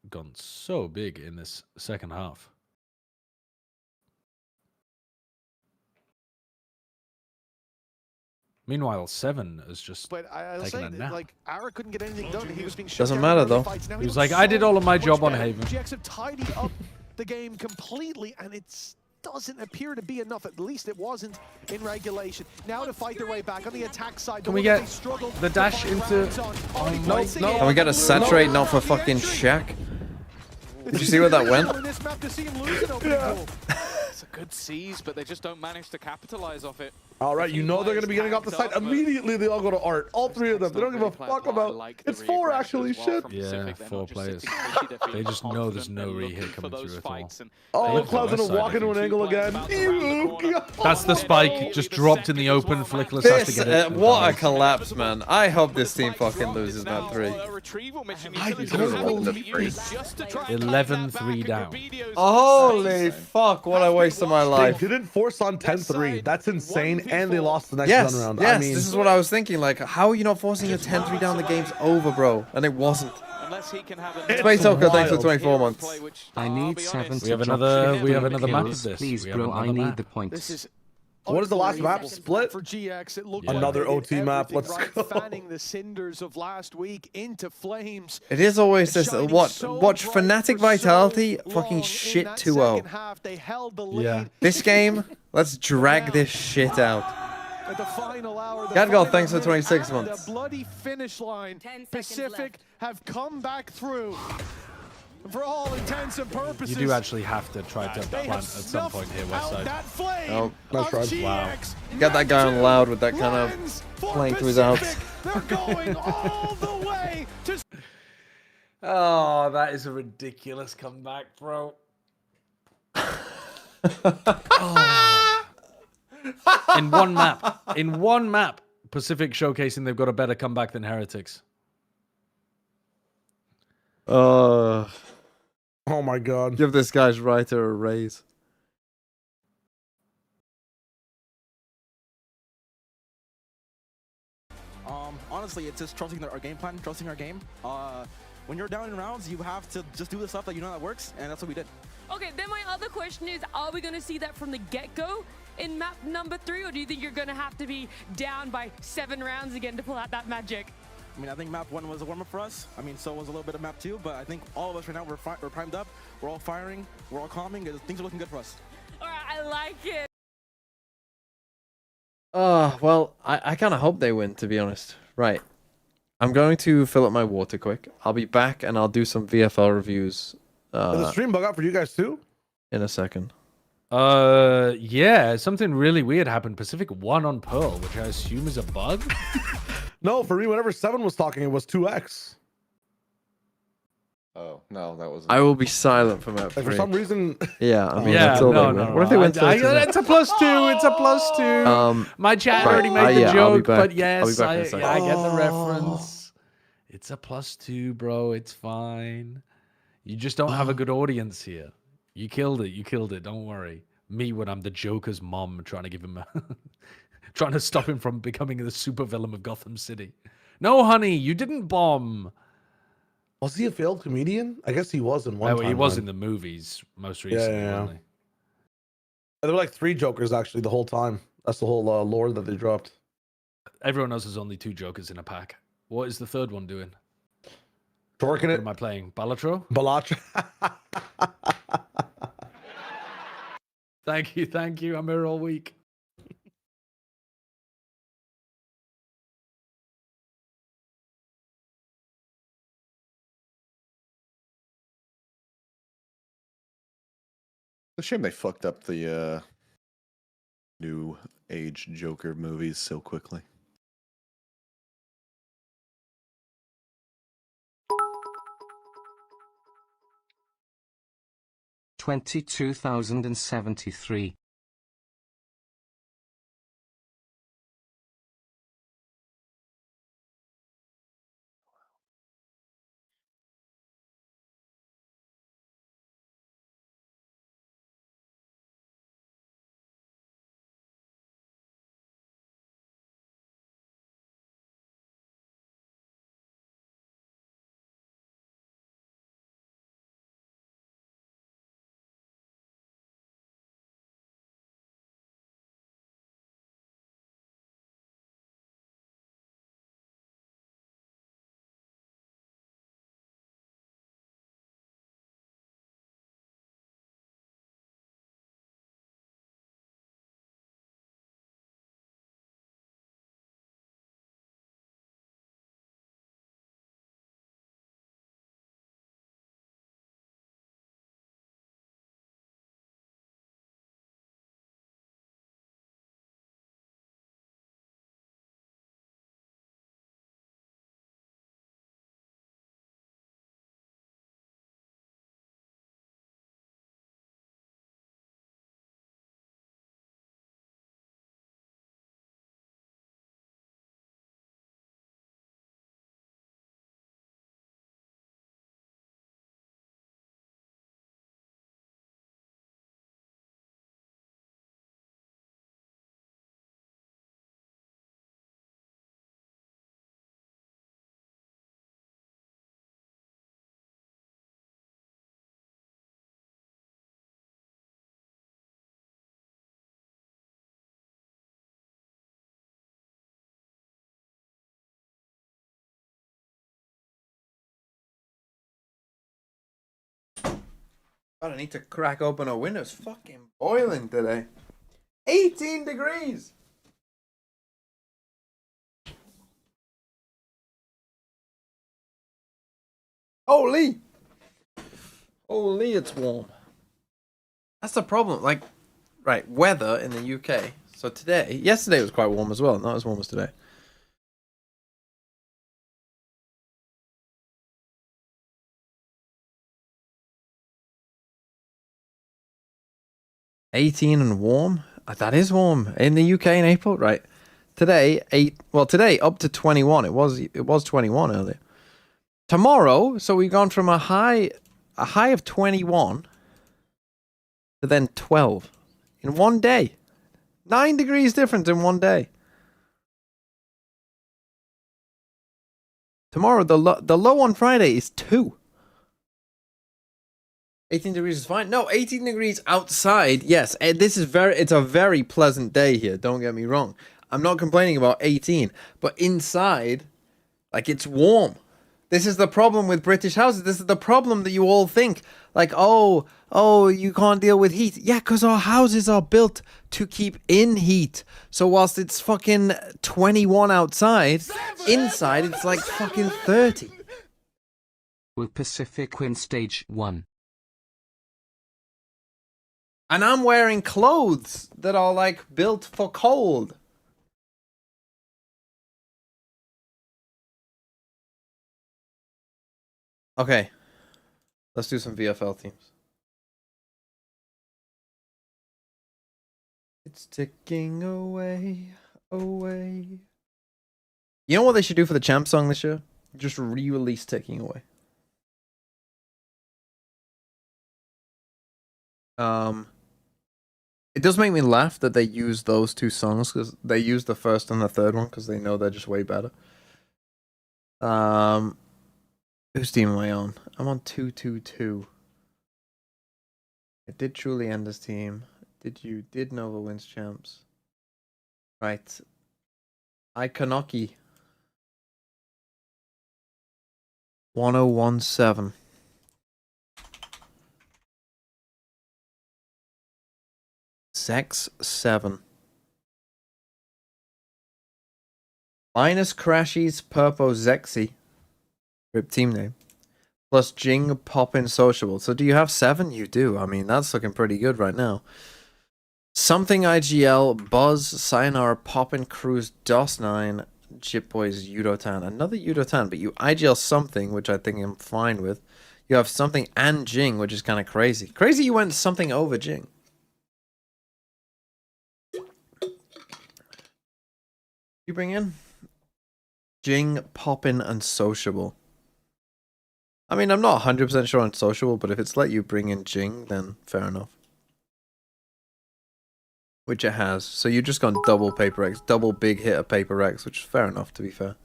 gone so big in this second half. Meanwhile, 7 is just I'll taking say a nap. like Ara couldn't get anything done. He was being shut Doesn't down matter, in early though. fights. Now He was looks like, I did all of my much job on better. Haven. GX have tidied up the game completely, and it's doesn't appear to be enough. At least it wasn't in regulation. Now to fight their way back on the attack side. Can we get the dash into... No. Can we get a saturate, not for fucking Shaq? Did you see where that went? It's a good seize, but they just don't manage to capitalize off it. All right, you know they're going to be getting off the site. Immediately, they all go to Art. All three of them. They don't give a fuck about... It's 4, actually. Shit. Yeah, 4 players. They just know there's no re-hit coming through at all. Oh, Cloud's going to walk into an angle again. That's the spike. Just dropped in the open. Flickless has to get it. What a collapse, man. I hope this team fucking loses map 3. 11-3 down. Holy fuck, what a waste of my life. They didn't force on 10-3. That's insane. And they lost the next run round. Yes, I mean, this is what I was thinking. Like, how are you not forcing a 10-3 down? The game's over, bro. And it wasn't. Space Oka, thanks for 24 months. I need 7 We have another map of this. Please, bro, I need the points. What is the last map? Split? For GX, it looked another like OT map. Let's go. Fanning the cinders of last week into flames. It is always this. Watch Fnatic Vitality fucking shit 2-0. Yeah. This game, let's drag this shit out. At the final hour, Gadgal, thanks for 26 months. The bloody finish line. Pacific have come back through. For all intents and purposes, You do actually have to try to plant at some point here, Westside. Oh, nice try. Wow. Get that guy on loud with that kind of playing through his outs. They're going all the way to... Oh, that is a ridiculous comeback, bro. In one map, Pacific showcasing they've got a better comeback than Heretics. Oh my god. Give this guy's writer a raise. Honestly, it's just trusting our game plan, trusting our game. When you're down in rounds, you have to just do the stuff that you know that works, and that's what we did. Okay, then my other question is, are we going to see that from the get-go in map number 3, or do you think you're going to have to be down by 7 rounds again to pull out that magic? I mean, I think map 1 was a warm-up for us. I mean, so was a little bit of map 2, but I think all of us right now, we're primed up, we're all firing, we're all calming, things are looking good for us. All right, I like it. Well, I kind of hope they win, to be honest. Right. I'm going to fill up my water quick. I'll be back and I'll do some VFL reviews. Did the stream bug out for you guys too? In a second. Yeah, something really weird happened. Pacific won on Pearl, which I assume is a bug. No, for me, whenever 7 was talking, it was 2x. Oh, no, that wasn't. I will be silent for map 3. For some reason... Yeah, I mean, that's all they win. What if they win 30? It's a +2. It's a +2. My chat already made the joke, but yes, I get the reference. It's a +2, bro. It's fine. You just don't have a good audience here. You killed it. You killed it. Don't worry. Me when I'm the Joker's mom trying to give him trying to stop him from becoming the supervillain of Gotham City. No, honey, you didn't bomb. Was he a failed comedian? I guess he was in one. Oh, he was in the movies most recently. Yeah. There were like 3 Jokers actually the whole time. That's the whole lore that they dropped. Everyone knows there's only 2 Jokers in a pack. What is the third one doing? Torquing it. What am I playing? Balatro? Balatro. Thank you. I'm here all week. It's a shame they fucked up the new age Joker movies so quickly. $22,073. God, I need to crack open a window. It's fucking boiling today. 18 degrees. Holy. Holy, it's warm. That's the problem. Like, right, weather in the UK. So yesterday was quite warm as well. Not as warm as today. $18 and warm. That is warm in the UK in April, right? Today up to 21. It was 21 earlier. Tomorrow, so we've gone from a high of 21 to then 12 in one day. 9 degrees difference in one day. Tomorrow, the low on Friday is 2. 18 degrees is fine. No, 18 degrees outside. Yes, and it's a very pleasant day here. Don't get me wrong. I'm not complaining about 18, but inside, like, it's warm. This is the problem with British houses. This is the problem that you all think, like, oh, you can't deal with heat. Yeah, because our houses are built to keep in heat. So whilst it's fucking 21 outside, inside it's like fucking 30. With Pacific win stage 1. And I'm wearing clothes that are like built for cold. Okay. Let's do some VFL teams. It's ticking away, away. You know what they should do for the champ song this year? Just re-release Ticking Away. It does make me laugh that they use those two songs, because they use the first and the third one because they know they're just way better. Whose team am I on? I'm on 2-2-2. It did truly end his team. Did Nova wins champs. Right. Ikonaki. 1017. Sex 7. Minus Crashies Purpo Zexy. Rip team name. Plus Jing Poppin Sociable. So do you have 7? You do. I mean, that's looking pretty good right now. Something IGL, Buzz, Sayonara, Poppin, Cruise, DOS9, Jip Boys, Udotan. Another Udotan, but you IGL something, which I think I'm fine with. You have something and Jing, which is kind of crazy. Crazy you went something over Jing. You bring in Jing, Poppin, and Sociable. I mean, I'm not 100% sure on Sociable, but if it's let you bring in Jing, then fair enough. Which it has. So you just gone double Paper X, double big hit of Paper X, which is fair enough, to be fair.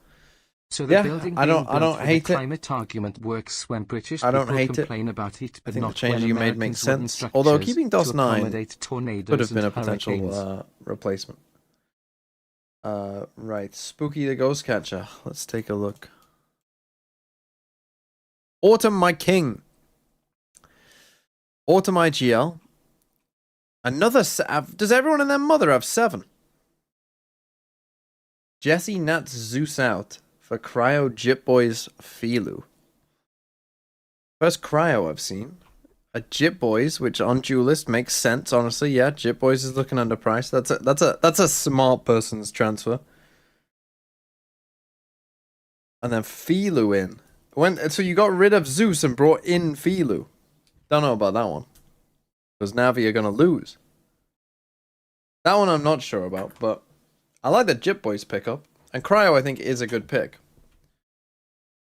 So the building I don't hate it. Climate argument works when British I don't people hate complain about it, but I think not the change when you made Americans makes wooden sense. Although keeping structures DOS 9 accommodate tornadoes could have been a and potential hurricanes. replacement. Right. Spooky the Ghost Catcher. Let's take a look. Autumn, my king. Autumn IGL. Another. Does everyone and their mother have 7? Jesse Nats Zeus out for Cryo Jip Boys Filu. First Cryo I've seen. A Jip Boys, which on Duelist makes sense, honestly. Yeah, Jip Boys is looking underpriced. That's a smart person's transfer. And then Filu in. So you got rid of Zeus and brought in Filu. Don't know about that one. Because Navi are gonna lose. That one I'm not sure about, but I like the Jip Boys pickup. And Cryo I think is a good pick.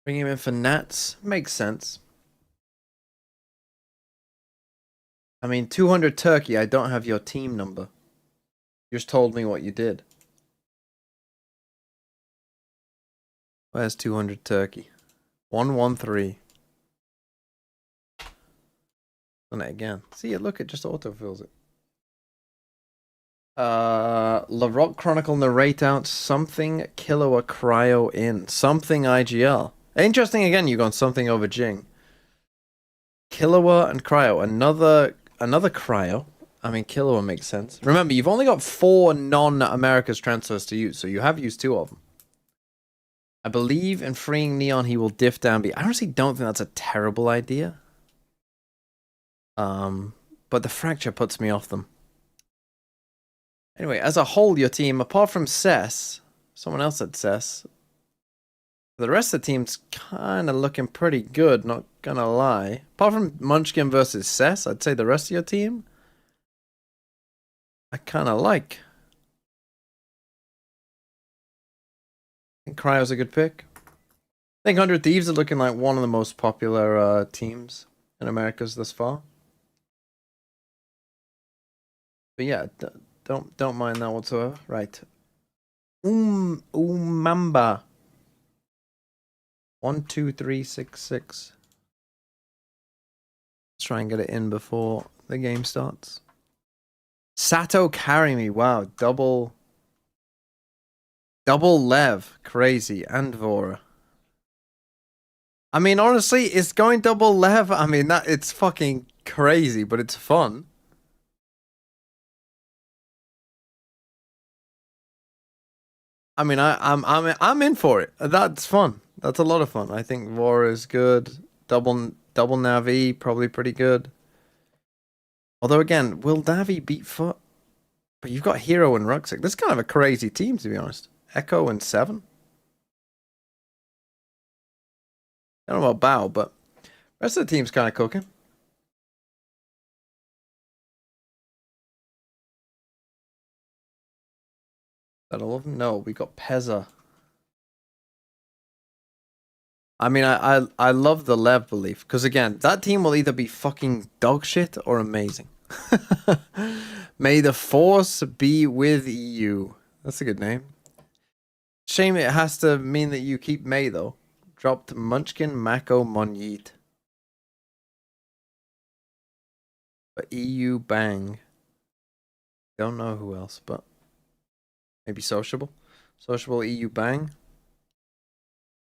Bring him in for Nats. Makes sense. I mean, 200 Turkey, I don't have your team number. You just told me what you did. Where's 200 Turkey? 113. Done it again. See it, look, it just autofills it. LaRock Chronicle narrate out something Killua Cryo in. Something IGL. Interesting again, you gone something over Jing. Killua and Cryo. Another Cryo. I mean, Killua makes sense. Remember, you've only got 4 non-Americas transfers to use, so you have used 2 of them. I believe in freeing Neon, he will diff down B. I honestly don't think that's a terrible idea. But the fracture puts me off them. Anyway, as a whole, your team, apart from Cess, someone else said Cess, the rest of the team's kind of looking pretty good, not gonna lie. Apart from Munchkin versus Cess, I'd say the rest of your team, I kind of like. I think Cryo's a good pick. I think 100 Thieves are looking like one of the most popular teams in Americas thus far. But yeah, don't mind that whatsoever. Right. Umamba. 12366. Let's try and get it in before the game starts. Sato carry me. Wow, double Lev, crazy, and Vora. I mean, honestly, it's going double Lev. I mean, it's fucking crazy, but it's fun. I mean, I'm in for it. That's fun. That's a lot of fun. I think Vora is good. Double Navi, probably pretty good. Although again, will Navi beat Foot? But you've got Hero and Rucksack. This is kind of a crazy team, to be honest. Echo and 7. I don't know about Bao, but the rest of the team's kind of cooking. Is that all of them? No, we got Pezza. I mean, I love the Lev belief, because again, that team will either be fucking dog shit or amazing. May the Force be with you. That's a good name. Shame it has to mean that you keep May, though. Dropped Munchkin, Mako, Monyeet. But EU Bang. Don't know who else, but maybe Sociable. Sociable EU Bang.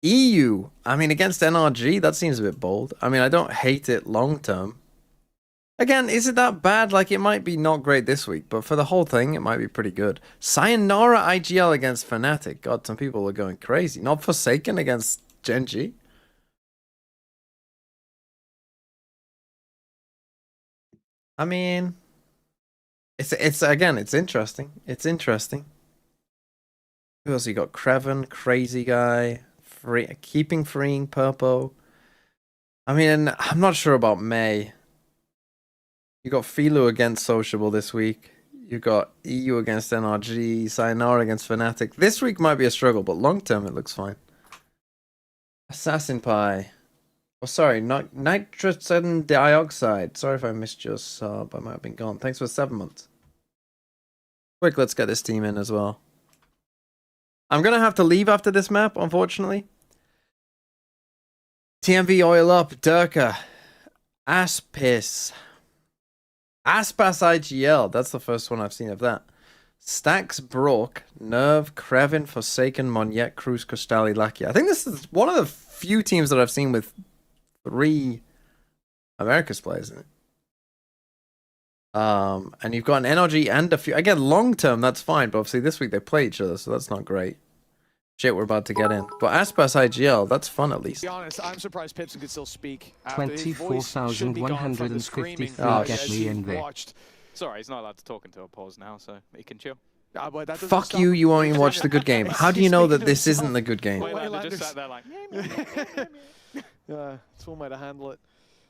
EU. I mean, against NRG, that seems a bit bold. I mean, I don't hate it long term. Again, is it that bad? Like, it might be not great this week, but for the whole thing, it might be pretty good. Sayonara IGL against Fnatic. God, some people are going crazy. Not Forsaken against Genji. I mean, it's interesting. It's interesting. Who else you got? Creven, Crazy Guy, keeping freeing Purpo. I mean, I'm not sure about May. You got Filu against Sociable this week. You got EU against NRG, Sayonara against Fnatic. This week might be a struggle, but long term it looks fine. Assassin Pie. Oh, sorry, not nitrogen dioxide. Sorry if I missed your sub. I might have been gone. Thanks for 7 months. Quick, let's get this team in as well. I'm going to have to leave after this map, unfortunately. TMV Oil Up, Durka, Aspis, Aspas IGL. That's the first one I've seen of that. Stax Brock, Nerve, Krevin, Forsaken, Monyet, Cruz, Costali, Lackey. I think this is one of the few teams that I've seen with 3 Americas players in it. And you've got an NRG and a few. Again, long term, that's fine. But obviously this week they play each other, so that's not great. Shit, we're about to get in. But Aspas IGL, that's fun at least. To be honest, I'm surprised Pipson could still speak. 24,153 get me in there. Sorry, he's not allowed to talk until a pause now, so he can chill. Fuck you, you won't even watch the good game. How do you know that this isn't the good game? Waylander just sat there like, it's one way to handle it.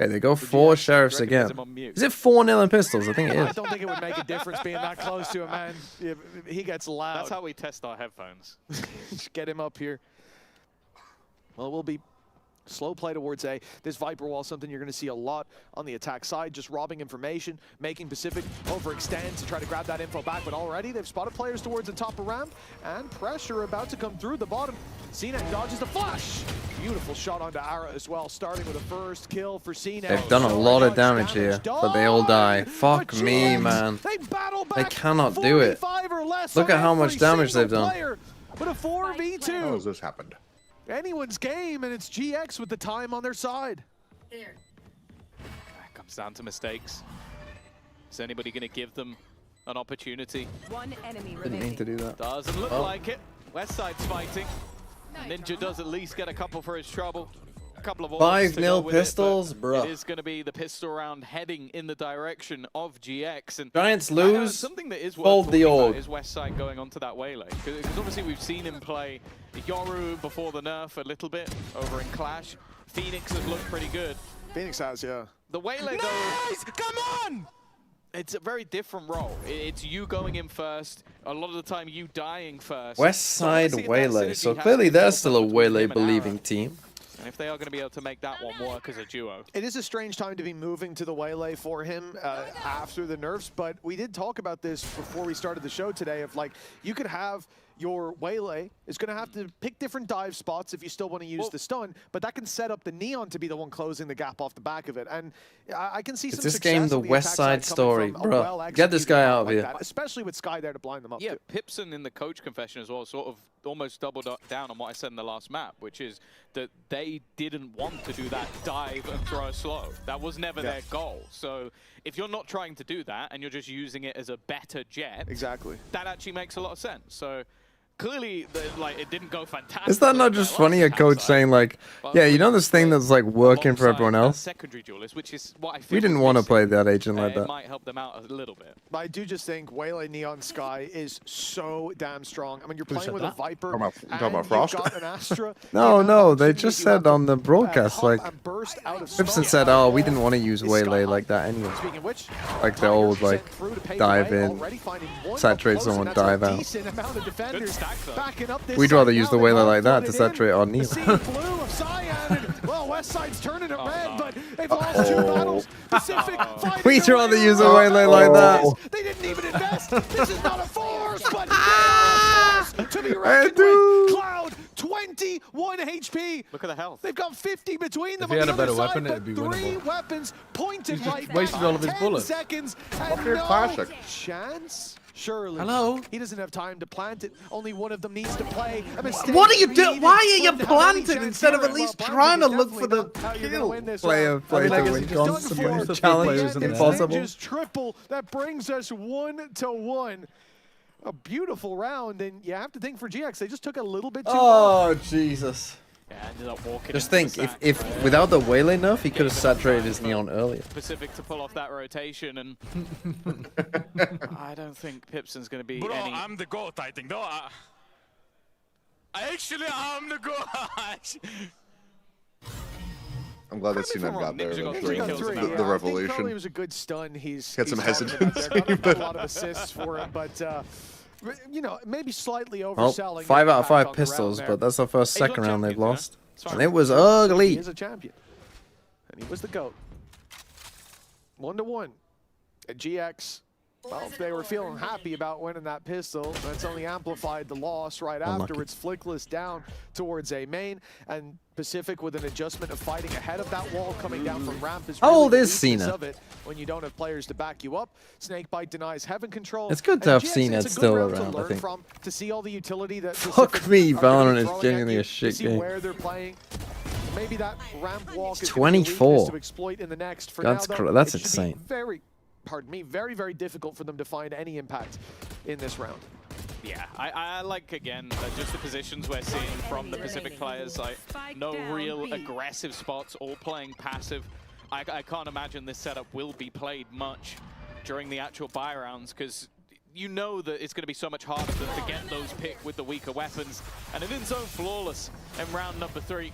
Okay, they go 4 sheriffs again. Is it 4-0 in pistols? I think it is. I don't think it would make a difference being that close to a man. He gets loud. That's how we test our headphones. Just get him up here. Well, it will be slow play towards A. This Viper Wall, something you're going to see a lot on the attack side, just robbing information, making Pacific overextend to try to grab that info back. But already they've spotted players towards the top of ramp, and pressure about to come through the bottom. CNET dodges the flash. Beautiful shot onto Ara as well, starting with a first kill for CNET. They've done a lot of damage here, but they all die. Fuck me, man. They cannot do it. Look at how much damage they've done. But a 4v2. How has this happened? Anyone's game, and it's GX with the time on their side. Comes down to mistakes. Is anybody going to give them an opportunity? One enemy Didn't mean to do that. Doesn't look like it. Westside's fighting. Ninja does at least get a couple for his trouble. A couple of 5-0 pistols, bro. It is going to be the pistol round heading in the direction of GX. And Giants lose. Something that is Fold worth the talking org. about is Westside going onto that waylay. Because obviously we've seen him play Yoru before the nerf a little bit over in Clash. Phoenix has looked pretty good. Phoenix has, yeah. The waylay though, come on! It's a very different role. It's you going in first, a lot of the time you dying first. West Side Waylay. So clearly they're still a Waylay believing team. And if they are going to be able to make that one work as a duo. It is a strange time to be moving to the waylay for him after the nerfs, but we did talk about this before we started the show today of like, you could have your waylay is going to have to pick different dive spots if you still want to use the stun, but that can set up the Neon to be the one closing the gap off the back of it. And I can see some This success game, the on the West attack Side story, coming from a bro. well-executed Get this guy out of like here. that, especially with Sky there to blind them up. Yeah, too. Pipson in the coach confession as well sort of almost doubled down on what I said in the last map, which is that they didn't want to do that dive and throw slow. That was never their goal. So if you're not trying to do that and you're just using it as a better jet, exactly, that actually makes a lot of sense. So clearly, like, it didn't go fantastic. Is that not just funny? A coach saying like, yeah, you know this thing that's like working for everyone else? Secondary duelist, which is what I feel We didn't want to play that agent like it that. might help them out a little bit. But I do just think Waylay Neon Sky is so damn strong. I mean, you're playing said with that? a Viper, Talking and about you've Frost? got an Astra. No, they just said on the broadcast, like, burst out of Pipson said, oh, we didn't want to use Waylay like that anyway. Speaking of which, Like the old, like, dive in, saturate someone, dive out. decent amount of defenders backing up this We'd rather side use the now. Waylay They've like that to flooded in. saturate our Neon. The sea blue of Cyan, and, well, Westside's turning it red, but they've lost 2 battles. Pacific fighting We'd their rather way use a around. Waylay like that. They didn't even invest. This is not a force, but they are a force to be reckoned with. Cloud, 21 HP. Look at the health. They've got 50 between them. If he on had the a better other weapon, side, it'd be but 3 winnable. weapons pointed He just right wasted now. all of his 10 bullets. seconds and Fucking no classic. chance. Surely. Hello? He doesn't have time to plant it. Only one of them needs to play. A mistake What are you doing? repeated. Why are you Wouldn't have any planting chance instead of here. at least Well, trying to Planting look is for the definitely not how you're gonna kill? win this Play round. a play I mean, I to guess win it's just constant the challenge. players in there. Impossible. Ninja's triple. That brings us 1-1. A beautiful round, and you have to think for GX, they just took a little bit too long. Oh, Jesus. Yeah, ended up walking Just into think, the if sack. without the Waylay nerf, he could have saturated his Neon earlier. Pacific to pull off that rotation, and I don't think Pipson's going to be Bro, any... I'm the GOAT, I think. No, I actually, I'm the GOAT. I'm glad that Sinan got there. Ninja got That's 3 the- kills in the, that the round. I think probably revelation. it was a good stun. He's Had some he's talking about hesitancy, there. Got but- a lot of assists for it, but you know, maybe slightly Well, overselling. 5 the out of impact 5 on the pistols, round but there. that's the first He's not second round they've champion, you know? lost. It's fine. And it was He ugly. is a champion, and he was the GOAT. 1-1. At GX, well, if they were feeling happy about winning that pistol, that's only amplified the loss right Unlucky. afterwards. Flickless down towards A main, and Pacific with an adjustment of fighting ahead of that wall coming down from ramp is How really old the is weakness Cena? of it when you don't have players to back you up. Snakebite denies heaven control. It's good to And have GX, Cena it's a good still round to around, I learn think. from, to see all the utility that Fuck Pacific me, are gonna Valorant be is throwing at genuinely you, a shit to see game. where they're playing. Maybe that ramp walk is 24. to exploit in the next. For That's now, though, that's it should be insane. very, very difficult for them to find any impact in this round. Yeah, I like, again, just the positions we're seeing from the Pacific players. Like, no real aggressive spots, all playing passive. I can't imagine this setup will be played much during the actual buy rounds, because you know that it's going to be so much harder to get those picked with the weaker weapons. And an in-zone flawless in round number 3.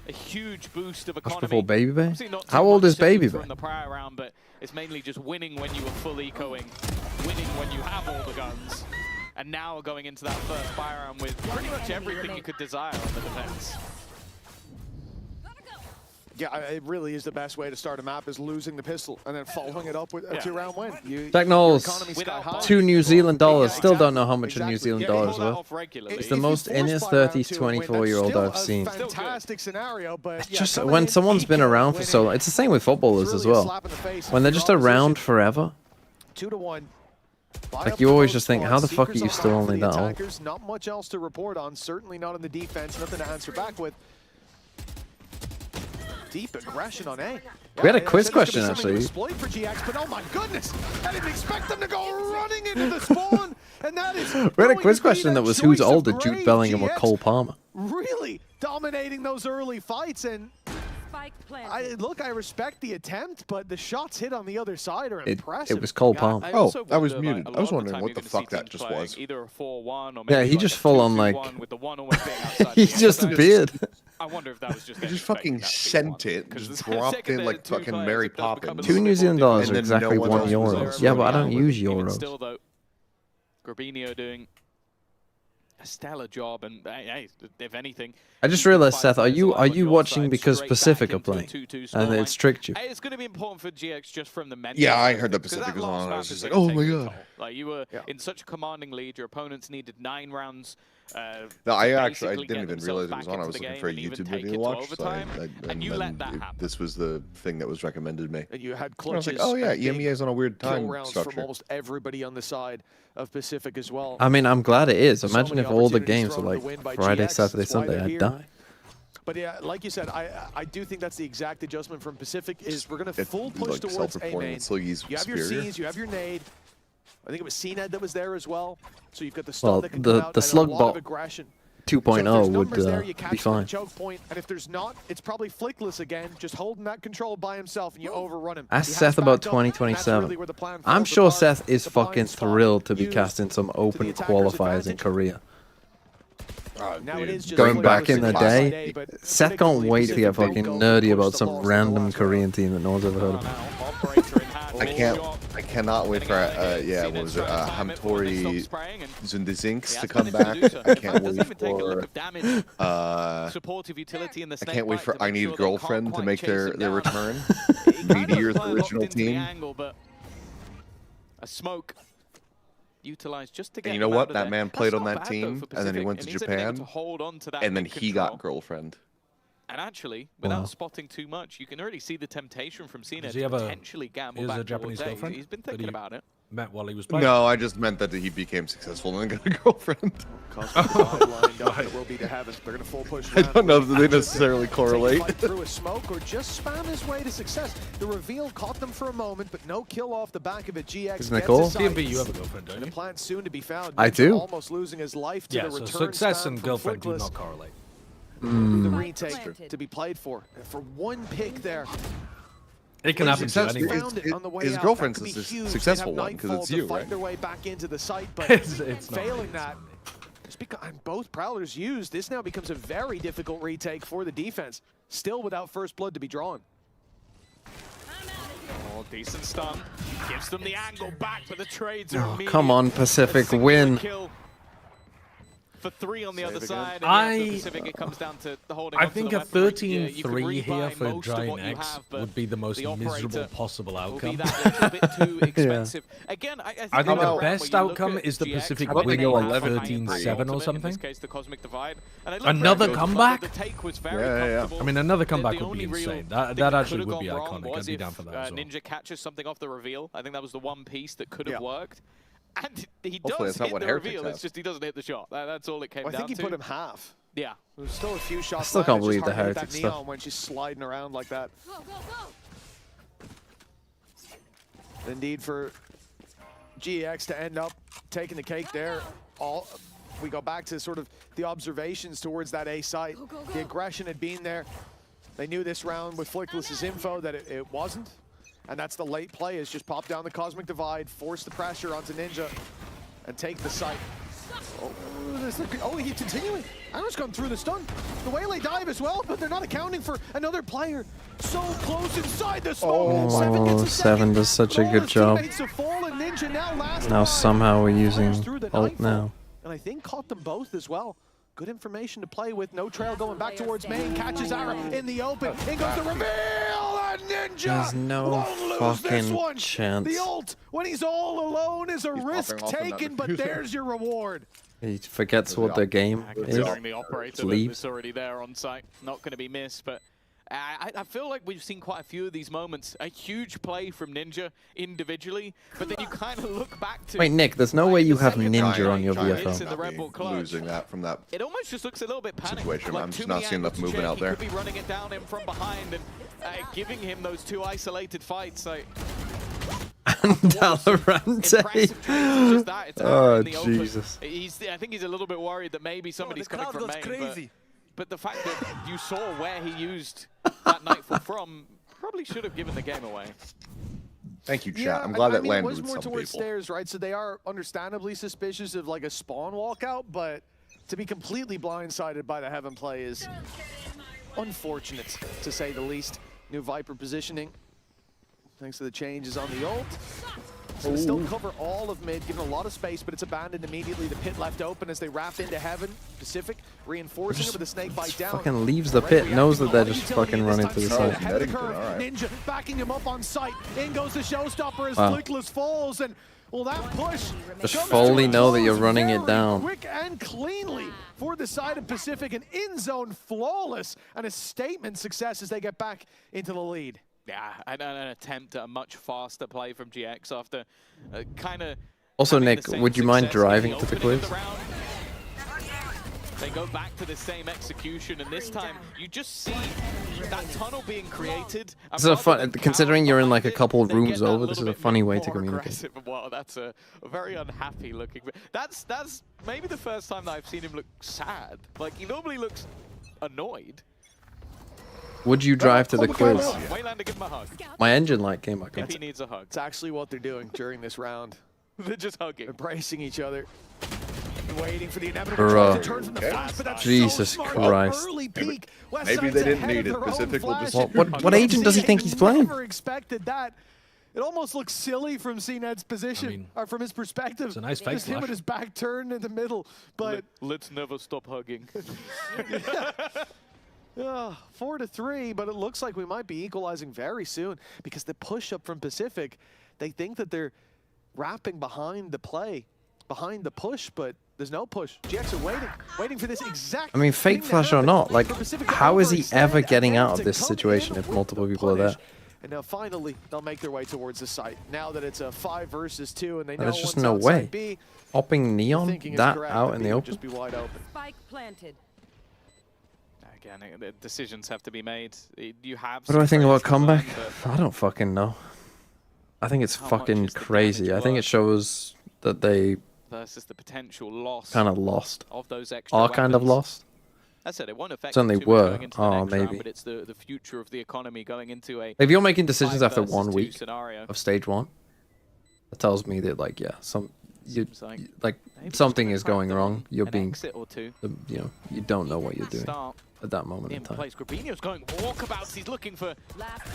A huge boost of economy. before Baby Bay? Obviously not How too old much is to do Baby from Bay? the prior round, but it's mainly just winning when you were full ecoing, winning when you have all the guns, and now going into that first buy round with pretty much everything you could desire on the defense. Yeah, it really is the best way to start a map, is losing the pistol and then following it up with a 2-round win. Technols, 2 New Zealand dollars. Still don't know how much a New Zealand dollar is worth. It's the most in his 30s 24-year-old I've seen. Fantastic scenario, but It's just when someone's been around for so long, it's the same with footballers as well. When they're just around forever, 2-1. like you always just think, how the fuck are you still only that old? Not much else to report on, certainly not in the defense, nothing to answer back with. deep aggression on A. We had a quiz question, actually. Exploit for GX, but oh my goodness, I didn't expect them to go running into the spawn, and that is. We had a quiz question that was who's older, Jude Bellingham or Cole Palmer. Really dominating those early fights, and I respect the attempt, but the shots hit on the other side are impressive. It was Cole Palmer. Oh, I was muted. I was wondering what the fuck that just was. Either a 4-1 or yeah, he just full on like. He just appeared. I wonder if that was just. He just fucking sent it, just dropped in like fucking Mary Poppins. $2 New Zealand are exactly €1. Yeah, but I don't use euros. Still though, Grabinho doing a stellar job, and hey, if anything. I just realized, Seth, are you watching because Pacific are playing, and it's tricked you? It's going to be important for GX just from the mental. Yeah, I heard the Pacific was on. I was just like, oh my god. Like you were in such a commanding lead, your opponents needed 9 rounds. No, I didn't even realize it was on. I was looking for a YouTube video to watch, and you let that happen. This was the thing that was recommended me. And you had I was clutches. like, oh yeah, EMEA is on a weird time rounds structure. from almost everybody on the side of Pacific as well. I mean, I'm glad it is. So Imagine many if all the opportunities games were thrown like to win by Friday, GX. Saturday, That's why Sunday, they're I'd here. die. But yeah, like you said, I do think that's the exact adjustment from Pacific. Is we're going to full push like towards A self-reporting main. Sluggy's You have your superior. C's, you have your nade. I think it was CNED that was there as well. So you've got the stun Well, that can come out the and slug a lot bot of aggression. 2.0 would would be fine. Choke point, and if there's not, it's probably Flickless again, just holding that control by himself, and you overrun him. Ask Seth about 2027. I'm sure Seth is fucking thrilled to be cast in some open qualifiers in Korea. Now it is just Going back in the day, day, but Seth can't wait to get fucking nerdy about some random Korean team that no one's ever heard of. I cannot wait for what was it, Hamtori Zundizinks to come back. I can't wait for supportive utility in the I can't wait for I Need a Girlfriend to make their return. Meteor's original team. A smoke utilized just to get. And you know what? That man played on that team, and then he went to Japan, and then he got Girlfriend. And actually, without spotting too much, you can already see the temptation from Cena he to have a- potentially gamble he has back a Japanese towards A. girlfriend? He's been thinking about it. Met while he was playing. No, I just meant that he became successful and then got a girlfriend. lined up, and it will be to heaven. They're going to full push. I don't know if they necessarily correlate. Through a smoke or just spam his way to success. The reveal caught them for a moment, but no kill off the back of it. GX Isn't that cool? DMV, you have a girlfriend, don't and you? a plan soon to be found. I do. Almost losing his life to Yeah, the so return success spam and from girlfriend do Flickless. not correlate. The retake to be played for. And for one pick there. It can happen to anyone. His girlfriend's a successful one because it's you, right? Their way back into the site, but It's not failing that. Just because both Prowlers used, this now becomes a very difficult retake for the defense. Still without first blood to be drawn. Oh, decent stun. Gives them the angle back, but the trades are immediate. Come on, Pacific, win. Kill for 3 on the other side. I Pacific, it comes down to the holding I onto think the a weapon. Yeah, you could 13-3 here rebuy for most of Giant what you X have, but would be the most the miserable operator possible will be outcome. that little bit too expensive. Again, I think the around best where you look outcome at is the GX, Pacific when winning they like have a 13-7 or ultimate, something. In this case, the Cosmic Divide. And it looked Another very good, comeback? but the take was very comfortable. I mean, another The comeback would be only real insane. thing That actually could've would be gone wrong iconic. was I'd be if, down for that as well. Ninja catches something off the reveal. I think that was the one piece that could have worked. And he Hopefully does that's not hit what the Heretics reveal, have. it's just he doesn't hit the shot. That's all it came I down think he to. put him half. Yeah. There's still a few shots. I still left. can't It's believe just the hard to hit Heretics that stuff. neon when she's sliding around like that. Indeed, for GX to end up taking the cake there. We go back to sort of the observations towards that A site. The aggression had been there. They knew this round with Flickless's info that it wasn't. And that's the late play, is just pop down the Cosmic Divide, force the pressure onto Ninja, and take the site. He's continuing. Arrow's gone through the stun. The Waylay dive as well, but they're not accounting for another player. So close inside the smoke. Oh, Seven does such a good job. Now somehow we're using ult now. And I think caught them both as well. Good information to play with. No trail going back towards main. Catches Ara in the open. In goes the reveal. And Ninja There's no won't lose this fucking one. chance. The ult, when he's all alone, is a risk taken, but there's your reward. He forgets what the game is. Considering the operator Leave. that's already there on site, not going to be missed, but I feel like we've seen quite a few of these moments. A huge play from Ninja individually, but then you kind of look back to... Wait, Nick, there's no way you have Ninja on your Hits in the VFL. Red Bull clutch. Losing that from that It almost just looks a little bit panicked. situation. Like I'm just too not many seeing enough angles to movement check. out there. He could be running it down in from behind, and giving him those 2 isolated fights. Like, And Valorant. Oh, Jesus. I think he's a little bit worried that maybe somebody's coming from main. But the fact that you saw where he used that Nightfall from probably should have given the game away. Thank you, chat. I'm glad that landed with it was more some towards people. stairs, right? So they are understandably suspicious of like a spawn walkout, but to be completely blindsided by the Heaven play is unfortunate, to say the least. New Viper positioning, thanks to the changes on the ult. So they still cover all of mid, given a lot of space, but it's abandoned immediately. The pit left open as they wrap into Heaven. Pacific reinforcing it with a snake bite down. Fucking leaves the pit, knows that they're just fucking running to the side. Ninja backing him up on site. In goes the showstopper as Flickless falls, and well, that push just fully know that you're running it down. Quick and cleanly for the side of Pacific, and in zone flawless, and a statement success as they get back into the lead. Yeah, and an attempt at a much faster play from GX after kind of. Also, Nick, would you mind driving to the quiz? They go back to the same execution, and this time you just see that tunnel being created. This is a fun, considering you're in like a couple rooms over. This is a funny way to communicate. Wow, that's a very unhappy looking. That's maybe the first time that I've seen him look sad. Like, he normally looks annoyed. Would you drive to the quiz? Waylander, give him a hug. My engine light came back on. If he needs a hug. It's actually what they're doing during this round. They're just hugging. Embracing each other. Waiting for the inevitable turn from the flash, but that's Jesus so Christ. Maybe they didn't need it. Pacific will just... What agent does he think he's playing? Never expected that. It almost looks silly from CNED's position, or from his perspective. It's a nice fake just him with his back turned in the middle, but... Let's never stop hugging. 4-3, but it looks like we might be equalizing very soon because the push-up from Pacific, they think that they're wrapping behind the play, behind the push, but there's no push. GX are waiting for this exact I mean, fake flash or not, like, how is he ever getting out of this situation if multiple people are there? And now finally, they'll make their way towards the site. Now that it's a 5 versus 2, and they know there's just one's no outside way. B, Hopping Neon that out in the open? just be wide open. Spike planted. Again, the decisions have to be made. You have. What do I think about comeback? I don't fucking know. I think it's fucking crazy. I think it shows that they versus the potential loss kind of lost. Of those extra are kind of lost. I said it won't affect certainly were. Oh, maybe. Round, but it's the future of the economy going into a. If you're making decisions after 1 week scenario. of stage 1, that tells me that like like something is going wrong. You're being, you know, you don't know what you're doing at that moment in time. Grabinho's going walkabouts. He's looking for an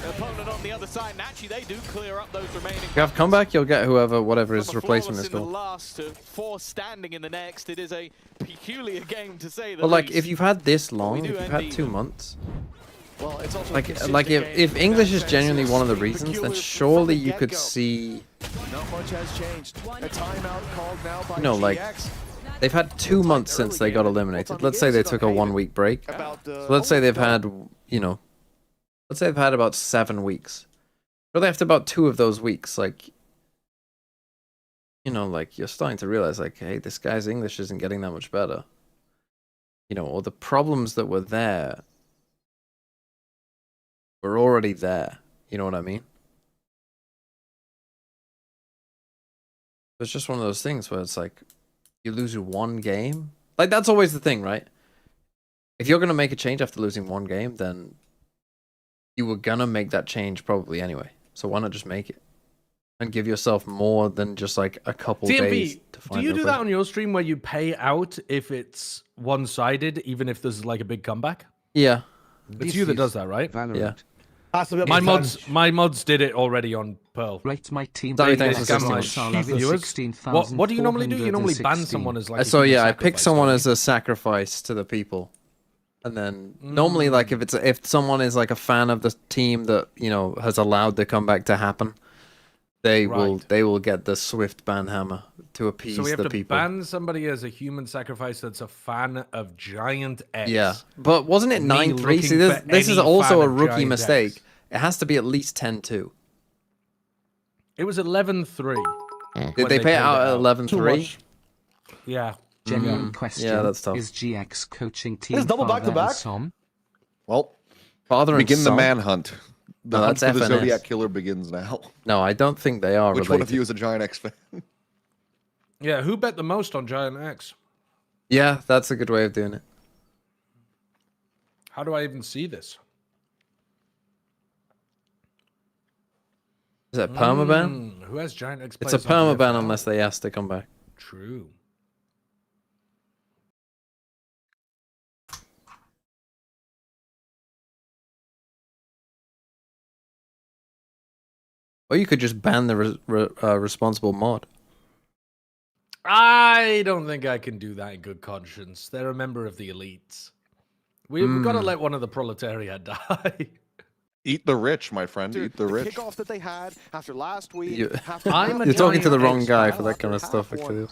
opponent on the other side. And actually, they do clear up those remaining. If you have comeback, you'll get whatever his replacement is called. In the last to 4 standing in the next. It is a peculiar game to say the But like, least. if you've had this long, if you've had 2 months, well, it's also like if English is genuinely one of the reasons, then surely you could see. Not much has changed. A timeout called now by like they've had 2 months since they got eliminated. Let's say they took a 1 week break. So let's say they've had, let's say they've had about 7 weeks. Really after about 2 of those weeks, like, like you're starting to realize like, hey, this guy's English isn't getting that much better. Or the problems that were there were already there. You know what I mean? It's just one of those things where it's like, you lose 1 game. Like, that's always the thing, right? If you're going to make a change after losing 1 game, then you were going to make that change probably anyway. So why not just make it? And give yourself more than just like a couple days to find do you do that on your stream where you pay out if it's one-sided, even if there's like a big comeback? Yeah. It's you that does that, right? Valorant. Yeah. My mods did it already on Pearl. Rate my team. What do you normally do? You normally ban someone as like. So yeah, I pick someone as a sacrifice to the people, and then normally like if someone is like a fan of the team that has allowed the comeback to happen, they will get the swift ban hammer to appease the people. So we have to ban somebody as a human sacrifice that's a fan of Giant X. Yeah, but wasn't it 9-3? See, this is also a rookie mistake. It has to be at least 10-2. It was 11-3. Did they pay it out at 11-3? Yeah. Genuine question. Yeah, that's tough. Is GX coaching team double back-to-back? Well, father and begin son. the manhunt. The No, hunt that's for the FNS. Zodiac Killer begins now. No, I don't think they are Which related. one of you is a Giant X fan? Yeah, who bet the most on Giant X? Yeah, that's a good way of doing it. How do I even see this? Is that permaban? Who has Giant X? It's a players on permaban BFL? unless they ask to come back. True. Or you could just ban the responsible mod. I don't think I can do that in good conscience. They're a member of the elites. We've got to let one of the proletariat die. Eat the rich, my friend. Dude, Eat the rich. Kickoff that they had after last week. You're I'm talking to the wrong X guy fan. for that kind of stuff, actually.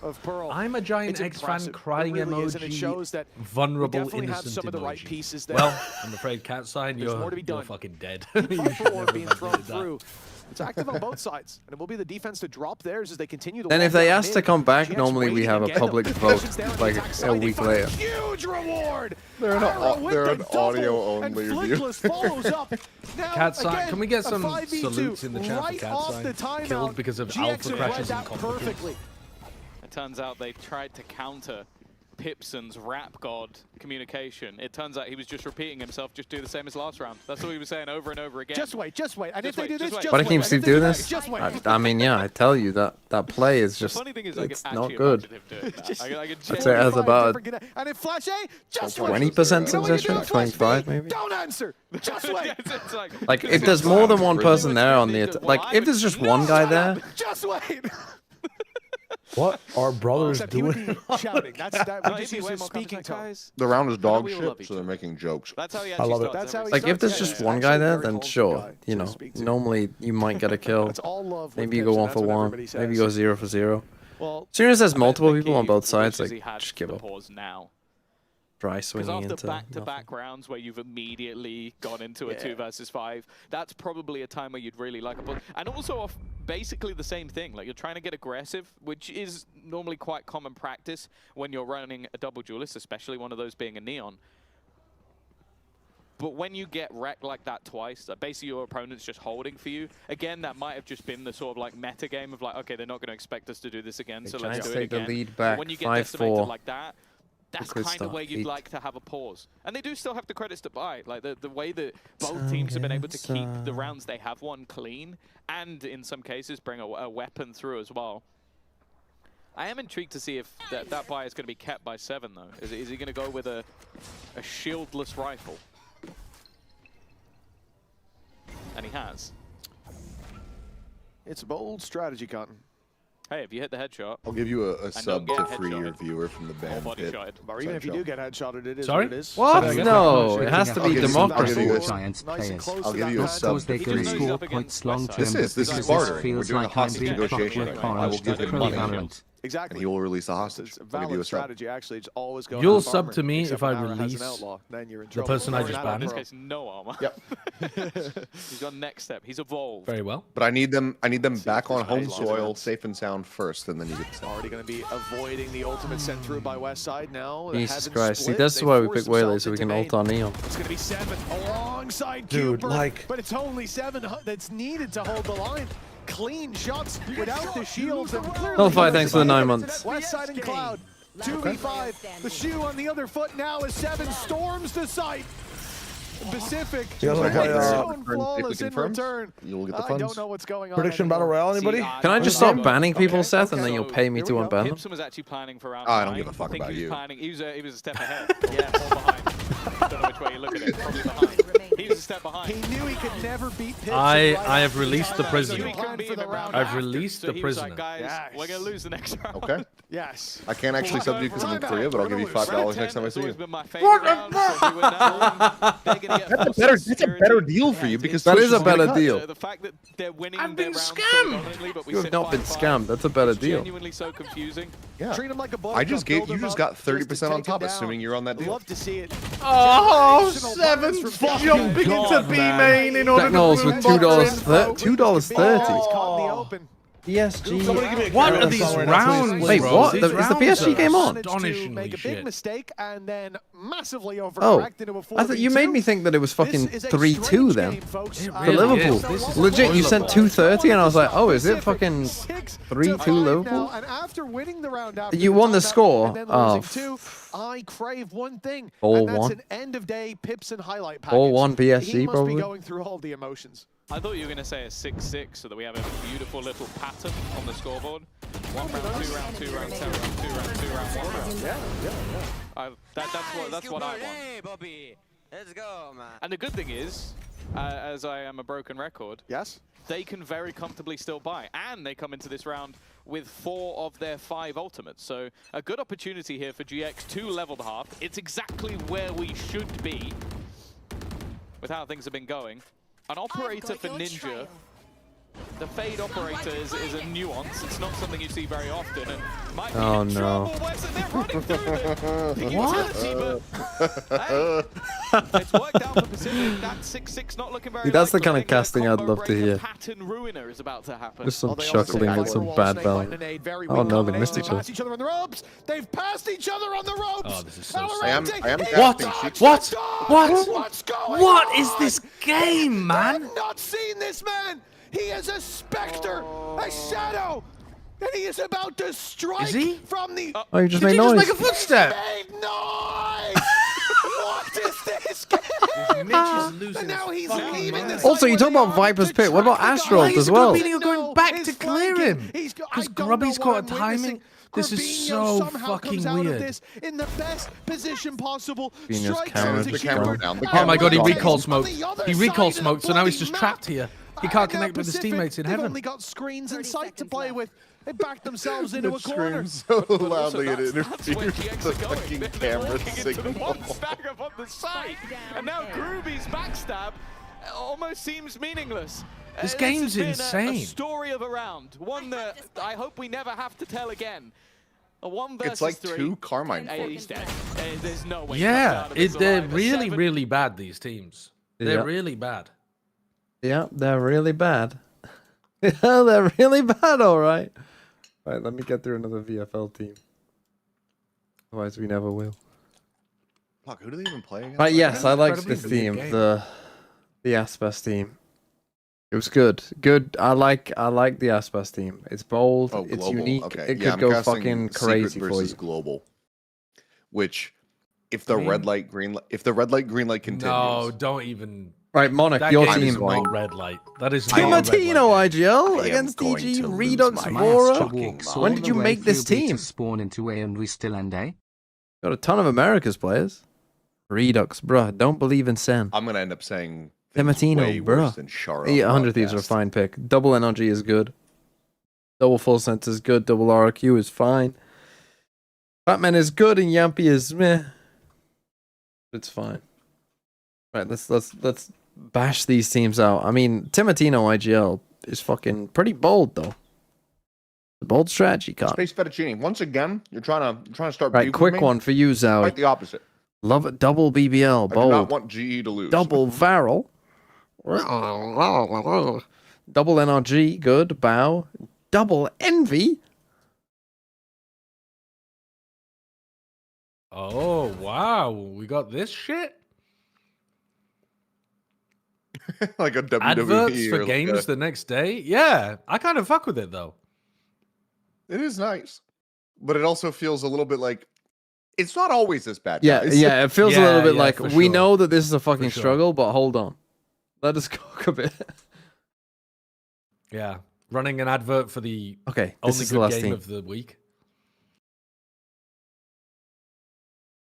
I'm a Giant X fan crying really and it shows emoji. that Vulnerable, we definitely have innocent some of the right emoji. pieces there. Well, I'm afraid, Cat Sign, There's more you're to be done. fucking dead. The You should pressure war never being have thrown admitted that. through. It's active on both sides, and it will be the defense to drop theirs as they continue to. Then if walk they down ask to mid. come back, GX normally we waiting have a again. public The vote positions down on the like attack a side. They week find later. Huge reward. They're an audio and only review. Flickless follows up. Now, Cat Sign, again, can we get a some 5v2 salutes in the chat for right Cat off Sign? the timeout. Killed because of GX alpha have read crashes and that complicants. perfectly. It turns out they tried to counter Pipson's rap god communication. It turns out he was just repeating himself, just do the same as last round. That's what he was saying over and over again. Just wait, just wait. And if they do this, just wait. Why do you keep doing this? Just wait. I mean, yeah, I tell you that play is The just funny thing is, I can it's actually not good. imagine him doing that. I can I'd say it has about And in Flash A, just wait. 20% You know what you success do in rate, Flash 25 B? maybe. Don't answer. Just wait. It's Like if there's more than one person there on the like if there's just one guy there. Just wait. What are brothers Except he would doing? be shouting. That we just use his speaking tone. The round is dog we all love shit, each so they're making jokes. That's how he I actually love it. starts. That's how he Like if starts. there's Yeah, just yeah, one actually guy a there, very then wholesome sure, guy you to know, speak to. normally you might get a kill. That's all love with Maybe you go Pipson, 1 that's for what 1. everybody Maybe you says. go 0 for 0. Well, As soon as there's I multiple think people on he both sides, wishes like he had just give the up. pause now. Dry Because swinging after into back-to-back rounds where you've immediately gone into a 2 versus 5, that's probably a time where you'd really like a pause. And also off basically the same thing. Like you're trying to get aggressive, which is normally quite common practice when you're running a double duelist, especially one of those being a Neon. But when you get wrecked like that twice, that basically your opponent's just holding for you, again, that might have just been the sort of like meta game of like, okay, they're not going to expect us to do this again, so let's do it take the again. lead But back, when you get 5-4. decimated like that, that's Good kind of start, where you'd 8. like to have a pause. And they do still have the credits to buy. Like the way that both teams have been able to keep the rounds they have won clean, and in some cases bring a weapon through as well. I am intrigued to see if that buy is going to be kept by 7 though. Is he going to go with a shieldless rifle? And he has. it's a bold strategy, Cotton. Hey, if you hit the headshot, I'll give you a sub get to free your headshotted. viewer from the or band body pit. shotted. Or even if you do get headshotted, it is Sorry? what it is. What? Say that again. No, it has to I'll be give you some- democracy. I'll give you Giants Nice and players. close I'll to give that you a pad. sub Because they're He going to just score goes up points against long Westside. term. This is because bartering. We're feels doing a like I'm hostage being negotiation clockwork right now. I will orange give with him money. Valorant. Exactly. And he will release a hostage. It's a I'll give you valid a sub. strategy, actually. It's always go You'll half sub armor, to me except if I when Ara has an release outlaw, then you're in the trouble. person I Or just not banned. In a this pro. case, no armor. Yep. He's got next step. He's evolved. Very well. But I need them back on home there's soil, lots. safe and sound first, and then you get the sub. Already going to be avoiding the ultimate sent through by Westside now. Jesus Heaven Christ. See, split. that's They why we force pick Waylay, themselves so we into can ult main. on Neon. It's going to be 7 alongside Dude, Cooper, like- but it's only 7 that's needed to hold the line. Clean shots without the shields. And clearly Nullify, thanks for the 9 months. Westside and Cloud. 2v5. The shoe on the other foot now as 7 storms the site. Pacific. You guys wanna play, zone Safely flawless in confirmed? return. You'll get the I funds. don't know what's going on. Prediction battle anymore. royale, anybody? Can I just stop banning people, Seth, and then you'll pay me Here to we go. unban them? Pipson was actually planning for round I don't 9. give a fuck I think about he was you. planning. He was a step ahead. Yeah, or behind. Don't know which way you look at it. Probably behind. He was a step behind. He knew he could never beat Pipson. I have released the So prisoner. he planned for the round I've after. released the he was like, prisoner. guys, Yes. we're going to lose the next round. Okay. Yes. I can't actually sub you because I'm in Korea, but I'll give you $5 next time I see you. Been my favorite round, so we were now- they're gonna get That's full a security. better deal for you because That Twitch is a is gonna better cut. deal. The fact that they're winning I've their been rounds so scammed. dominantly, but we You have sit not been 5-5. scammed. That's a better It's deal. genuinely so confusing. Yeah. Treat him like a book. I just build you him just up got just to 30% on take top, him assuming down. you're on that deal. Love to see it. Oh, Generational 7 buttons from jumping into B main in order to Technols with ruin box info. $2.30. He's caught in the open. PSG. Somebody give me a What camera are these song right now, please. rounds? Wait, bro? what? These Is the rounds PSG are game on? Astonishingly Make a big shit. mistake and then massively Oh, overcorrect into a 4v2. I thought you made me think that it was fucking This is a 3-2 strange then. game, folks. It For really Liverpool. is. This is Legit, you sent unbelievable. 230 and I was like, oh, is it fucking 6 to 3-2 5 now, Liverpool? and after winning the round after You won the timeout score? and then Oh, losing two, I crave one thing, 4-1. and that's an end of day pips and highlight package. 4-1 He PSG must probably. be going through all the emotions. I thought you were going to say a 6-6 so that we have a beautiful little pattern on the scoreboard. 1 round, 2 round, 2 round, 10 round, 2 round, 2 round, 1 round. That's what I want. Hey, Bobby. Let's go, man. And the good thing is, as I am a broken record, Yes? they can very comfortably still buy. And they come into this round with 4 of their 5 ultimates. So a good opportunity here for GX to level the half. It's exactly where we should be with how things have been going. An operator for Ninja. The fade operator is a nuance. It's not something you see very often, and might be Oh, in no. trouble. Wesson, they're running through them. What? Hey, it's worked out for Pacific. That 6-6 not looking very. See, that's the likely. kind I of think a casting I'd combo love to breaker hear. Pattern ruiner is about to happen. Just some Well, they also chuckling say and some Firewall, bad Snake balance. Lightning Aid, very Oh weak no, the combination. mystical. They've passed each other on the ropes. They've passed each other on the ropes. Oh, this is so Valorant, sad. I am What? casting What? What? What's going What on? is this game, man? I've not seen this man. He is a specter, a shadow, and he is about to strike Is he? from the. Oh, you just Did made you noise. just make a footstep? Made noise. What is this game? And now he's leaving the Also, site you talk where they about are Viper's to Pit. What about track the Astral guy. as well? Meaning you're going back to clear him. Because Because Grubby's caught a timing. This is so fucking weird. This in the best position possible. Fabinho's Strikes camera's into the camera Hubert. down, the Oh my god, he camera recall On smoked. the other He side recall of the smoked, so now he's just bloody trapped map. here. He can't Now connect with his Pacific, teammates in they've heaven. only got screens in 30 sight to seconds play left. with. They backed themselves into a corner. Screams so But also loudly it that's where interferes GX with the are going. fucking They're camera walking into the signal. one stack up on the site. And now Groovy's backstab almost seems meaningless. This This game's has been insane. A story of a round, one that I hope we never have to tell again. A 1 versus It's like 3. 2 Carmine Hey, forks. he's dead. There's no way. he comes Yeah, out of this they're alive. A really, 7. really bad, these teams. They're Yeah. really bad. Yeah, they're really bad. Yeah, they're really bad, alright. Right, let me get through another VFL team. Otherwise, we never will. Fuck, who do they even play against? Right, yes, I liked Incredibly this good team. game. The Aspas team. It was good. Good. I like the Aspas team. It's bold. Oh, it's global. unique. Okay. It Yeah, could I'm go casting fucking Secret crazy for versus you. global. Which, if the I mean- red light, green light, if the red light, green light continues, No, don't even. Right, Monarch, That your game team. is not red light. That is not a red light Timatino game. IGL I am against going DG to lose Redux my Vora. fucking mind. When did you make this team? Spawn into A and we still end A. Got a ton of America's players. Redux, bruh. Don't believe in Sen. I'm gonna end up saying things Timatino, way worse bruh. than Shara. Yeah, 100 Thieves are a fine pick. Double Energy is good. Double Full Sense is good. Double RQ is fine. Batman is good and Yampy is meh. It's fine. Right, let's bash these teams out. I mean, Timatino IGL is fucking pretty bold though. The bold strategy, Con. Space Fettuccine. Once again, you're trying to start. Right, beef with quick me? one for you, Zowie. Quite the opposite. Love it. Double BBL, I do bold. not want GE to lose. Double Varel. Double NRG, good. Bow. Double Envy. Oh, wow. We got this shit? like a WWE Adverts or for like games the next day? Yeah, I kind of fuck with it, though. It is nice, but it also feels a little bit like it's not always this bad. Yeah, guys. yeah. It feels a little bit like for we sure. know that this is a fucking sure. struggle, but hold on. Let us cook a bit. Yeah. Running an advert for the Okay, this only is the good last game team. of the week.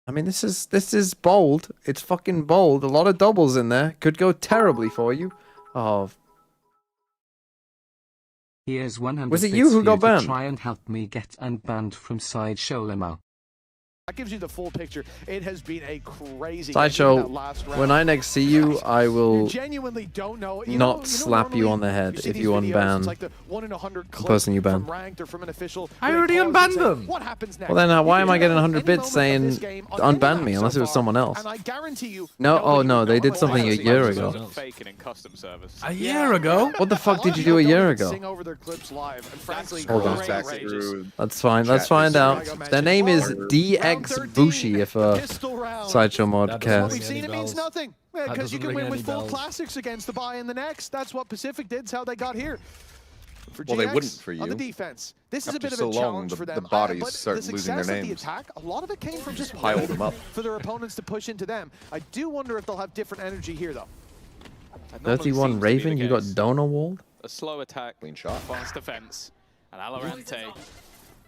I mean, this is bold. It's fucking bold. A lot of doubles in there. Could go terribly for you. Oh, Here's 100 Was it bits you who for got to banned? Try and help me get unbanned from Sideshow Limo. That gives you the full picture. It has been a crazy Sideshow, when I next see you, I will genuinely don't know. not slap you on the head if you unban the person you ban. I already unbanned them. What happens next? Well then, why am I getting 100 bits saying unban me unless it was someone else? And I guarantee you, No, oh no, they did something a year ago. A year ago? What the fuck did you do a year ago? Hold on. Let's find out. Their name is DX Bushi if Sideshow mod cares. We've seen it means nothing. Because you can win with full classics against the buy in the next. That's what Pacific did. It's how they got here. For well, they GX, wouldn't for you. On the defense. This is a After bit of so a challenge long, for them. the bodies but start the losing their success of names. the attack, a lot of it came from just pile them up for their opponents to push into them. I do wonder if they'll have different energy here, though. 31 Raven, you got Donor walled? A slow attack, clean shot, fast defense, and Valorant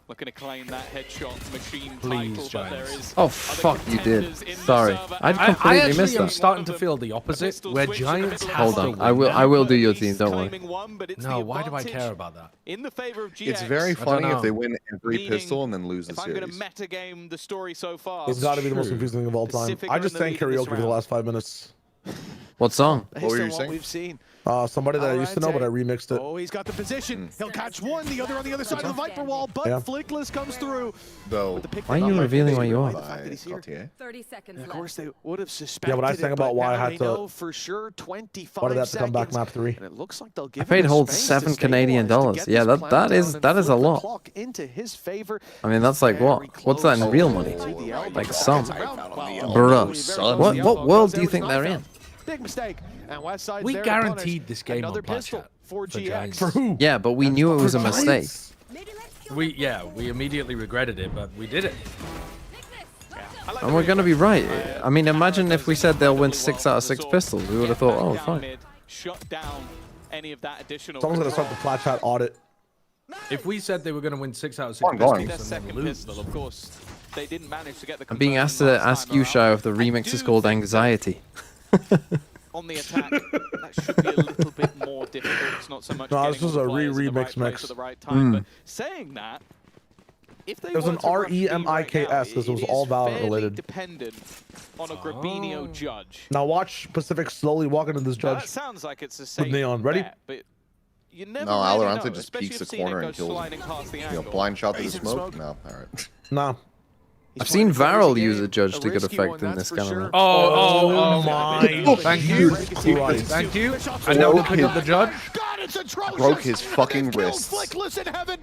looking to claim that headshot machine Please, title, but there is oh fuck, you did. Sorry, I completely I actually missed am that. starting to feel the opposite, where Giants have Hold on, to I will do your team. Don't worry. No, why do I care about that? In the favor of GX, it's very funny if they win every pistol and then lose the series. I'm going to metagame the story so far. It's got to be the most confusing thing of all time. I just sang karaoke for the last 5 minutes. What song? What were you saying? We've seen. Somebody that I used to know, but I remixed it. Oh, he's got the position. He'll catch one, the other on the other side of the Viper wall, but Flickless comes through. Though, why are you revealing where you are? 30 seconds left. Of course, they would have suspected. Yeah, but I sang about why I had to. For sure, 25 why did I have to come back map 3? And it looks like they'll give I paid hold $7 Canadian. Yeah, that is a lot. Into his favor. I mean, that's like what? What's that in real money? Like some. Bruh. What world do you think they're in? Big mistake. And Westside we guaranteed this game on pistol for GX. For who? Yeah, but we knew it was a mistake. We immediately regretted it, but we did it. And we're gonna be right. I mean, imagine if we said they'll win 6 out of 6 pistols. We would have thought, oh, fine. Shut down any of that additional. Someone's gonna start the flat chat audit. If we said they were going to win 6 out of 6 pistols, their second pistol, of course, they didn't manage to get the. I'm being asked to ask you, Shai, if the remix is called Anxiety. On the attack, that should be a little bit more difficult. It's not so much. No, this was a remix mix. At the right time, but saying that, if they it was an REMIKS. This was all Valorant related. Dependent on a Grabinho judge. Now watch Pacific slowly walk into this judge. That sounds like it's a safe with Neon. Ready? Bet, but you never no, really Valorant know, just peeks the corner and kills. You know, blind shot to the smoke. No, all right. No. I've seen Varel use a judge to good effect in this kind of round. Oh my! Thank you, thank you. And now we'll pick up the judge. God, it's atrocious. Broke his fucking wrist. Flickless in heaven.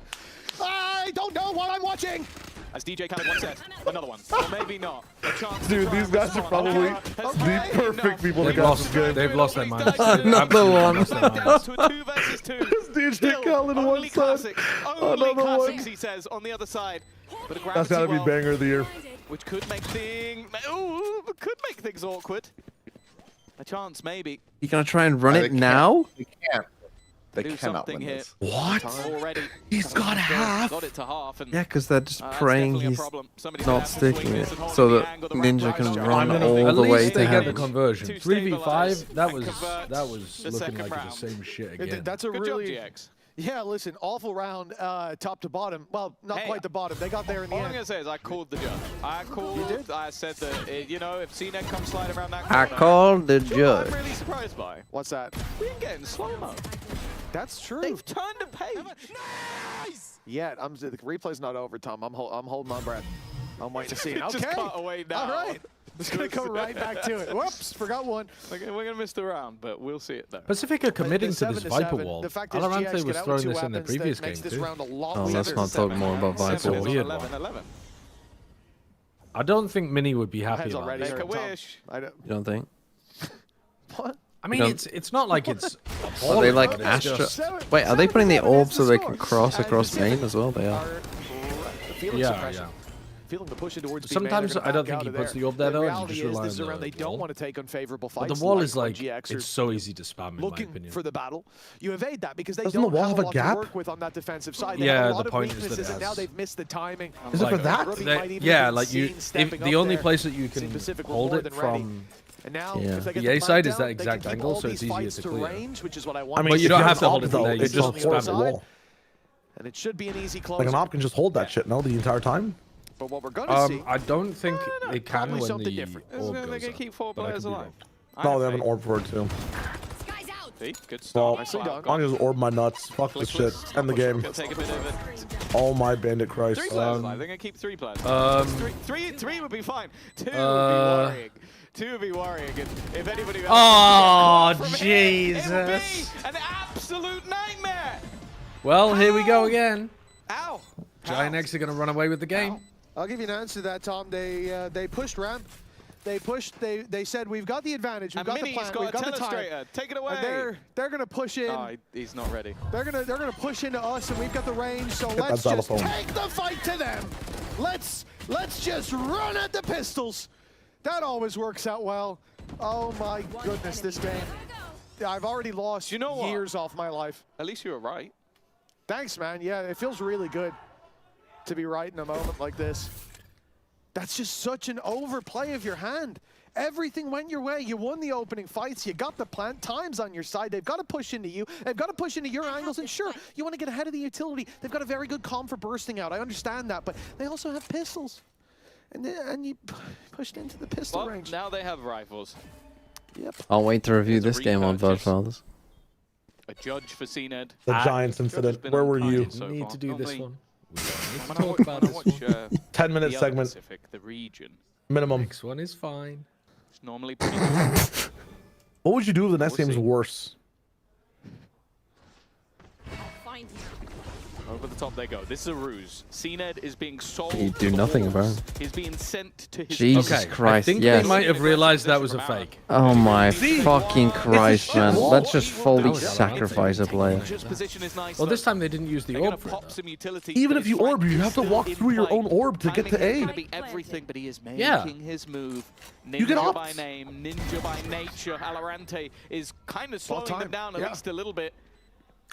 I don't know what I'm watching. As DJ Khaled once said, another one. Or maybe not. Dude, these guys are probably the perfect people to go this game. They've lost their minds. Another one. To a 2 versus 2. DJ Khaled on one side. Only classics, he says, on the other side. But that's gotta be banger of the year. Which could make things awkward. A chance, maybe. You gonna try and run it now? They can't. They cannot win this. What? Already. He's got half. Got it to half. And yeah, because they're just praying he's not sticking it, so that Ninja can run all the way to get heaven. the conversion. 3v5. That was looking like the same shit again. That's a really. Yeah, listen, awful round, top to bottom. Well, not quite the bottom. They got there in the end. All I'm going to say is I called the judge. I said that, you know, if CNET comes sliding around that I corner, called the judge. I'm really surprised by. What's that? We can get in slow-mo. That's true. They've turned a page. Nice! Yeah, the replay's not over, Tom. I'm holding my breath. I'm waiting to see it. Okay. Just cut away now. All right. Just going to go right back to it. Whoops, forgot one. We're going to miss the round, but we'll see it though. Pacific are committing to this Viper wall. Valorant was throwing this in the previous game too. Oh, let's not talk more about Viper wall. Weird one. I don't think Mini would be happy about this. Make a wish. You don't think? What? I mean, it's not like it's. Are they like Astra? Wait, are they putting the orb so they can cross across main as well? They are. Yeah. Feeling the push towards sometimes I don't think he puts the orb there though. And you just rely on the they don't want to take unfavorable fights. But the wall is like it's so easy to spam in my opinion. Looking for the battle, you evade that because they Doesn't don't the wall have have a a lot gap? to work with on that defensive side. Yeah, the point is that it and now has. they've missed the timing. Is it for that? Yeah, like you. The only place that you can hold it from. And now, the A side is that exact angle, so it's easier to clear. Which is what I mean, but you don't have to hold it from there. You just spam the wall. And it should be an easy close. Like an op can just hold that shit, no, the entire time. But what we're gonna see, I don't think they can when something the different. orb They're goes gonna up, keep 4 but I players could be alive. wrong. No, they have an orb for it too. See? Good Well, start. nicely done. I just orb my nuts. Fuck this shit. End the game. Gonna take a bit of it. Oh my bandit Christ. 3 players alive. They're gonna keep 3 players. Three would be fine. 2 would be worrying. 2 would be worrying. If anybody else Jesus! it would be an absolute nightmare. Well, here we go again. Ow! Giant Eggs are gonna run away with the game. I'll give you an answer to that, Tom. They pushed ramp. They pushed. They said we've got the advantage. We've got the plan. We've got the time. Take it away. And they're gonna push in. Oh, he's not ready. They're gonna push into us, and we've got the range. So let's just take the fight to them. Let's just run at the pistols. That always works out well. Oh my goodness, this game. I've already lost years off my life. At least you were right. Thanks, man. Yeah, it feels really good to be right in a moment like this. That's just such an overplay of your hand. Everything went your way. You won the opening fights. You got the plant. Time's on your side. They've got to push into you. They've got to push into your angles. And sure, you want to get ahead of the utility. They've got a very good comm for bursting out. I understand that. But they also have pistols. And you pushed into the pistol range. Now they have rifles. Yep. I'll wait to review this game on Godfathers. A judge for CNED. The Giants incident. Where were you? We need to do this one. We don't need to I'm talk about this one. 10-minute segment. Pacific, the region. Minimum. Next one is fine. It's normally pretty What would you do if the next game's worse? Over the top they go. This is a ruse. CNED is being sold. You do nothing about it. He's being sent to his. Jesus Christ, I think yes. they might have realized that was a fake. Oh my fucking Christ, man. Let's just fully sacrifice a player. Well, this time they didn't use the orb for it. Even if you orb, you have to walk through your own orb to get to A. Be everything, but he is making his move. You get Ninja ops. by name, ninja by nature. Alorante is kind of slowing them down at least a little bit.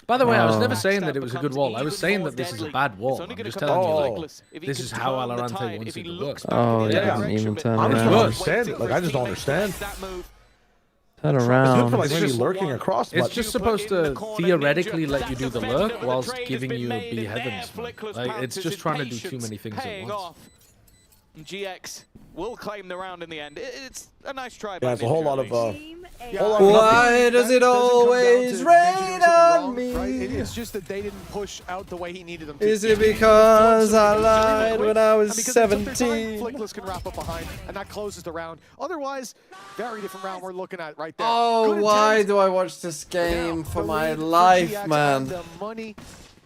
By the way, I was never saying that it was a good wall. I was saying that this is a bad wall. I'm just telling you, this is how Alorante wants it to work. Oh, yeah, didn't even turn I just don't around. understand it. Like, I just don't understand. Turn It's good around. for like maybe lurking across. It's but just supposed to theoretically let you do the lurk whilst giving you a B heavens. Like, it's just trying to do too many things at once. GX will claim the round in the end. It's a nice try. Yeah, it's a whole lot of. Why does it always rain on me? It's just that they didn't push out the way he needed them to. Is it because I lied when I was 17? Flickless can wrap up behind, and that closes the round. Otherwise, very different round we're looking at right there. Oh, why do I watch this game for my life, man? The money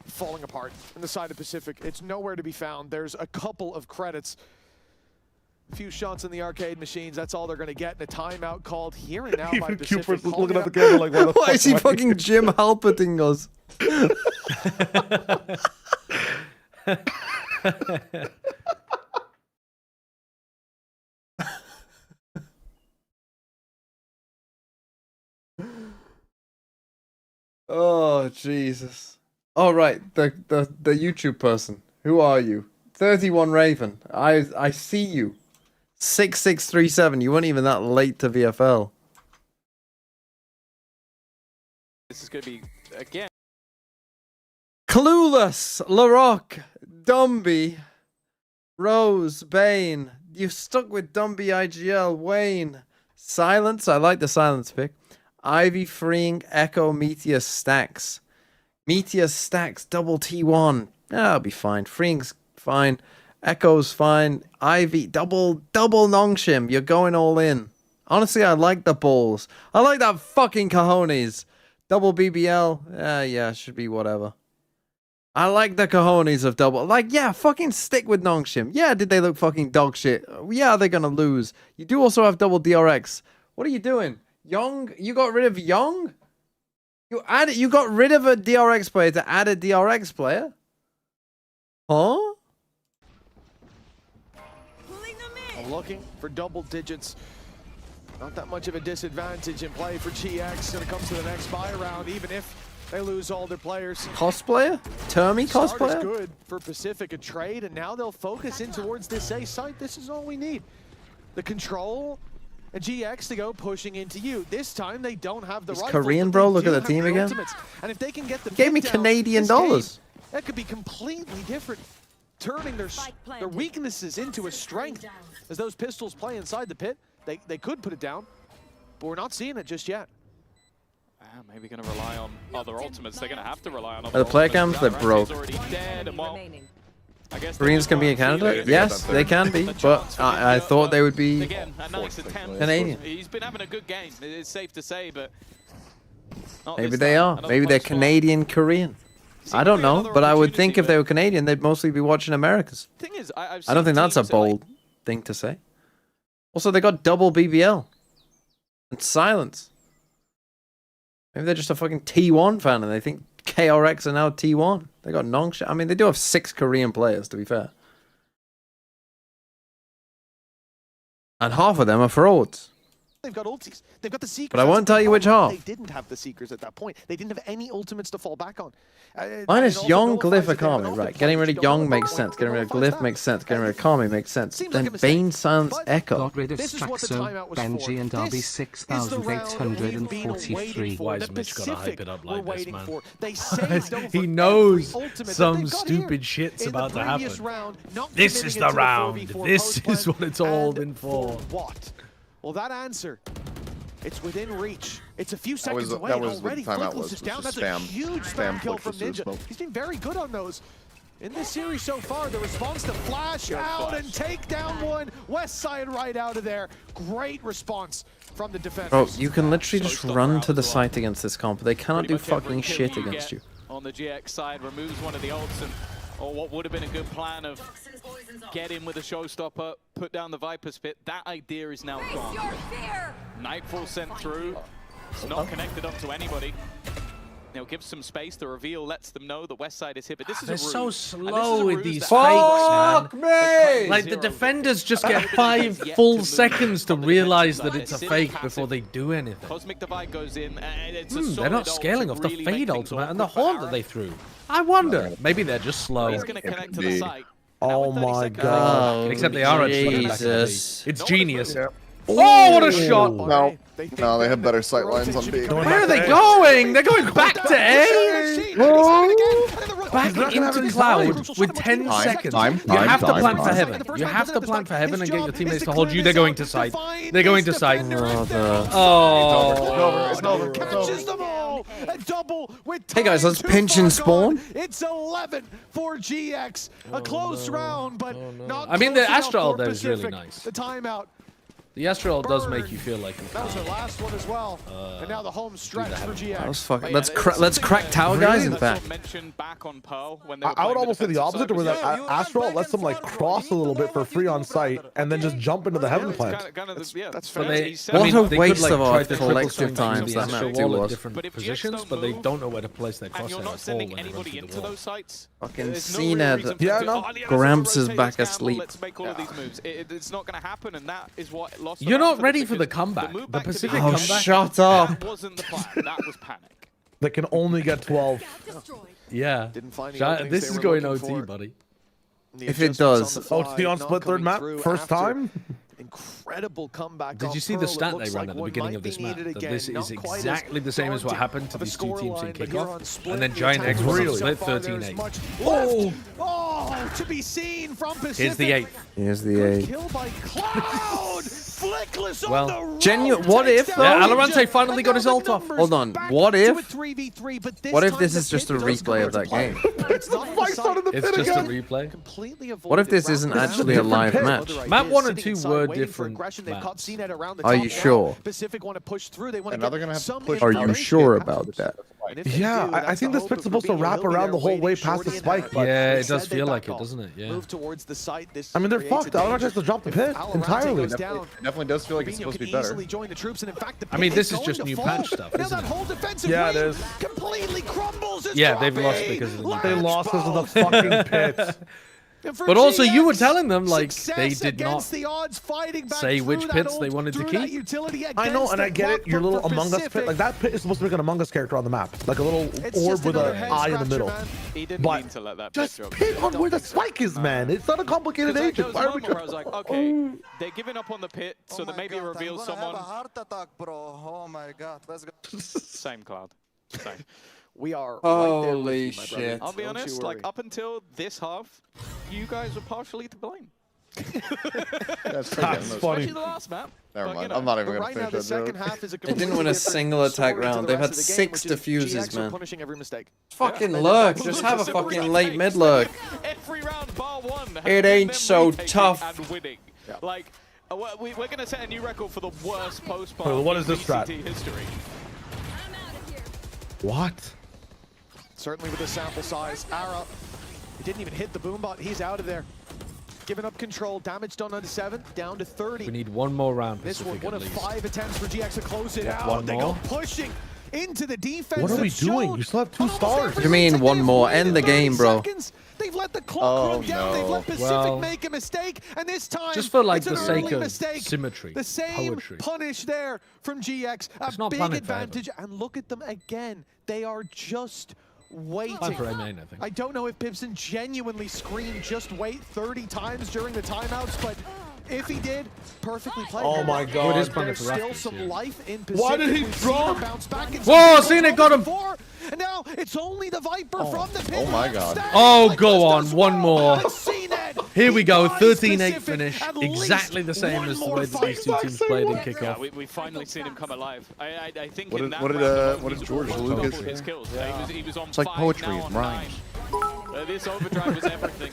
falling apart on the side of Pacific. It's nowhere to be found. There's a couple of credits. A few shots in the arcade machines, that's all they're going to get. And a timeout called here and now by Pacific. Cooper's looking at the camera like, what the Why is he fucking Jim Halperting us? Oh, Jesus. All right, the YouTube person. Who are you? 31 Raven. I see you. 6637. You weren't even that late to VFL. This is going to be, again. Clueless, Larocque, Dumby, Rose, Bane. You've stuck with Dumby, IGL, Wayne. Silence. I like the silence pick. Ivy, Freeing, Echo, Meteor, Stacks. Meteor, Stacks, double T1. That'll be fine. Freeing's fine. Echo's fine. Ivy, double Nongshim. You're going all in. Honestly, I like the balls. I like that fucking cojones. Double BBL. Yeah, should be whatever. I like the cojones of double. Like, yeah, fucking stick with Nongshim. Yeah, did they look fucking dog shit? Yeah, they're gonna lose. You do also have double DRX. What are you doing? Young? You got rid of Young? You got rid of a DRX player to add a DRX player? Huh? Looking for double digits. Not that much of a disadvantage in play for GX when it comes to the next buy round, even if they lose all their players. Cosplayer? Termy cosplayer? Start is good for Pacific, a trade, and now they'll focus in towards this A site. This is all we need. The control and GX to go pushing into you. This time they don't have the rifles. Korean, bro. Look at the team again. And if they can get the Gave me Canadian dollars. That could be completely different. turning their weaknesses into a strength. As those pistols play inside the pit, they could put it down, but we're not seeing it just yet. Maybe going to rely on other ultimates. They're going to have to rely on other The player ultimates. cams, they're broke. Already dead, and well, I guess Koreans can be a candidate? Yes, they can be, but I thought they would be again, a nice attempt. Canadian. He's been having a good game, it's safe to say, but maybe they are. Maybe they're Canadian Korean. I don't know, but I would think if they were Canadian, they'd mostly be watching Americas. Thing is, I don't think that's a bold thing to say. Also, they got double BBL and silence. Maybe they're just a fucking T1 fan and they think KRX are now T1. They got Nongshim. I mean, they do have 6 Korean players, to be fair. And half of them are frauds. They've got ultis. They've got the Seekers. But I won't tell you which half. They didn't have the Seekers at that point. They didn't have any ultimates to fall back on. Minus Young, Glyph, Akami, right. Getting rid of Young makes sense. Getting rid of Glyph makes sense. Getting rid of Akami makes sense. Then Bane, Silence, Echo. Got rid of Straxo, Benji, and Derby 6,843. Why is Mitch gotta hype it up like this, man? They he knows some stupid shit's about to happen. This is the round. This is what it's all been for. What? Well, that answer, it's within reach. It's a few seconds away, and already Flickless is down. That's a huge spam kill from Ninja. He's been very good on those. In this series so far, the response to flash out and take down one. West Side right out of there. Great response from the defenders. Bro, you can literally just run to the site against this comp. They cannot do fucking shit against you. On the GX side, removes one of the ults, and what would have been a good plan of get in with a showstopper, put down the Viper's pit. That idea is now gone. Nightfall sent through. It's not connected up to anybody. They'll give some space. The reveal lets them know the West Side is hit, but this is They're a ruse. so slow with these fakes, Fuck man. me! Like, the defenders just get 5 full seconds to realize that it's a fake before they do anything. Cosmic Divide goes in, and it's a They're not scaling off the Fade ultimate and the Haunt that they threw. I wonder. Maybe they're just slow. He's going to connect to the site. Oh my god. Except they are actually back. Jesus. It's genius. Oh, what a shot! No, they have better sight lines on B. Where are they going? They're going back to A! Back into Cloud with 10 seconds. You have to plant for Heaven. You have to plant for Heaven and get your teammates to hold you. They're going to side. They're going to side. Oh. It's over. Catches them all. A double with Hey guys, let's pinch and spawn. It's 11 for GX. A close round, but not. I mean, the close enough Astral for there is really Pacific. nice. The timeout. The Astral does make you feel like that was the last one as well. And now the home stretch for GX. Let's fucking let's crack tower guys in fact. I would almost say the opposite, where that Astral lets them like cross a little bit for free on site and then just jump into the Heaven plant. That's fair. What a waste of our collective times that map wall was. at different positions, but they don't know where to place their crosshair. You're not sending anybody into those sites. Fucking CNED. Yeah, no. Gramps is back asleep. Let's make all of these moves. It's not going to happen, and that is what lost. You're not ready for the comeback. The Pacific comeback. Shut up. That wasn't the plan. That was panic. They can only get 12. Yeah. This is going OT, buddy. If it does. OT on split third map? First time? Incredible comeback. Did you see the stat they ran at the beginning of this map? That this is exactly the same as what happened to these two teams in kickoff. And then Giant X was on split 13-8. Oh, to be seen from Pacific. Here's the 8. Here's the 8. Kill by Cloud. Flickless on the road. Genuine. What if though? Yeah, Alorante finally got his ult off. Hold on. What if? What if this is just a replay of that game? It's just a replay. What if this isn't actually a live match? Map 1 and 2 were different maps. Are you sure? Pacific want to push through. They want And now they're gonna have to push. Are you sure about that? Yeah, I think this pit's supposed to wrap around the whole way past the spike. But yeah, it does feel like it, doesn't it? Yeah. Move towards the site. I mean, they're fucked. Alorante has to drop the pit entirely. It definitely does feel like it's supposed to be better. I mean, this is just new patch stuff, isn't it? Yeah, it is. Completely crumbles. Yeah, they've lost because of the new They lost because of the fucking pit. But also, you were telling them, like, they did not say which pits they wanted to keep. I know, and I get it. Your little Among Us pit, like that pit is supposed to be an Among Us character on the map, like a little orb with an eye in the middle. He didn't But mean to let that just drop. pit on where the spike is, man. It's not a complicated agent. Why are we? I was like, okay, they're giving up on the pit, so that maybe reveal someone. Heart attack, bro. Oh my god, let's go. Same Cloud. Same. We are Holy shit. I'll be honest, like up until this half, you guys were partially to blame. That's funny. Especially the last map. Never mind. I'm not even going to right now, finish the that second joke. half is a They didn't win a completely single different attack story to round. the They've rest had of the game, 6 which is diffuses, GX are man. punishing every mistake. Fucking lurk. Just have a fucking late mid lurk. Every round bar one. It ain't so tough. And winning. Like, we're going to set a new record for the worst post-bar Wait, what is in this strat? VCT history. What? Certainly with the sample size. Ara, he didn't even hit the boombot. He's out of there. Giving up control. Damage done on to 7, down to 30. We need one more round. This one, Pacific, one at of least. 5 attempts for GX to close it out. one They more. go pushing into the defense. What are we doing? You still have 2 stars. What do you mean one more? End the game, bro. They've let the clock run down. They've let Pacific Well, make a mistake, and this time just for like it's the an sake early of mistake. symmetry, The same poetry. punish there from GX. It's A not big Planet Forever. advantage, and look at them again. They are just waiting. Time for MA, I think. I don't know if Pibson genuinely screamed "just wait" 30 times during the timeouts, but if he did, perfectly played. Oh my God. It is Planet There's Forever, still some yeah. life in Pacific. Why did he We've seen drop? him bounce back in Whoa, some seen it, got him. before, and now it's only the Viper from the pit. Oh my God. Oh, go on. One more. Here we go. Buys 13-8 Pacific finish. at least Exactly the same one as the more way that these two fight. teams played in Yeah, kickoff. we finally seen him come alive. I think What in did- that what did, round alone, what did he's George almost Lucas doubled his say? kills. He was on It's like 5 poetry, now it on rhymes. 9. This overdrive was everything.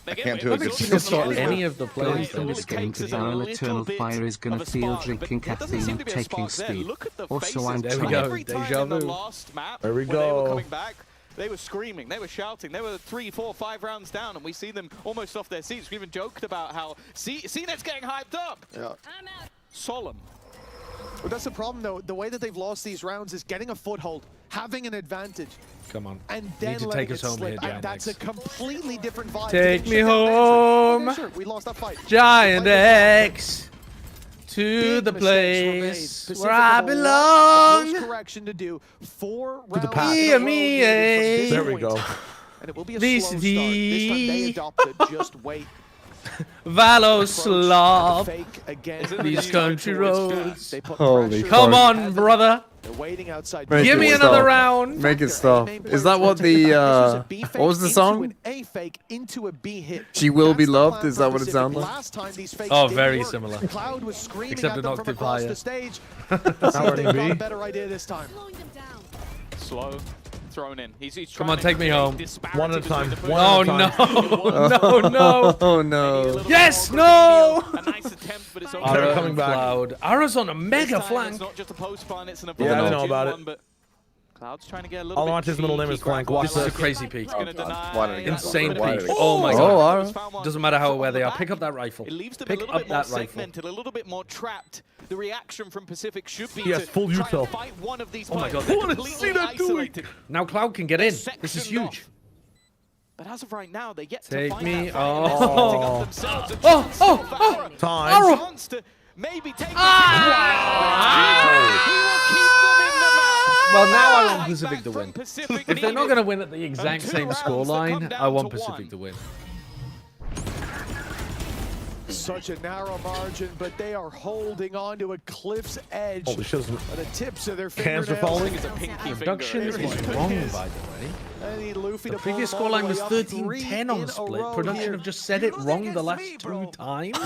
They can't it do a was good good Lucas in the song. last Any round. of the players Right, in all this it game takes to is a Our little eternal bit fire is gonna of a feel spark, drinking but there doesn't seem caffeine, to be a taking spark there. speed. Look at the Also, faces. I'm There we trying. go. Every time Deja in the vu. last map, There we when they were go. coming back, they were screaming, they were shouting, they were 3, 4, 5 rounds down, and we see them almost off their seats. We even joked about how CNET's getting hyped up. Yeah. Solemn. But that's the problem, though. The way that they've lost these rounds is getting a foothold, having an advantage, Come on. and Need then to letting take us it home slip. here, And Giant that's X. a completely different vibe. Take They me shut down the home. entry. Okay, sure, we lost that fight. Giant Played the X to Big the mistakes were made. place Pacific where I have a lot of course belong. correction to do. 4 the rounds pack. in a row EMEA. needed from this There we point. go. And it will be a slow start. This time they VCT. adopted just wait. Valo Approach, Slop. the fake again. These country roads. They put Holy pressure Come on on, as brother. they're waiting outside. Make Give it me stop. another round. Make it stop. Is that what the what was the song? An A fake into a B hit. She Will Be That's the Loved? plan Is for that what it Pacific. sounds like? Last time these fakes Oh, didn't very work. similar. Cloud was screaming Except at an them from octave across higher. the stage. Let's see if they've got a better idea this time. Slow. Thrown in. He's Come trying on, to take me create home. disparity One at a between time. the One Oh at a no. time. No, no. Oh no. Yes, no. A nice attempt, but it's okay. They're Ara coming and back. Cloud. Ara's on a This mega time flank. It's not just a post plan, it's an Yeah, I know avoidance about it. one, but Cloud's trying to get a little All I bit want his middle name cheeky, is flank. grab Watch This is a this. crazy peak. He's gonna deny Why did it get Insane Why did peak. it get Oh my Oh, god. Ara. Doesn't matter how So aware on they the are. back, Pick up that rifle. It leaves them Pick a little up bit more that rifle. segmented, a little bit more trapped. The reaction from Pacific should be He has to full try util. and fight one of these Oh my players. god. They're What is completely CNET doing? isolated. Now Cloud can get in. They're This is sectioned huge. off. But as of right now, they get Take to find me that fight, and they're setting up Oh. themselves a Oh, chance oh, for oh. Ara. Time. A chance to maybe take Well, now I want Pacific to win. If they're not going to win at the exact same scoreline, I want Pacific to win. Such a narrow margin, but they are holding on to a cliff's edge. Holy shit. By the tips of their Hands are fingernails. falling. It's a pinky Production finger. is wrong, by the way. I need Luffy The to previous pull them all scoreline the was way up. 13-10 on Three the in a split. row Production here. have just said it wrong the last 2 times.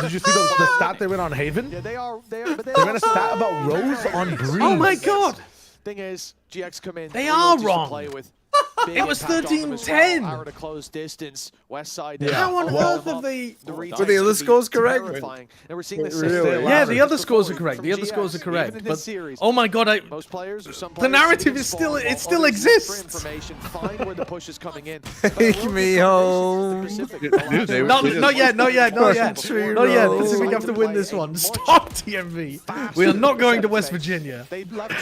Did you see the stat they went on Haven? Yeah, they are. But They ran a stat about Rose on Breeze. Oh my god! Thing is, GX come in. They three are ultis to wrong. play with. Big It was impact on them as 13-10. well. Hour to close distance. West side. Yeah. How on Well, earth have they... The Were the other retakes scores can be correct? terrifying. And we're seeing this Really? Yeah, the other Just scores are before correct. from The other GX, scores are even correct. in But this series. oh my god, Most players or some the players narrative sitting is in still spawn, it still others look for exists. information, find where the push is coming in. Take me home. Not yet, not yet, not yet. Country Not yet. road. Pacific have to win this one. Stop, TMV. We are not going to West Virginia.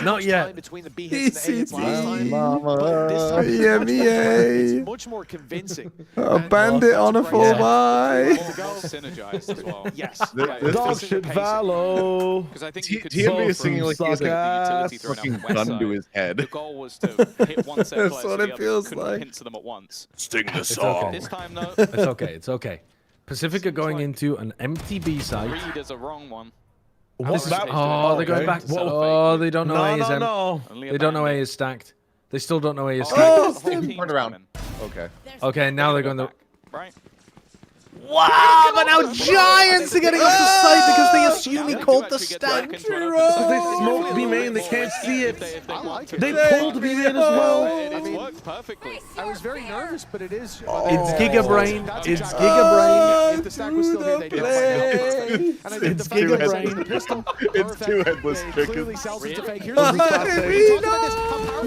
Not yet. Between the B hits and the A hits last time. Mama. But this time, EMEA. it's much more convincing. A bandit on a Yeah. 4x. Well synergized as well. Yes. Dog shit Valo. Because I think you could TMB is solve singing from like he has the suck utility ass. thrown out fucking from West gun to side. his head. The goal was to hit one set That's player so what the it other feels couldn't like. pincer them at once. Sting the It's okay. This time though, It's okay. It's okay. Pacific are going into an empty B site. read is a wrong one. This is, That- oh, they're going okay. back. Whoa. Oh, they don't know A is empty. No. Only They don't know A abandoned. is stacked. They still don't know A is Oh, stacked. the whole team's Turn around. coming. Okay. Okay, now they're going to... right? Wow, but now Giants are getting off the site because they assume he called the stand. They smoked B main, they can't see it. They pulled B main as well. It's worked perfectly. I was very nervous, but it is. It's Giga Brain. It's Giga Brain. If the stack was still here, they did. It's Giga Brain. It's two headless chickens. Clearly sells it to fake. Here's the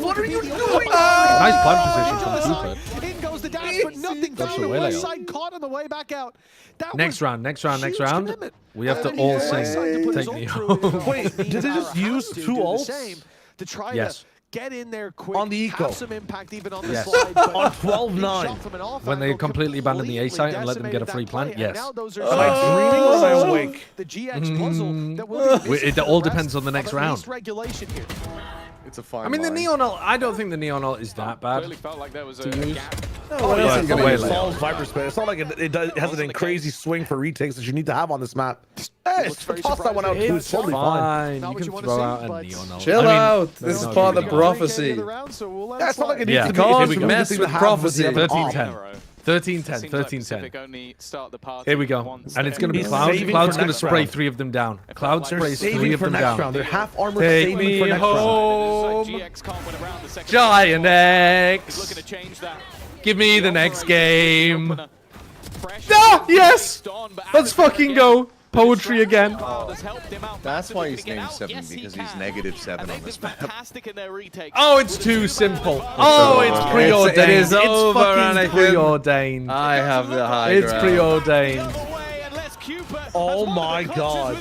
What are you doing? Nice punt position from Cooper. In goes the dash, but nothing found the west side, caught on the way back out. Next round. We have to all sing Take Me Home. Wait, did they just use 2 ults? To try Yes. to get in there quick, on the eco. have some impact even on the Yes. slide. But On 12-9. When they completely abandoned the A site and let them get a free plant, yes. Am I dreaming or am I awake? The GX puzzle that will be It all depends on the next round. regulation here. It's a fine I mean, the line. Neon ult, I don't think the Neon ult is that bad. Clearly felt like there was to a use. gap. No, what else Yeah, is going way to later. solve Viper space? It's not like it has a crazy swing for retakes that you need to have on this map. Hey, toss that one out too. It's totally fine. You can throw out a Neon ult. Chill out. This is part of the prophecy. Yeah, it's not like it needs Yeah. to be. Can't It's a really good mess thing with to have prophecy. with the other 13-10. op. 13-10. Seems like 13-10. Pacific only start the party Here we go. once And it's they- going to be He's Cloud. saving Cloud's for going to next spray round. 3 of them down. Cloud They're sprays 3 saving of for them next down. round. They're half armor Take saving me for next round. home. GX can't win a round the second Giant He's looking X. to change that. Give me the next game. Pressure Ah, yes! based on, but Let's Alex fucking again. go. Poetry again. Cloud has helped him out That's why he's massively to get named out. 7 Yes, he because he's can. -7 And on they've this been map. fantastic in their retakes. Oh, it's too simple. Oh, it's over. preordained. It is It's over, fucking Anakin. preordained. I have the high It's ground. preordained. Oh my god.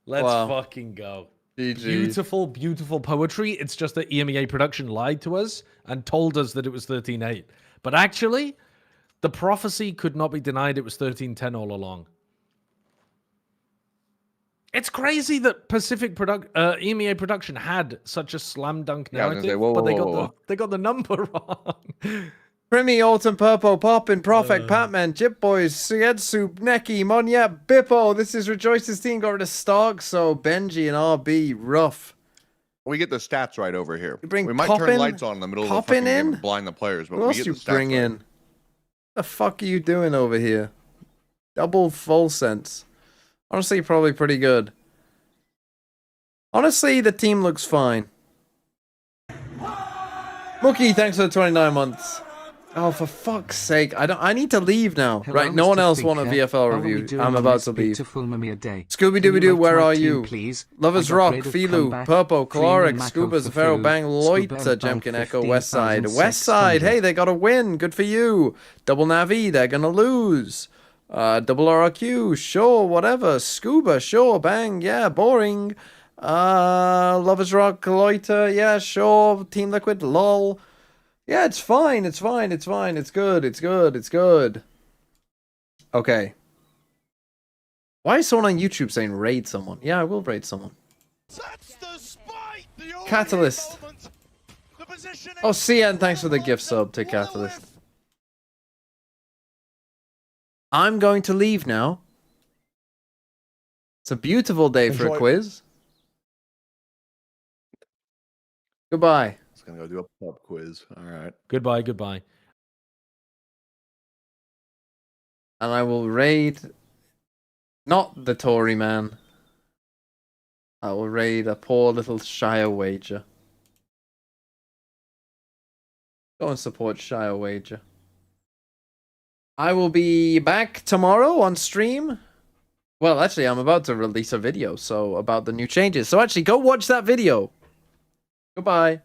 Let's Wow. fucking go. GG. Beautiful, beautiful poetry. It's just that EMEA production lied to us and told us that it was 13-8. But actually, the prophecy could not be denied. It was 13-10 all along. It's crazy that EMEA production had such a slam dunk Yeah, I was gonna say, narrative, whoa, but whoa. they got the number wrong. Primi, Alton, Purpo, Poppin, Profek, Patman, Jip Boys, Sugetsu, Neki, Monya, Bippo. This is Rejoice's team. Got rid of Stark, so Benji and RB, rough. We get the stats right over here. You bring We might Poppin- turn lights on in the middle of the Poppin fucking game in? and blind the players, but What we else get you the stats bring right. in? The fuck are you doing over here? Double full sense. Honestly, probably pretty good. Honestly, the team looks fine. Mookie, thanks for the 29 months. Oh, for fuck's sake. I need to leave now. Hello, Right, no Mr. one else want a Thinker. VFL How are we review. doing I'm on about this to leave. beautiful Mamiya day? Scooby Can Dooby you Doo, write where to my are team, you? please? Lovers I got Rock, rid of Filu, Comeback, Purpo, Clean Clarix, and Scuba, Macro for Zafaro, Flu, Bang, Scuba Loita, and Bang Jemkin, Echo, Westside. 15,600. Westside, hey, they got a win. Good for you. Double Navi, they're gonna lose. Double RRQ, sure, whatever. Scuba, sure, Bang, yeah, boring. Lovers Rock, Loita, yeah, sure. Team Liquid, lol. Yeah, it's fine, it's fine, it's fine, it's good, it's good, it's good. Okay. Why is someone on YouTube saying raid someone? Yeah, I will raid someone. Catalyst. Oh, CN, thanks for the gift sub to Catalyst. I'm going to leave now. It's a beautiful day for a Enjoy. quiz. Goodbye. It's gonna go do a pub quiz. All right. Goodbye, goodbye. And I will raid not the Tory man. I will raid a poor little Shire Wager. Go and support Shire Wager. I will be back tomorrow on stream. Well, actually, I'm about to release a video about the new changes. So actually, go watch that video. Goodbye.